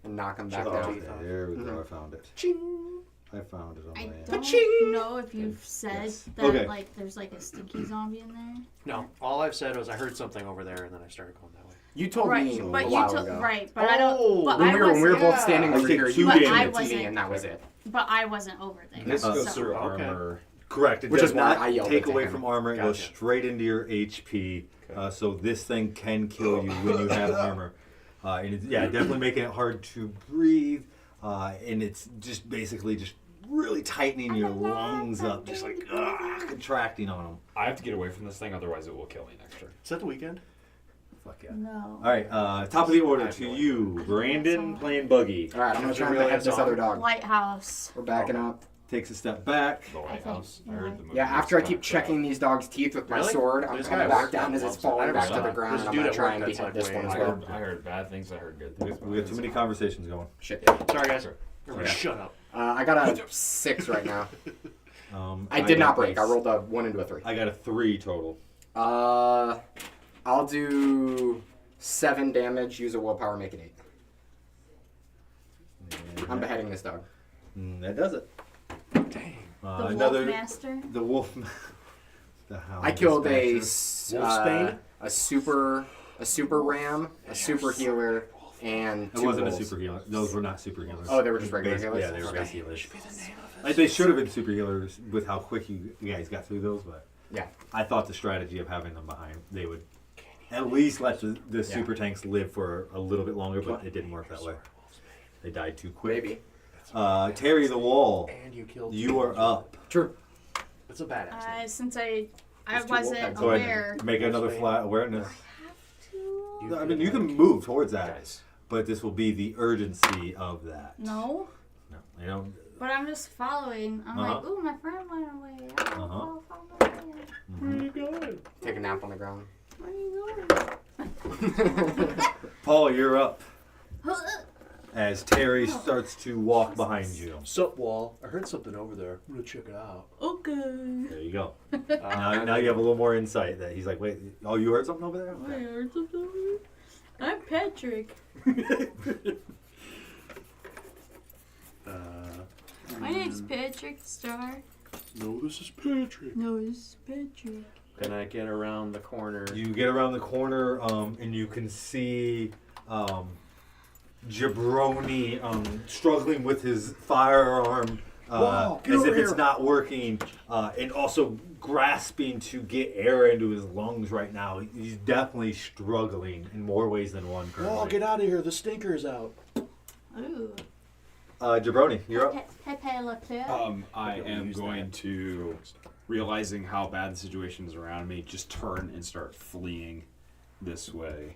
S3: and knock them back
S2: Ching.
S3: down.
S2: Teeth off.
S4: There we go.
S3: Mhm.
S4: I found it.
S2: Ching.
S4: I found it on
S5: I
S4: my end.
S5: don't know if you've said
S4: Yes.
S5: that
S4: Okay.
S5: like there's like a stinky zombie in there.
S2: No, all I've said was I heard something over there, and then I started going that way.
S3: You told
S5: Right,
S3: me
S5: but
S3: a
S5: you
S3: while
S5: told
S3: ago.
S5: right, but I don't.
S2: Oh.
S5: But
S3: When
S5: I
S3: we were
S5: wasn't.
S3: both standing
S4: I
S3: over
S4: take
S3: here,
S4: 2
S3: you
S5: But
S3: gave
S5: I
S3: it to me,
S5: wasn't-
S3: and that was it.
S5: But I wasn't over there.
S1: This
S5: so.
S1: goes through
S2: Okay.
S1: armor.
S4: Correct. It
S3: Which
S4: does
S3: is why
S4: not
S3: I yelled
S4: take
S3: it to
S4: away
S3: him.
S4: from armor. It goes
S2: Gotcha.
S4: straight into your HP. So this thing can kill you when you have armor. And it's, yeah, definitely making it hard to breathe. And it's just basically just really tightening your lungs up, just like contracting on them.
S1: I have to get away from this thing, otherwise it will kill me next turn.
S2: Is that the weekend?
S4: Fuck yeah.
S5: No.
S4: All right, top of the order
S2: I have
S4: to
S2: no idea.
S4: you, Brandon playing buggy.
S3: All right, I'm gonna
S2: Is it
S3: try and
S2: really
S3: behead
S2: a
S3: this
S2: zombie?
S3: other dog.
S5: Lighthouse.
S3: We're backing up.
S4: Takes a step back.
S1: The White
S5: think,
S1: House. I heard the movie.
S3: Yeah, after I
S1: was
S3: keep
S1: kinda
S3: checking these dogs' teeth with my
S2: Really?
S3: sword, I'm
S2: This
S3: coming
S2: guy
S3: back
S2: works
S3: down
S2: at
S3: as it's
S2: Walmart.
S3: falling
S2: I never
S3: back to
S2: saw
S3: the
S2: it.
S3: ground,
S2: There's
S3: and
S2: a
S3: I'm
S2: dude
S3: gonna
S2: at
S3: try
S2: work
S3: and
S2: that's
S3: behead
S2: like
S3: this
S2: way
S3: one as
S1: I
S3: well.
S1: heard bad things. I heard good things.
S4: We have too many conversations going.
S3: Shit, yeah.
S2: Sorry, guys.
S1: Sure.
S2: Everybody shut up.
S3: I got a 6 right now. I did
S4: got
S3: not break.
S4: a-
S3: I rolled a 1 into a 3.
S4: I got a 3 total.
S3: I'll do 7 damage, use a willpower, make it 8. I'm beheading this dog.
S4: That does it.
S2: Dang.
S5: The
S4: Another
S5: Wolf Master.
S4: the wolf. The Hound
S3: I killed a
S4: Dispatcher.
S2: Wolfsbane?
S3: a super ram, a super healer, and
S4: It
S3: two
S4: wasn't
S3: wolves.
S4: a super healer. Those were not super healers.
S3: Oh, they were just regular
S4: Base-
S3: healers?
S4: Yeah, they were
S3: Okay.
S4: base healers. Like, they should have been super healers with how quick you guys got through those, but
S3: Yeah.
S4: I thought the strategy of having them behind, they would at least let the
S3: Yeah.
S4: super tanks live for a little bit longer, but it didn't work that way. They died too quick.
S3: Maybe.
S4: Terry the Wall,
S2: And you killed.
S4: you are up.
S3: True.
S2: It's a badass. name.
S5: Since I
S3: There's two
S5: wasn't
S3: wolf
S4: Go
S5: aware.
S4: ahead, make another flat awareness.
S5: To...
S4: I mean, you can move towards that,
S1: Guys.
S4: but this will be the urgency of that.
S5: No,
S4: No, you don't.
S5: but I'm just following. I'm
S4: Uh-huh.
S5: like, ooh, my friend went away. I'll
S4: Uh-huh.
S5: follow my friend.
S2: Where are you going?
S3: Take a nap on the ground.
S5: Where are you going?
S4: Paul, you're up. As Terry starts to walk behind you.
S2: Sup, Wall? I heard something over there. I'm gonna check it out.
S5: Okay.
S4: There you go. Now you have a little more insight that he's like, wait, oh, you heard something over there?
S5: I
S4: Okay.
S5: heard something. I'm Patrick. My name's Patrick Star.
S2: No, this is Patrick.
S5: No, this is Patrick.
S2: Then I get around the corner.
S4: You get around the corner, and you can see Jabroni struggling with his firearm
S2: Whoa, get
S4: as
S2: over
S4: if it's
S2: here.
S4: not working, and also grasping to get air into his lungs right now. He's definitely struggling in more ways than one currently.
S2: Wall, get out of here. The stinker is out.
S5: Ooh.
S4: Jabroni, you're up.
S5: Pepe Le Pew.
S1: I
S2: don't
S1: am
S2: use
S1: going
S2: that.
S1: to, realizing how bad the situation is around me, just turn and start fleeing this way.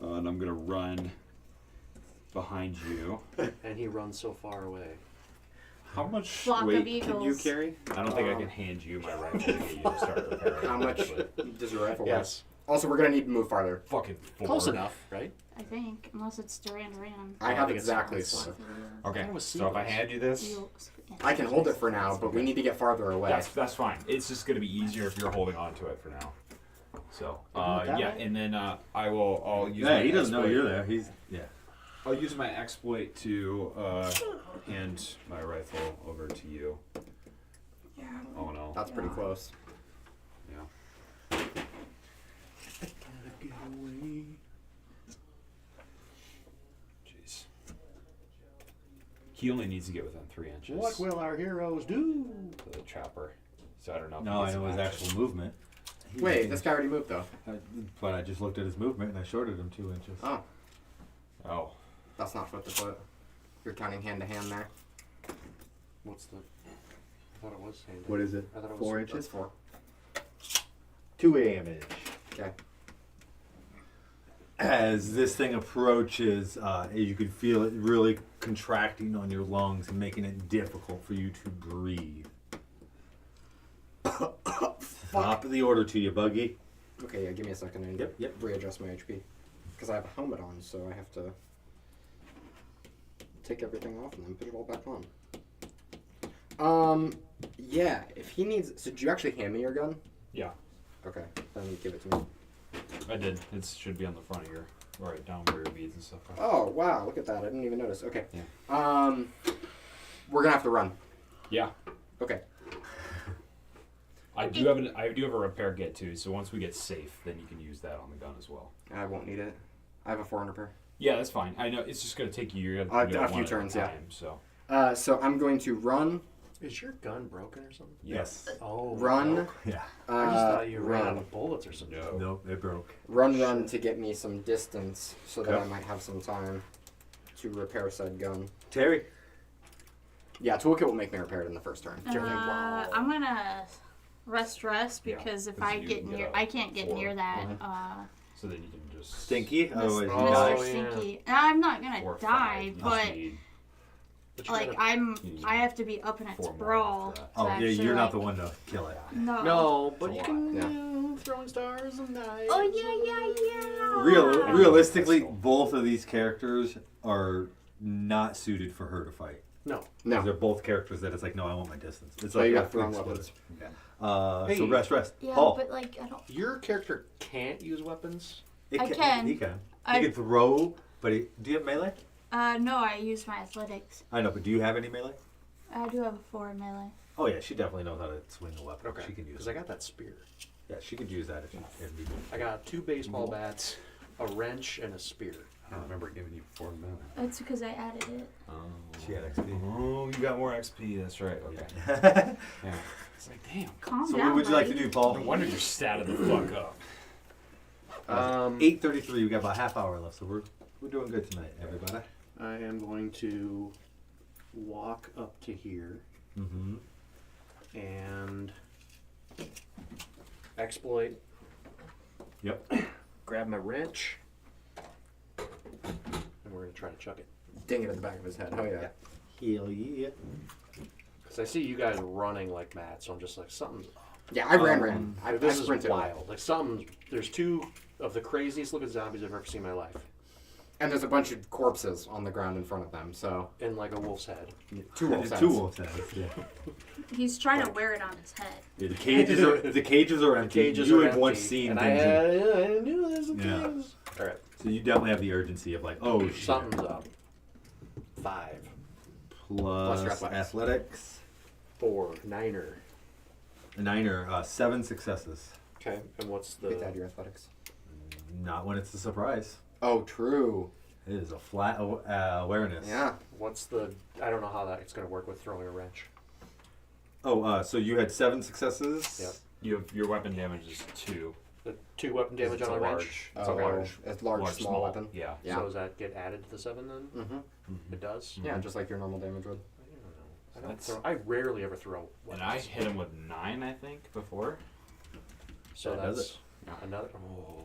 S1: And I'm going to run behind you.
S2: And he runs so far away.
S1: How much
S5: Flock of
S1: weight can you
S5: eagles.
S1: carry? I don't think I can hand you my rifle to get you to start preparing.
S3: How much
S1: but
S3: does your rifle weigh?
S2: Yes.
S3: Also, we're gonna need to move farther.
S1: fucking four.
S2: Close enough, right?
S5: I think, unless it's Duran Duran.
S3: I
S2: I
S3: have
S2: think it's
S3: exactly
S2: fine.
S3: five.
S1: Okay,
S2: That was
S1: so if I
S2: seagulls.
S1: hand you this,
S5: Eagles.
S3: I can hold it for now, but we need to get farther away.
S1: that's fine. It's just going to be easier if you're holding on to it for now. So,
S2: that
S1: yeah,
S2: way?
S1: and then I'll use
S4: Yeah,
S1: my
S4: he doesn't know
S1: exploit.
S4: you're there. He's
S1: I'll use my exploit to hand my rifle over to you. Oh no.
S3: That's pretty close.
S1: Yeah. Jeez. He only needs to get within 3 inches.
S2: What will our heroes do?
S1: The chopper. So I don't know. If
S4: no,
S1: he
S4: I know his
S1: gets some
S4: actual movement.
S3: Wait, this guy already moved though.
S4: But I just looked at his movement and I shorted him 2 inches.
S3: Oh,
S1: Oh.
S3: that's not foot to foot. You're counting hand to hand there.
S2: What's the? I thought it was handed.
S4: What is it?
S2: I thought it was
S4: 4
S3: It's
S4: inches?
S3: 4.
S4: 2 damage.
S3: Okay.
S4: As this thing approaches, you can feel it really contracting on your lungs and making it difficult for you to breathe. Top of the order to you, Buggy.
S3: Okay, yeah, give me a second and
S4: Yep.
S3: readjust my HP. Because I have a helmet on, so I have to take everything off and then put it all back on. Yeah, if he needs... So did you actually hand me your gun?
S1: Yeah,
S3: Okay, then give it to me.
S1: I did. It should be on the front of your, right down where your beads and stuff are.
S3: Oh, wow, look at that. I didn't even notice. Okay.
S1: Yeah.
S3: We're gonna have to run.
S1: Yeah.
S3: Okay.
S1: I do have a repair kit too, so once we get safe, then you can use that on the gun as well.
S3: I won't need it. I have a 400 pair.
S1: Yeah, that's fine. I know it's just gonna take you. You're gonna do it
S3: A few
S1: one at
S3: turns,
S1: a
S3: yeah.
S1: time, So
S3: So I'm going to run,
S2: Is your gun broken or something?
S4: Yes.
S2: Oh.
S3: run,
S2: no.
S4: Yeah.
S2: I just thought you ran out
S3: run,
S2: of bullets or something.
S1: no.
S4: Nope, it broke.
S3: run to get me some distance so that
S4: Okay.
S3: I might have some time to repair said gun.
S4: Terry.
S3: Yeah, toolkit will make me repair it in the first turn.
S5: I'm gonna rest
S1: Yeah,
S5: because if
S1: 'cause
S5: I
S1: you
S5: get
S1: can
S5: near,
S1: get a
S5: I can't get
S1: 4.
S5: near that.
S1: So then you can just
S4: Stinky. Otherwise, you
S2: Oh,
S4: die.
S5: Mr.
S2: yeah.
S5: Stinky. I'm not gonna
S1: 4 or 5.
S5: die,
S1: You just
S5: but
S1: need
S2: But you
S5: like
S2: gotta-
S5: I have to be up in its
S1: 4 more
S5: brawl.
S1: after that.
S5: to
S4: Oh, yeah,
S5: actually,
S4: you're not
S5: like-
S4: the one to kill it.
S5: No.
S2: No, but
S1: It's a
S2: you
S1: lot.
S2: can
S3: Yeah.
S2: throwing stars and knives.
S5: Oh yeah.
S4: Realistically,
S1: Pistol.
S4: both of these characters are not suited for her to fight.
S2: No.
S3: No.
S4: They're both characters that it's like, no, I want my distance. It's
S3: So
S4: like
S3: you
S4: a
S3: got thrown
S4: quick
S3: weapons.
S4: split. So
S2: Hey.
S4: rest.
S5: Yeah,
S4: Paul.
S5: but like I don't.
S2: Your character can't use weapons.
S5: I can.
S4: He can.
S5: I-
S4: He can throw, but do you have melee?
S5: No, I use my athletics.
S4: I know, but do you have any melee?
S5: I do have a 4 in melee.
S4: Oh yeah, she definitely knows how to swing a weapon.
S2: Okay.
S4: She can use
S2: Because
S4: it.
S2: I got that spear.
S4: Yeah, she could use that if needed.
S2: I got 2 baseball bats, a wrench, and a spear.
S7: I don't remember giving you 4 million.
S5: That's because I added it.
S1: Oh.
S4: She had XP.
S1: Oh, you got more XP. That's right. Okay. Yeah. It's like, damn.
S5: Calm
S4: So
S5: down.
S4: what would you like to
S5: buddy.
S4: do, Paul?
S1: No wonder you're statted the fuck up.
S4: 8:33. We got about half hour left, so we're doing good tonight, everybody.
S2: I am going to walk up to here
S4: Mm-hmm.
S2: and exploit.
S4: Yep.
S2: Grab my wrench, and we're gonna try to chuck it.
S3: Ding it in the back of his head. Oh yeah.
S4: Hell yeah.
S2: Because I see you guys running like mad, so I'm just like, something's up.
S3: Yeah, I ran. I
S2: This is
S3: sprinted.
S2: wild. Like there's 2 of the craziest looking zombies I've ever seen in my life,
S3: And there's a bunch of corpses on the ground in front of them. So
S2: and like a wolf's head.
S3: 2 wolves.
S4: Two wolves heads. Yeah.
S5: He's trying to wear it on his head.
S4: Yeah, the cages are empty.
S2: Cages
S4: you
S2: are
S4: had
S2: empty,
S4: once seen
S2: and
S4: Benji.
S2: I knew there's some
S4: Yeah.
S2: things. All right,
S4: So you definitely have the urgency of like, oh shit.
S2: something's up. 5,
S3: Plus your
S4: Plus
S3: athletics.
S4: athletics.
S2: 4, 9er.
S4: A 9er, 7 successes.
S2: Okay, and what's
S3: You get to
S2: the?
S3: add your athletics.
S4: Not when it's a surprise.
S3: Oh, true.
S4: It is a flat awareness.
S3: Yeah.
S2: What's the? I don't know how that it's gonna work with throwing a wrench.
S4: Oh, so you had 7 successes.
S2: Yep.
S1: Your weapon damage is 2.
S2: The 2 weapon damage
S1: It's
S2: on
S1: a
S2: a wrench.
S1: large. It's a
S3: Oh,
S1: large.
S3: It's large, small weapon.
S1: Yeah.
S3: Yeah.
S2: So does that get added to the 7 then?
S3: Mm-hmm.
S2: It does.
S3: Yeah, just like your normal damage would.
S2: I don't
S1: That's-
S2: throw. I rarely ever throw.
S1: And I
S2: weapons.
S1: hit him with 9, I think, before.
S2: So
S4: That does
S2: that's
S3: it.
S2: another. Oh.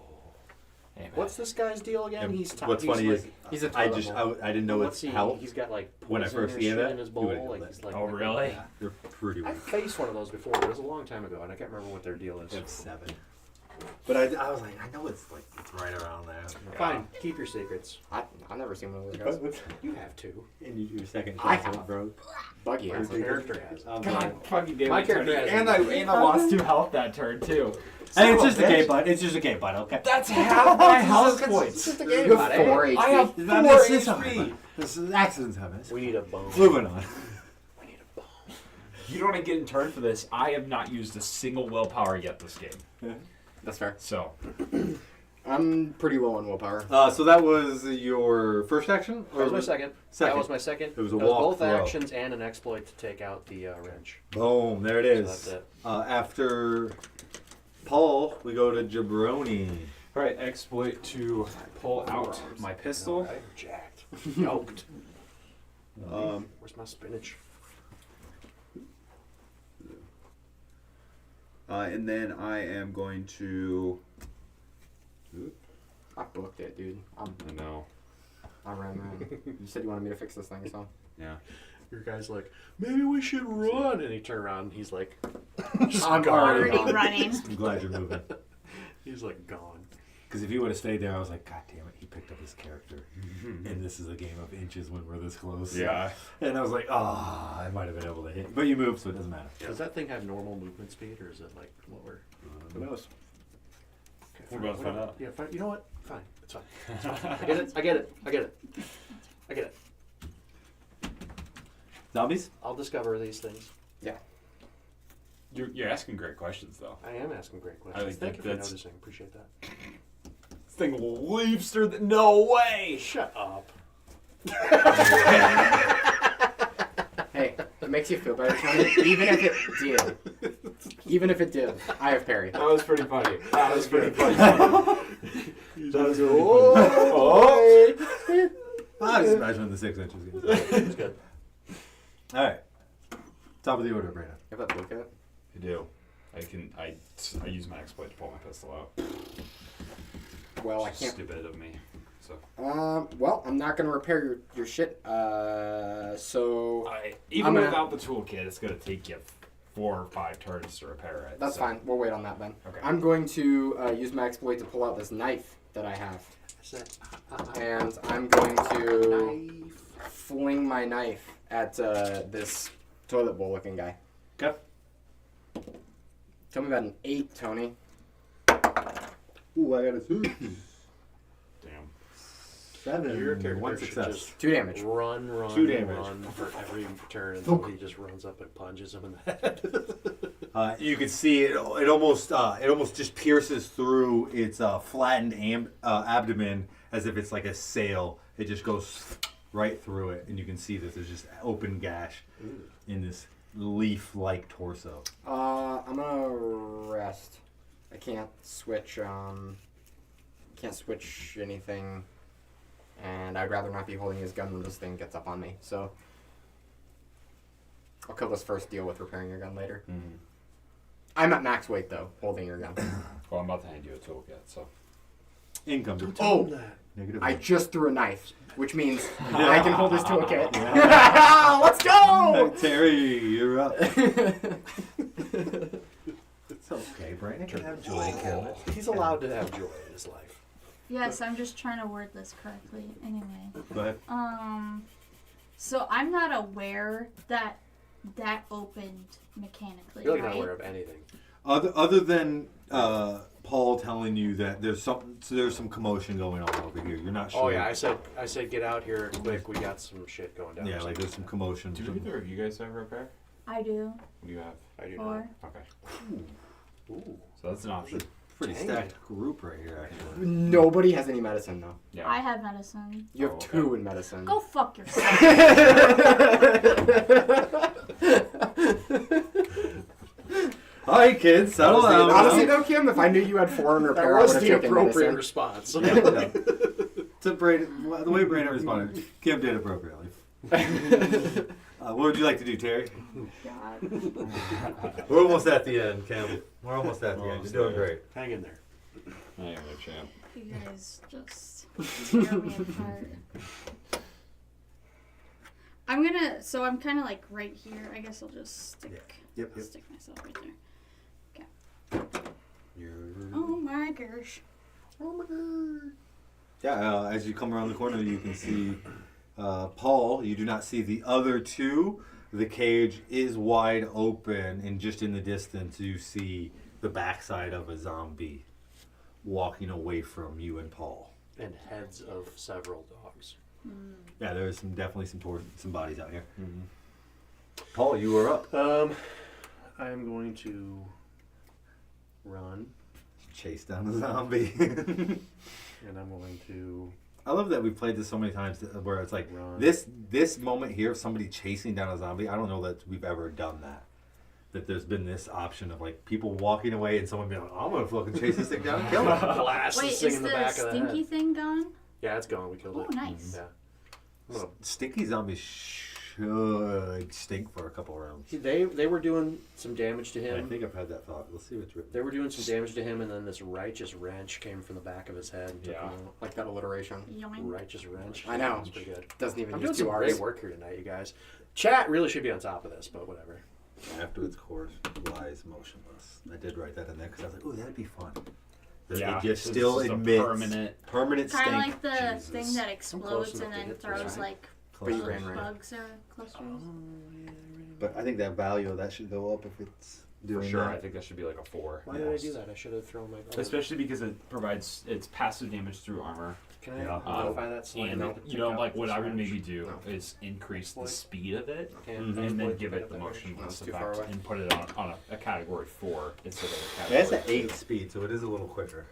S1: Hey, man.
S2: What's this guy's deal again?
S4: And
S2: He's
S4: what's
S2: he's
S4: funny
S2: like,
S4: is
S3: He's a
S4: I
S3: toilet
S4: just
S3: bowl.
S4: I didn't know
S2: what's
S4: it's
S2: he?
S4: health.
S2: He's got like
S4: When I
S2: poison
S4: first
S2: or
S4: gave
S2: shit
S4: it,
S2: in his
S4: you
S2: bowl.
S4: would've
S2: Like
S4: killed
S2: he's
S4: it.
S2: like.
S1: Oh, really?
S2: Yeah.
S4: They're pretty
S2: I
S4: weak.
S2: faced one of those before. It was a long time ago, and I can't remember what their deal is.
S4: They have 7. But I was like, I know it's like it's right around there.
S2: Fine, keep your secrets.
S3: I've never seen one of those guys.
S2: You have to.
S4: And your second
S3: I
S4: class
S3: have.
S4: bro.
S3: Buggy
S2: Your
S3: has it.
S2: character has.
S1: God fucking damn
S2: My
S1: it,
S2: character
S1: Tony.
S2: has
S1: And I lost 2 health that turn, too.
S4: Hey, it's just a gay butt. It's just a gay butt, okay?
S1: That's half my health
S2: It's
S1: points.
S2: just a
S3: You
S2: game,
S3: have
S2: buddy.
S3: 4 HP.
S1: I have 4
S4: This
S1: HP.
S4: This is accidents happen.
S2: We need a bone.
S4: Moving on.
S2: We need a bone.
S1: You don't want to get in turn for this. I have not used a single willpower yet this game.
S3: That's fair.
S1: So,
S3: I'm pretty low on willpower.
S4: So that was your first action?
S2: That was my second.
S4: Second.
S2: That was my second.
S4: It was a
S2: That
S4: walk
S2: both
S4: throw.
S2: actions and an exploit to take out the wrench.
S4: Boom, there it
S2: So
S4: is.
S2: that's it.
S4: After Paul, we go to Jabroni.
S1: all right, exploit to pull out my pistol.
S2: I'm jacked. Yoked. Where's my spinach?
S7: And then I am going to.
S3: I booked it, dude.
S1: I know.
S3: I ran. You said you wanted me to fix this thing, so.
S7: Yeah.
S2: Your guy's like, maybe we should run. And he turned around and he's like,
S3: I'm
S5: Already
S3: gone.
S5: running.
S4: I'm glad you're moving.
S2: he's like gone.
S4: Because if he would have stayed there, I was like, God damn it, he picked up his character. And this is a game of inches when we're this close.
S1: Yeah.
S4: And I was like, I might have been able to hit. But you moved, so it doesn't matter.
S2: Does that thing have normal movement speed or is it like lower?
S3: Who knows?
S2: Okay,
S1: We're about to find out.
S2: Yeah, fine. You know what? Fine. It's fine. It's fine. I get it. I get it. I get it. I get it.
S4: Zombies?
S2: I'll discover these things.
S1: You're asking great questions, though.
S2: I am asking great questions.
S1: think
S2: Thank you for
S1: that's-
S2: noticing. Appreciate that.
S1: This thing leaps through the... No way!
S2: Shut up.
S3: Hey, it makes you feel better, Tony. Even if it did. Even if it did. I have parry.
S1: That was pretty funny. That was pretty funny.
S2: Oh!
S4: I just imagine the 6 inches.
S2: It's good.
S4: All right. Top of the order, Brandon.
S3: You have that book at?
S1: I do. I use my exploit to pull my pistol out.
S3: Well, I can't.
S1: Stupid of me. So
S3: Well, I'm not gonna repair your shit. So
S1: even
S3: I'm gonna-
S1: without the toolkit, it's gonna take you 4 or 5 turns to repair it.
S3: that's
S1: so.
S3: fine. We'll wait on that then.
S1: Okay.
S3: I'm going to use my exploit to pull out this knife that I have, and I'm going to fling my knife at this toilet bowl looking guy.
S4: Okay.
S3: Tell me about an 8, Tony.
S4: Ooh, I got a 2.
S1: Damn.
S4: 7.
S2: Your character
S4: One
S2: should
S4: success.
S2: just
S3: 2 damage.
S2: run,
S4: 2 damage.
S2: run for every turn until he just runs up and punches him in the head.
S4: You can see it almost just pierces through its flattened abdomen as if it's like a sail. It just goes right through it, and you can see that there's just an open gash in this leaf-like torso.
S3: I'm gonna rest. I can't switch. Can't switch anything, and I'd rather not be holding his gun when this thing gets up on me. So I'll kill this first. Deal with repairing your gun later.
S1: Mm-hmm.
S3: I'm at max weight though, holding your gun.
S1: Well, I'm about to hand you a toolkit, so.
S4: Income.
S3: Oh,
S4: Negative
S3: I
S4: one.
S3: just threw a knife, which means I can hold his toolkit. Let's go!
S4: Terry, you're up. It's okay, Brandon can have joy.
S2: He's allowed to have joy in his life.
S5: Yes, I'm just trying to word this correctly. Anyway.
S4: Go ahead.
S5: So I'm not aware that opened mechanically,
S2: You're like
S5: right?
S2: not aware of anything.
S4: Other than Paul telling you that there's some commotion going on over here. You're not sure.
S2: Oh yeah, I said get out here quick. We got some shit going down.
S4: Yeah, like there's some commotion.
S1: Do either of you guys have repair?
S5: I do.
S1: What do you have?
S2: I do
S5: 4.
S1: Okay.
S2: Ooh.
S1: So that's an option.
S4: Pretty
S2: Dang
S4: stacked group right here, actually.
S3: Nobody has any medicine though.
S1: Yeah.
S5: I have medicine.
S3: You have
S1: Oh, okay.
S3: 2 in medicine.
S5: Go fuck yourself.
S4: All right, kids, settle down.
S3: Honestly though, Kim, if I knew you had 4 in
S2: That
S3: repair, I
S2: was
S3: would have
S2: the
S3: taken
S2: appropriate
S3: medicine.
S2: response.
S4: To Brandon, the way Brandon responded, Kim did appropriately. What would you like to do, Terry?
S5: God.
S4: We're almost at the end, Kim. We're almost at the end.
S1: Almost
S4: You're doing
S1: there.
S4: great.
S2: Hang in there.
S1: I am a champ.
S5: You guys just tear me apart. I'm kind of like right here. I guess I'll just stick
S4: Yep.
S5: stick myself right there. Oh my gosh.
S4: Yeah, as you come around the corner, you can see Paul. You do not see the other 2. The cage is wide open, and just in the distance, you see the backside of a zombie walking away from you and Paul.
S2: And heads of several dogs.
S4: Yeah, there's definitely some bodies out here. Mm-hmm. Paul, you are up.
S2: I am going to run,
S4: Chase down the zombie.
S2: and I'm going to
S4: I love that we've played this so many times where it's like
S2: run.
S4: this moment here of somebody chasing down a zombie. I don't know that we've ever done that. That there's been this option of like people walking away and someone being like, I'm gonna fucking chase this thing down and kill it.
S2: blast
S5: Wait,
S2: this thing
S5: is
S2: in the
S5: the
S2: back of the
S5: stinky
S2: head.
S5: thing gone?
S2: Yeah, it's gone. We killed
S5: Oh,
S2: it.
S5: nice.
S2: Yeah. I'm gonna
S4: Stinky zombies should stink for a couple rounds.
S2: They were doing some damage to
S4: I
S2: him.
S4: think I've had that thought. Let's see what's written.
S2: They were doing some damage to him, and then this righteous wrench came from the back of his head. And took
S1: Yeah.
S2: him out.
S3: Like that alliteration.
S5: Yoink.
S2: Righteous wrench.
S3: I know.
S2: That's pretty good.
S3: Doesn't even
S2: I'm
S3: use
S2: doing
S3: 2
S2: some great
S3: R's.
S2: work here tonight, you guys. Chat really should be on top of this, but whatever.
S4: After its course lies motionless. I did write that in there because I was like, ooh, that'd be fun.
S1: Yeah,
S4: it just
S1: this
S4: still
S1: is a
S4: admits
S1: permanent
S4: stink.
S5: Kind of like the
S4: Jesus.
S5: thing that explodes
S2: enough
S5: and
S2: to
S5: then
S2: hit this,
S5: throws
S2: right?
S5: like
S3: But you ran right.
S5: bugs or clusters.
S4: But I think that value of that should go up if it's
S1: For
S4: doing
S1: sure,
S4: that.
S1: I think that should be like a 4.
S2: Why did I do that? I should have thrown my.
S1: Especially because it provides it's passive damage through armor.
S2: Can I
S4: Yeah.
S2: modify that slightly?
S1: And
S2: to
S1: you
S2: pick
S1: know,
S2: up
S1: like what
S2: this
S1: I would
S2: wrench?
S1: maybe do
S3: No.
S1: is increase the speed of it,
S2: And
S1: and then
S2: exploit
S1: give
S2: to pick
S1: it
S2: up
S1: the
S2: that wrench.
S1: motionless
S3: That's too far
S1: effect,
S3: away.
S1: and put it on a category 4 instead of a
S4: That's
S1: category
S4: an
S1: 2.
S4: 8 speed, so it is a little quicker.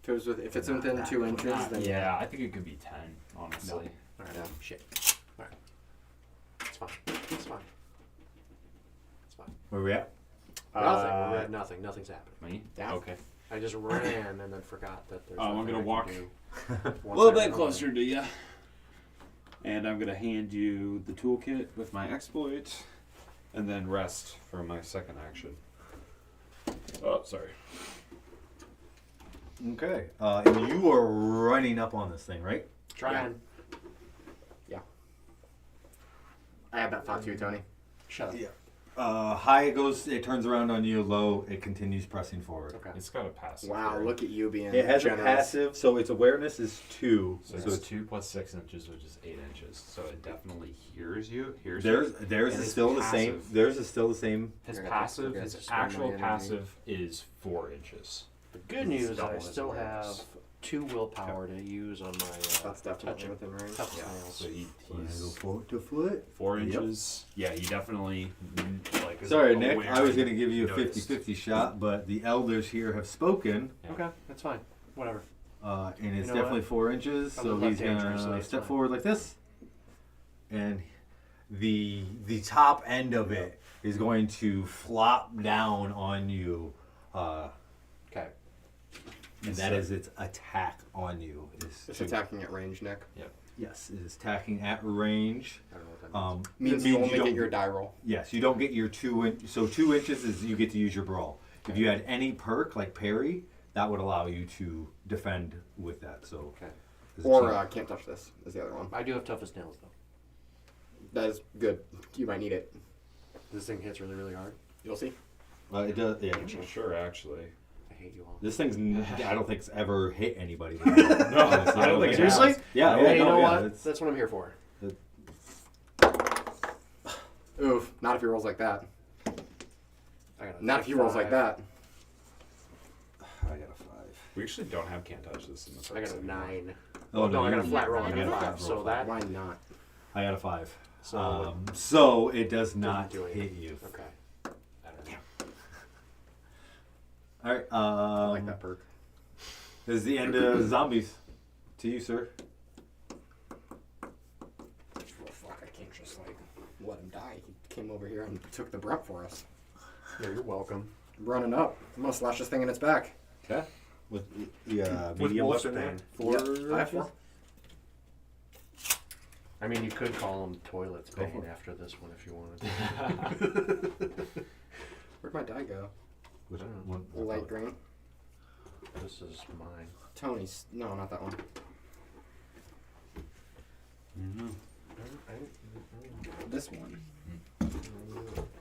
S3: If it's within 2 inches, then
S1: Yeah, I think it could be 10, honestly.
S2: Alright,
S3: Yeah.
S2: shit. Alright. It's fine. It's fine. It's fine.
S4: Where we at?
S2: Nothing. We're at nothing. Nothing's happening.
S1: Me?
S3: Yeah.
S1: Okay.
S2: I just ran and then forgot that there's.
S1: I'm
S2: nothing
S1: gonna
S2: I can
S1: walk
S2: do
S1: A
S2: once
S1: little
S2: I
S1: bit
S2: run.
S1: closer to you. And I'm going to hand you the toolkit with my exploit, and then rest for my second action. Oh, sorry.
S4: Okay. And you are running up on this thing, right?
S2: Trying.
S3: I had that thought too, Tony.
S2: Shut up.
S4: Yeah. High it goes, it turns around on you. Low, it continues pressing forward.
S2: Okay.
S1: It's got a passive.
S3: Wow,
S1: here.
S3: look at you being
S4: It has
S3: generous.
S4: a passive, so its awareness is 2.
S1: So
S4: So
S1: it's
S4: it's
S1: 2 plus 6 inches, which is 8 inches. So it definitely hears you.
S4: theirs
S1: And
S4: is
S1: it's
S4: still the same.
S1: passive.
S4: Theirs is still the same.
S1: His
S3: You're gonna
S1: passive,
S3: have to
S1: his
S3: spend my
S1: actual
S3: energy.
S1: passive is 4 inches.
S2: The good news is I
S1: Double his
S2: still have
S1: awareness.
S2: 2 willpower to use on my
S3: That's definitely
S2: touch
S3: within range.
S2: tough
S3: Yeah.
S2: snails.
S1: So
S4: Wanna go
S1: he's
S4: foot to foot.
S1: 4
S4: Yep.
S1: inches. Yeah, he definitely like. is
S4: Sorry, Nick.
S1: aware
S4: I was
S1: and
S4: going to give you a
S1: noticed.
S4: 50-50 shot, but the elders here have spoken,
S1: Yeah.
S2: Okay, that's fine. Whatever.
S4: and it's
S2: know
S4: definitely
S2: what?
S4: 4 inches.
S2: I'm
S4: So
S2: the
S4: he's going
S2: left-hander, so
S4: to
S2: it's
S4: step
S2: fine.
S4: forward like this, and the top end of it is going to flop down on you,
S2: Okay.
S4: and that is its attack on you. Is
S3: It's
S4: to-
S3: attacking at range, Nick.
S4: Yes, it is attacking at range.
S2: I don't know what that means.
S3: Means
S4: it
S3: you only
S4: don't
S3: get your die roll.
S4: Yes, you don't get your 2 inch. So 2 inches is you get to use your brawl. If you had any perk like parry, that would allow you to defend with that. So
S2: Okay.
S4: there's a
S3: Or
S4: chance.
S3: can't touch this is the other one.
S2: I do have toughest nails though.
S3: That is good. You might need it.
S2: This thing hits really, really hard.
S3: You'll see.
S4: It does. Yeah.
S1: I'm sure, actually.
S2: I hate you all.
S4: This thing's. I don't think it's ever hit anybody.
S1: No, I don't think it has.
S2: Seriously?
S4: Yeah.
S2: Hey,
S4: yeah,
S2: you
S4: no,
S2: know
S4: yeah,
S2: what?
S4: it's-
S2: That's what I'm here for.
S3: Oof. Not if he rolls like that.
S2: I got a
S3: Not if he rolls like
S2: 5.
S3: that.
S4: I got a 5.
S1: We actually don't have can't touch this in the
S2: I got
S1: first
S2: a
S1: anymore.
S2: 9.
S4: Oh,
S2: Oh, no, I got a
S4: you-
S2: flat roll. I
S5: You
S2: got a
S5: got a
S2: 5.
S4: flat
S2: So
S4: roll.
S2: that.
S3: Why not?
S4: I got a 5.
S2: So.
S4: So it does not
S2: do
S4: hit
S2: anything.
S4: you.
S2: Okay. I don't know.
S4: All right.
S3: I like that perk.
S4: This is the end of zombies. To you, sir.
S3: Well, fuck, I can't just like let him die. He came over here and took the brunt for us.
S2: Yeah, you're welcome.
S3: Running up. I'm gonna slash this thing in its back.
S4: Okay. With the
S2: With
S4: medium
S2: wolf's
S4: weapon there.
S2: bane.
S4: 4.
S3: Yep, I have 4.
S2: I mean, you could call them toilets
S4: Go
S2: bane
S4: for it.
S2: after this one if you wanted.
S3: Where'd my die go?
S4: Which
S2: I don't
S4: one?
S3: Light green.
S2: This is mine.
S3: Tony's. No, not that one. This one.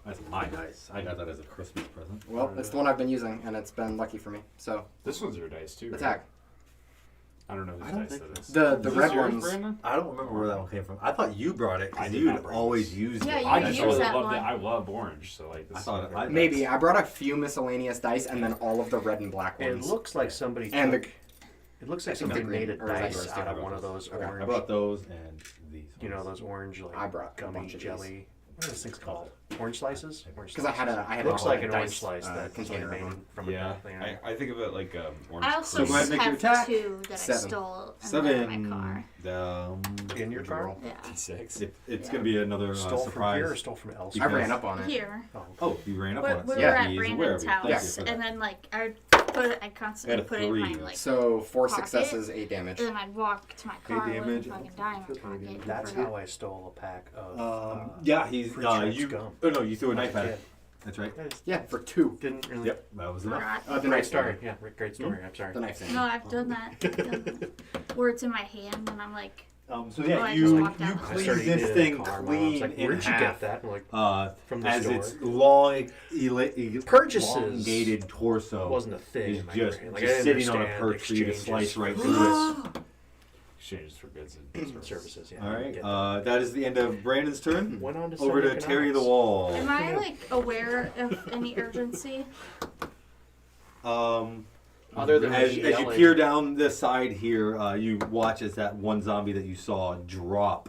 S4: That's my dice. I got that as a Christmas present.
S3: Well, it's the one I've been using, and it's been lucky for me. So,
S1: This one's your dice too. right?
S3: attack.
S1: I don't know whose
S4: I don't
S1: dice
S4: think
S1: that is.
S3: The
S1: Is this
S3: red
S1: yours,
S3: ones.
S1: Brandon?
S4: I don't remember where that one came from. I thought you brought it
S1: I
S4: because
S1: did
S4: you'd
S1: not bring
S4: always
S5: this.
S4: used
S5: Yeah,
S4: it.
S5: you
S1: I
S5: use
S1: totally
S5: that
S1: love
S5: one.
S1: I love orange, so like this.
S4: I thought
S1: is
S4: I-
S3: Maybe. I brought a few miscellaneous dice, and then all of the red and black
S2: It
S3: ones.
S2: looks like somebody.
S3: And the
S2: took, it looks like
S3: I think
S2: somebody
S3: the
S2: made a
S3: green- or is that
S2: dice
S3: yours?
S2: out of one of those
S3: Okay.
S2: orange.
S4: I brought those and these.
S2: You know
S4: ones.
S2: those orange like
S3: I brought a
S2: gummy
S3: bunch of
S2: jelly. What are those things called? Orange slices. Orange
S3: because I had a
S2: It looks like an orange
S3: dice,
S2: slice that
S3: container
S2: somebody
S3: of
S2: made
S3: them.
S2: from
S1: Yeah,
S2: a thing.
S1: I think of it like orange.
S5: I also
S4: So go ahead and make your
S5: have
S4: attack.
S5: 2 that
S3: 7.
S5: I stole in
S4: 7.
S5: my car.
S2: in your car.
S5: Yeah.
S1: D6.
S4: It's
S5: Yeah.
S4: gonna be another
S2: Stole from
S4: surprise.
S2: here or stole from elsewhere?
S3: I ran up on it.
S5: Here.
S4: Oh, you ran up
S5: We,
S4: on it.
S5: we
S4: so
S5: were at
S4: he is aware of
S5: Brandon's
S4: it. Thank you
S5: house,
S4: for that.
S5: and then like I constantly
S4: Had a
S5: put it in my
S4: 3.
S5: like.
S3: So 4
S5: Pocket.
S3: successes, 8 damage.
S5: And then I'd walk to my car and
S4: damage.
S5: fucking die in my pocket. and
S2: That's
S5: forget.
S2: how I stole a pack of.
S4: Yeah, he's
S2: French
S4: you.
S2: gum.
S4: Oh no, you threw a
S2: As a
S4: knife at
S2: kid.
S4: it. That's right.
S3: Yeah, for 2.
S2: Didn't really.
S4: Yep, that was enough.
S5: Forgot.
S3: The
S2: Great
S3: knife
S2: story. Yeah, great story. I'm sorry.
S3: The knife thing.
S5: No, I've done that. I've done that. Where it's in my hand and I'm like,
S4: So
S5: Oh,
S4: yeah,
S5: I
S4: you
S5: just walked out.
S2: I
S4: clean
S2: started
S4: this
S2: eating it
S4: thing
S2: in the car. Mom
S4: clean
S2: was like,
S4: in
S2: where'd you
S4: half.
S2: get that? I'm like, from the
S4: as
S2: store.
S4: its long,
S2: Purchases
S4: elongated torso
S2: wasn't a thing.
S4: is
S2: in my
S4: just,
S2: brain. Like,
S4: just
S2: I
S4: sitting on a
S2: understand
S4: perch for you to
S2: exchanges
S4: slice right
S2: for
S4: through it.
S1: Exchanges for goods and
S2: services. Yeah.
S4: All
S2: I
S4: right,
S2: get that.
S4: that is the end of Brandon's turn.
S2: Went on to
S4: Over to
S2: study
S4: Terry the
S2: economics.
S4: Wall.
S5: am I like aware of any urgency?
S2: Other than
S4: as
S2: me
S4: you
S2: yelling.
S4: peer down the side here, you watch as that one zombie that you saw drop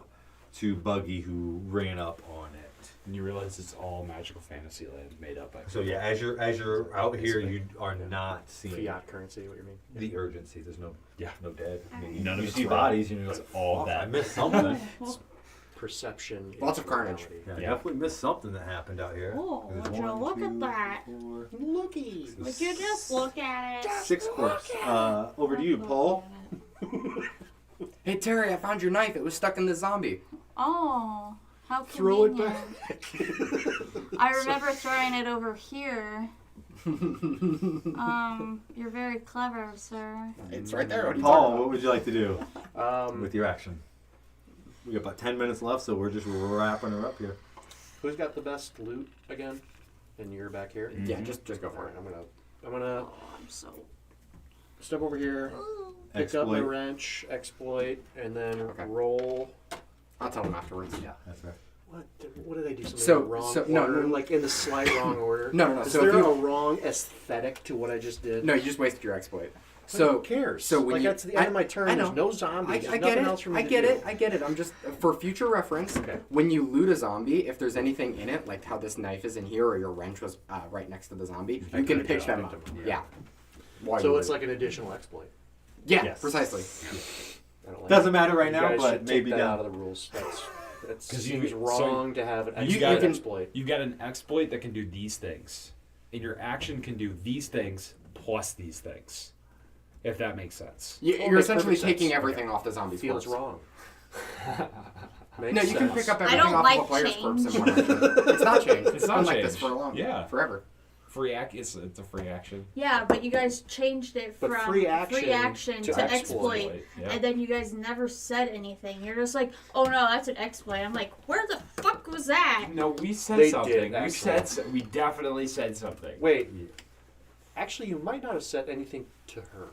S4: to Buggy, who ran up on it.
S1: And you realize it's all magical fantasy land made up by.
S4: So yeah, as you're out here, you are not seeing
S2: Fiat currency. What do you mean?
S4: the urgency. There's no no dead. I mean,
S1: None of
S4: you
S1: it's
S4: see
S1: wrong.
S4: bodies, and you're like,
S1: It's all
S4: "Fuck, I
S1: that."
S4: missed something.
S2: Perception.
S3: Lots
S2: is
S3: of carnage.
S2: reality.
S4: Yeah,
S1: Yeah.
S4: definitely missed something that happened out here.
S5: Oh,
S4: There's
S5: would you
S4: one,
S5: look at
S4: two,
S5: that?
S4: 4,
S2: Looky.
S5: Would you just look at it?
S4: 6 corpse. Over to you, Paul.
S3: Hey Terry, I found your knife. It was stuck in the zombie.
S5: Oh, how
S2: Throw it
S5: convenient.
S2: back.
S5: I remember throwing it over here. You're very clever, sir.
S3: It's right there. What are you
S4: Paul,
S3: talking
S4: what
S3: about?
S4: would you like to do
S2: Um,
S4: with your action? We got about 10 minutes left, so we're just wrapping her up here.
S2: who's got the best loot again? And you're back here.
S3: Yeah, just go
S2: All
S3: for
S2: right,
S3: it.
S2: I'm gonna
S5: Oh, I'm so.
S2: step over here, pick up my
S4: Exploit.
S2: wrench, exploit, and then
S3: Okay.
S2: roll.
S3: I'll tell him afterwards.
S4: Yeah, that's right.
S2: What did I do? Something
S3: So-
S2: in the wrong
S3: so- no,
S2: order?
S3: no.
S2: Like in the slight wrong order?
S3: No.
S2: Is
S3: So
S2: there
S3: if you
S2: a wrong aesthetic to what I just did?
S3: no, you just wasted your exploit. So
S2: who cares?
S3: So when
S2: like
S3: you,
S2: that's the end of my turn.
S3: I know.
S2: There's no zombies. There's
S3: I get
S2: nothing
S3: it.
S2: else for me
S3: I
S2: to
S3: get
S2: do.
S3: it. I get it. I'm just for future reference.
S2: Okay.
S3: When you loot a zombie, if there's anything in it, like how this knife is in here, or your wrench was right next to the zombie, you can pick them up. Yeah. While
S2: So
S3: you
S2: it's
S3: loot.
S2: like an additional exploit.
S3: Yeah,
S1: Yes.
S3: precisely.
S2: I don't like
S4: Doesn't
S2: it.
S4: matter right
S2: You
S4: now,
S2: guys
S4: but
S2: should
S4: maybe
S2: take that
S4: down.
S2: out of the rules. That
S1: 'Cause you-
S2: seems
S1: so
S2: wrong to have an
S1: you
S2: exploit.
S1: got-
S2: exploit.
S1: You got an exploit that can do these things, and your action can do these things plus these things, if that makes sense.
S3: You're
S2: makes
S3: essentially
S2: perfect
S3: taking
S2: sense.
S3: everything off the zombie's
S2: Feels
S3: corpse.
S2: wrong.
S3: No,
S2: Makes
S3: you can
S2: sense.
S3: pick up
S5: I
S3: everything
S5: don't
S3: off
S5: like
S3: of a player's corpse in
S5: change.
S3: one action. It's not changed.
S1: It's not
S3: been like this
S1: changed.
S3: for a long
S1: Yeah.
S3: forever.
S1: Free act. It's a free action.
S5: Yeah, but you guys changed it
S2: But
S5: from
S2: free action
S5: to
S2: to
S5: exploit.
S2: exploit.
S1: Yeah.
S5: And then you guys never said anything. You're just like, oh no, that's an exploit. I'm like, where the fuck was that?
S1: No, we said
S2: They
S1: something.
S2: did,
S1: we
S2: actually.
S1: said. We definitely said something.
S2: Wait. Actually, you might not have said anything to her.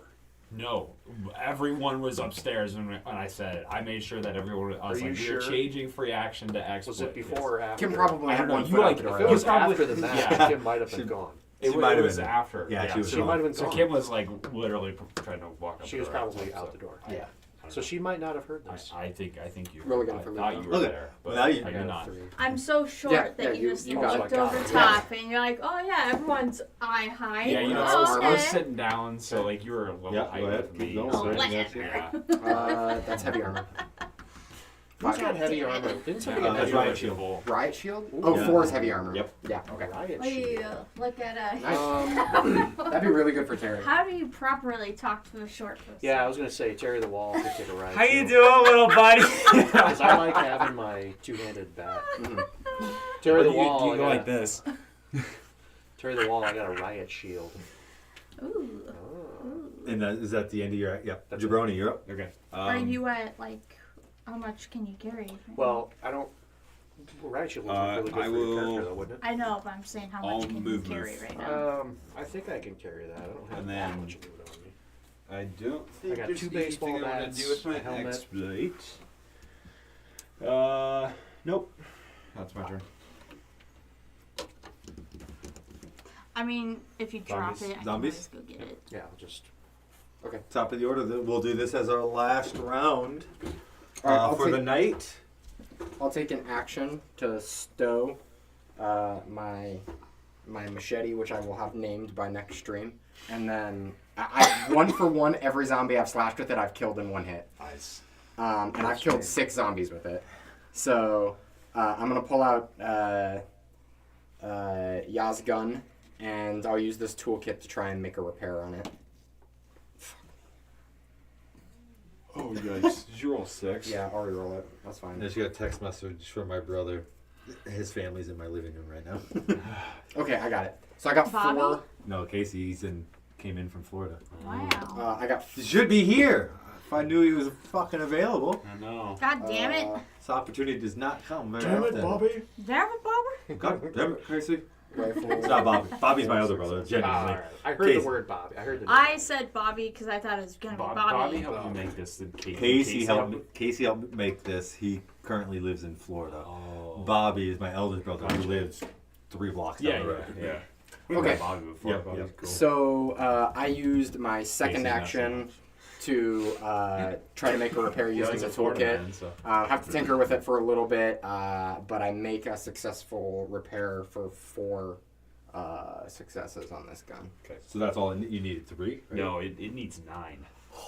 S1: No, everyone was upstairs when I said it. I made sure that everyone. I was
S2: Are
S1: like,
S2: you
S1: we're
S2: sure?
S1: changing free action to exploit.
S2: Was it before or after?
S3: Kim probably
S1: I
S3: had
S1: don't know,
S3: one
S1: you
S3: foot out
S1: like-
S3: the door.
S2: If it was
S1: after
S2: after the match,
S1: Yeah.
S2: Kim might have been gone.
S1: It,
S4: She might have
S1: was
S4: been.
S1: after.
S4: Yeah, she was
S2: She
S4: gone.
S2: might have been
S1: So
S2: gone.
S1: Kim was like literally trying to walk up.
S2: She
S1: the
S2: was
S1: door
S2: probably
S1: outside,
S2: out
S1: so
S2: the door.
S1: I-
S3: Yeah.
S1: I don't
S2: So
S1: know.
S2: she might not have heard this.
S1: I think you.
S3: Really gonna
S1: I
S3: forget
S1: thought
S3: that.
S1: you were
S4: Okay.
S1: there, but
S4: Well, now you-
S1: I
S2: I
S1: did
S2: got a
S1: not.
S2: 3.
S5: I'm so short
S3: Yeah,
S5: that
S3: yeah,
S5: you just
S3: you got
S5: looked
S2: it.
S5: over
S2: Yeah.
S5: top and you're like, oh yeah, everyone's eye high.
S1: Yeah, you know,
S3: Oh,
S1: I was
S5: okay.
S1: sitting down, so like you were a little
S4: Yeah,
S1: height
S4: go ahead.
S1: with
S4: Keep
S1: me.
S4: going.
S1: so-
S5: Oh, let
S1: yeah.
S3: That's heavy armor.
S2: Who's got
S5: God
S2: heavy
S5: damn it.
S2: armor? Didn't somebody
S1: Yeah,
S2: get
S4: that's
S2: heavy
S4: right.
S2: armor?
S1: Shield.
S3: Riot shield?
S2: Ooh.
S3: Oh,
S4: Yeah.
S3: 4 is heavy armor.
S4: Yep.
S3: Yeah, okay.
S2: Riot
S5: Ew,
S2: shield.
S5: look at us.
S3: Nice. That'd be really good for Terry.
S5: How do you properly talk to a short person?
S2: Yeah, I was gonna say Terry the Wall could take a riot
S1: How you
S2: shield.
S1: doing, little buddy?
S2: Because I like having my two-handed bat.
S3: Mhm.
S2: Terry the
S1: do
S2: Wall.
S1: you
S2: I
S1: go
S2: got
S1: like this?
S2: Terry the Wall. I got a riot shield.
S5: Ooh.
S2: Oh.
S4: And is that the end of your? Yep.
S2: That's
S4: Jabroni, you're up.
S1: Okay.
S5: Are you at like, how much can you carry?
S2: Well, I don't. Well, riot shield would be really good
S7: I
S2: for your
S7: will-
S2: character, though, wouldn't
S5: I know, but I'm saying how
S7: All
S5: much can you
S7: movements.
S5: carry right
S2: it?
S5: now?
S2: I think I can carry that. I don't have
S7: And
S2: that
S7: then-
S2: much loot on me.
S7: I don't think
S2: got
S7: there's
S2: 2 baseball
S7: anything I want
S2: bats,
S7: to do with my
S2: a helmet.
S7: exploit. Nope.
S1: That's my turn.
S5: I mean, if you drop
S2: Zombies.
S5: it, I
S4: Zombies?
S5: can always go get it.
S2: Yeah, I'll just.
S4: Top of the order. We'll do this as our last round
S3: All right, I'll
S4: for the night.
S3: I'll take an action to stow my machete, which I will have named by next stream, and then I 1 for 1 every zombie I've slashed with it I've killed in 1 hit,
S1: Nice.
S3: and I've killed 6 zombies with it. So I'm gonna pull out Yaz gun, and I'll use this toolkit to try and make a repair on it.
S1: Oh, yikes. Did you roll 6?
S3: Yeah, I'll reroll it. That's fine.
S4: I just got a text message from my brother. His family's in my living room right now.
S3: Okay, I got it. So I got
S5: Bobby?
S3: 4.
S4: No, Casey, came in from Florida.
S5: Wow.
S3: I got.
S4: He should be here. If I knew he was fucking available.
S1: I know.
S5: God damn it.
S4: This opportunity does not come very
S2: Damn it,
S4: often.
S2: Bobby!
S5: Damn it, Bobber.
S4: God damn it, Casey.
S3: Rifle.
S4: It's not Bobby. Bobby's my other brother, genuinely.
S2: Alright. I heard
S4: Casey.
S2: the word Bobby. I heard the.
S5: I said Bobby because I thought it was going to be
S1: Bobby
S5: Bobby.
S1: helped you make this.
S4: Casey helped make this. He currently lives in Florida.
S1: Oh.
S4: Bobby is my eldest brother who lives 3 blocks down
S1: Yeah,
S4: the road.
S1: yeah.
S3: Okay.
S1: Bobby before.
S4: Yep,
S1: Bobby's
S4: yep.
S1: cool.
S3: So I used my second
S1: Casey's not so
S3: action
S1: much.
S3: to try to make a repair
S1: Yeah,
S3: using
S1: he's
S3: the
S1: a Florida
S3: toolkit.
S1: man, so.
S3: Have to tinker with it for a little bit, but I make a successful repair for 4 successes on this gun.
S4: Okay, so that's all you needed, 3? Right?
S1: No, it needs 9.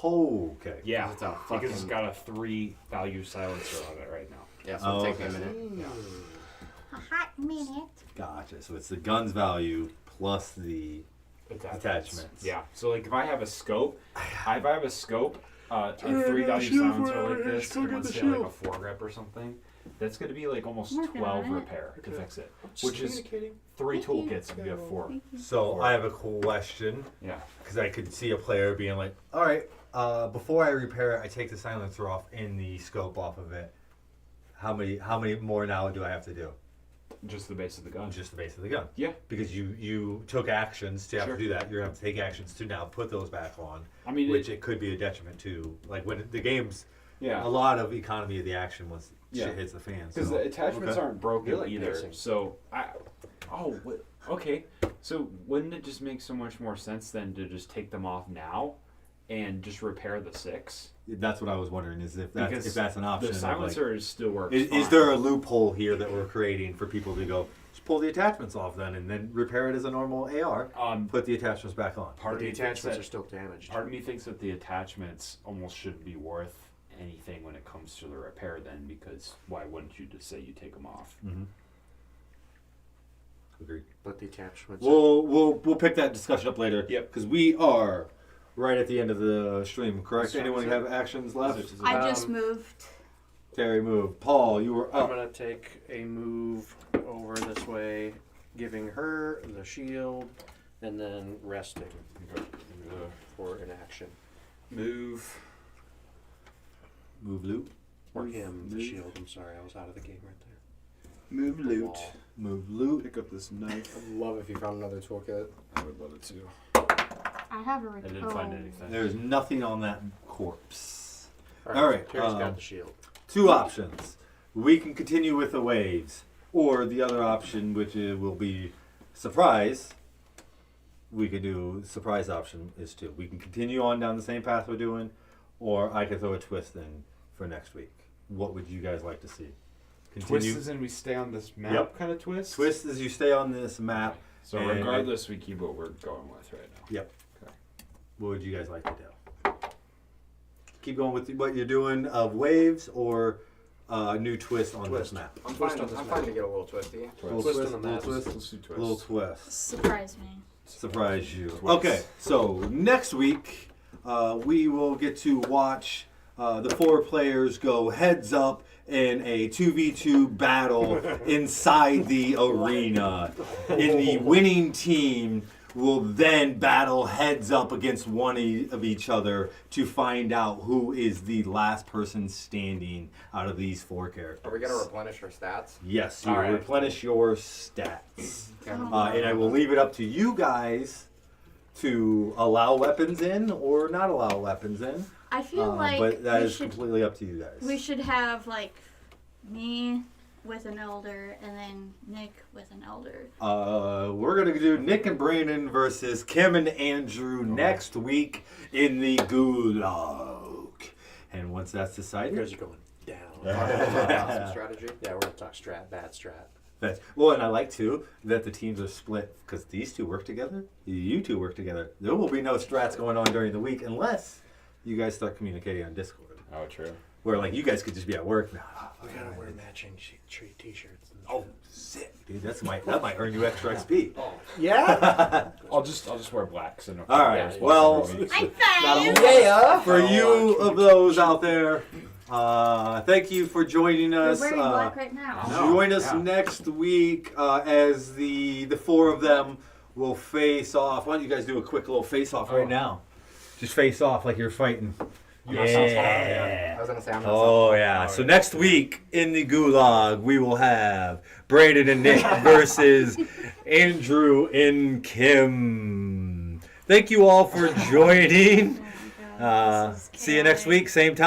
S4: Oh, okay.
S1: Yeah,
S3: It's a
S1: because it's
S3: fucking-
S1: got a 3 value silencer on it right now.
S3: Yeah, so it'll
S4: Oh,
S3: take me a
S4: okay.
S3: minute. Yeah.
S5: A hot minute.
S4: Gotcha. So it's the gun's value plus the attachments.
S1: Yeah. So like if I have a scope, a 3 value silencer like this, and let's say like a 4 grip or something, that's going to be like almost
S5: Working
S1: 12
S5: on it.
S1: repair to fix it,
S2: Just
S1: which is
S2: communicating.
S1: 3 toolkits if you have 4.
S4: So I have a question
S1: Yeah.
S4: because I could see a player being like, "All right, before I repair it, I take the silencer off and the scope off of it. How many more now do I have to do?
S1: Just the base of the gun.
S4: Just the base of the gun.
S1: Yeah.
S4: Because you took actions to have
S1: Sure.
S4: to do that. You're gonna have to take actions to now put those back on,
S1: I mean,
S4: which it could be a detriment to. Like when the game's
S1: yeah.
S4: a lot of economy of the action once
S1: Yeah.
S4: shit hits the fan.
S1: Because
S4: So.
S1: the attachments
S4: Okay.
S1: aren't broken
S2: You're like
S1: either.
S2: pacing.
S1: So okay. So wouldn't it just make so much more sense then to just take them off now, and just repair the 6.
S4: That's what I was wondering, is if that's,
S1: Because
S4: if that's an option.
S1: The
S4: of,
S1: silencer still works.
S4: is
S1: fine.
S4: there a loophole here that we're creating for people to go, just pull the attachments off then, and then repair it as a normal AR,
S1: Put
S4: put the attachments back on?
S1: part of
S2: The
S1: me thinks
S2: attachments
S1: that
S2: are still damaged.
S1: part of me thinks that the attachments almost shouldn't be worth anything when it comes to the repair. Then, because why wouldn't you just say you take them off?
S4: Mm-hmm. Agreed.
S2: But the attachments.
S4: We'll pick that discussion up later.
S1: Yep.
S4: Because we are right at the end of the stream, correct?
S2: What time
S4: Anyone
S2: is it?
S4: have actions left?
S5: I just moved.
S4: Terry moved. Paul, you were
S2: I'm
S4: up.
S2: gonna take a move over this way, giving her the shield, and then resting for an action.
S1: Move.
S4: Move loot.
S2: Or
S1: Move,
S2: him, the
S1: move.
S2: shield. I'm sorry, I was out of the game right there.
S6: Move
S2: The
S6: loot.
S2: wall.
S4: Move loot.
S6: Pick up this knife.
S3: I'd love if you found another toolkit.
S1: I would love it too.
S5: I have a
S1: I didn't find anything.
S4: There's nothing on that corpse.
S2: All
S4: All right,
S2: Terry's got the shield.
S4: Two options. We can continue with the waves, or the other option, which will be surprise. We could do surprise option is two. We can continue on down the same path we're doing, or I could throw a twist in for next week. What would you guys like to see? Continue.
S7: Twist is in we stay on this map
S4: Yep.
S7: kind of twist?
S4: Twist as you stay on this map.
S1: So
S4: And-
S1: regardless, we keep what we're going with right now.
S4: Yep.
S1: Okay.
S4: What would you guys like to do? Keep going with what you're doing of waves, or new twist on
S2: Twist.
S4: this map.
S3: I'm
S2: Twist
S3: fine.
S2: on this
S3: I'm
S2: map.
S3: fine to get a little twisty.
S4: Little
S2: Twist
S4: twist,
S2: on the
S4: little
S2: map.
S4: twist,
S1: Let's do twist.
S4: little twist.
S5: Surprise me.
S4: Surprise you.
S1: Twist.
S4: Okay, so next week we will get to watch the 4 players go heads up in a 2v2 battle inside the arena. And the winning team will then battle heads up against one of each other to find out who is the last person standing out of these 4 characters.
S3: Are we gonna replenish our stats?
S4: Yes, you
S1: All right.
S4: replenish your stats.
S3: Okay.
S4: And I will leave it up to you guys to allow weapons in or not allow weapons in.
S5: I feel like
S4: but that
S5: we
S4: is
S5: should
S4: completely up to you guys.
S5: we should have like me with an elder and then Nick with an elder.
S4: We're going to do Nick and Brandon versus Kim and Andrew next week in the Gulag. And once that's
S2: You
S4: decided,
S2: guys are going down.
S3: Awesome strategy.
S2: Yeah, we're gonna talk strat, bad strat.
S4: well, and I like too that the teams are split because these two work together, you two work together. There will be no strats going on during the week unless you guys start communicating on Discord.
S1: Oh, true.
S4: Where like you guys could just be at work.
S2: We gotta wear matching t-shirts.
S4: Oh, sick, dude! That might earn you extra XP.
S2: Yeah.
S1: I'll just wear black. So no.
S4: All right.
S1: Yeah,
S4: Well,
S5: I'm fine.
S3: Yeah.
S4: for you of those out there, thank you for joining
S5: You're
S4: us.
S5: wearing black right now.
S4: Join us
S1: Yeah.
S4: next week as the 4 of them will face off. Why don't you guys do a quick little face off right now? Just face off like you're fighting.
S3: I was gonna say I'm not.
S4: Oh yeah. So next week in the Gulag we will have Brandon and Nick versus Andrew and Kim. Thank you all for joining.
S5: Oh my God, this is
S4: See you next
S5: chaotic.
S4: week, same time.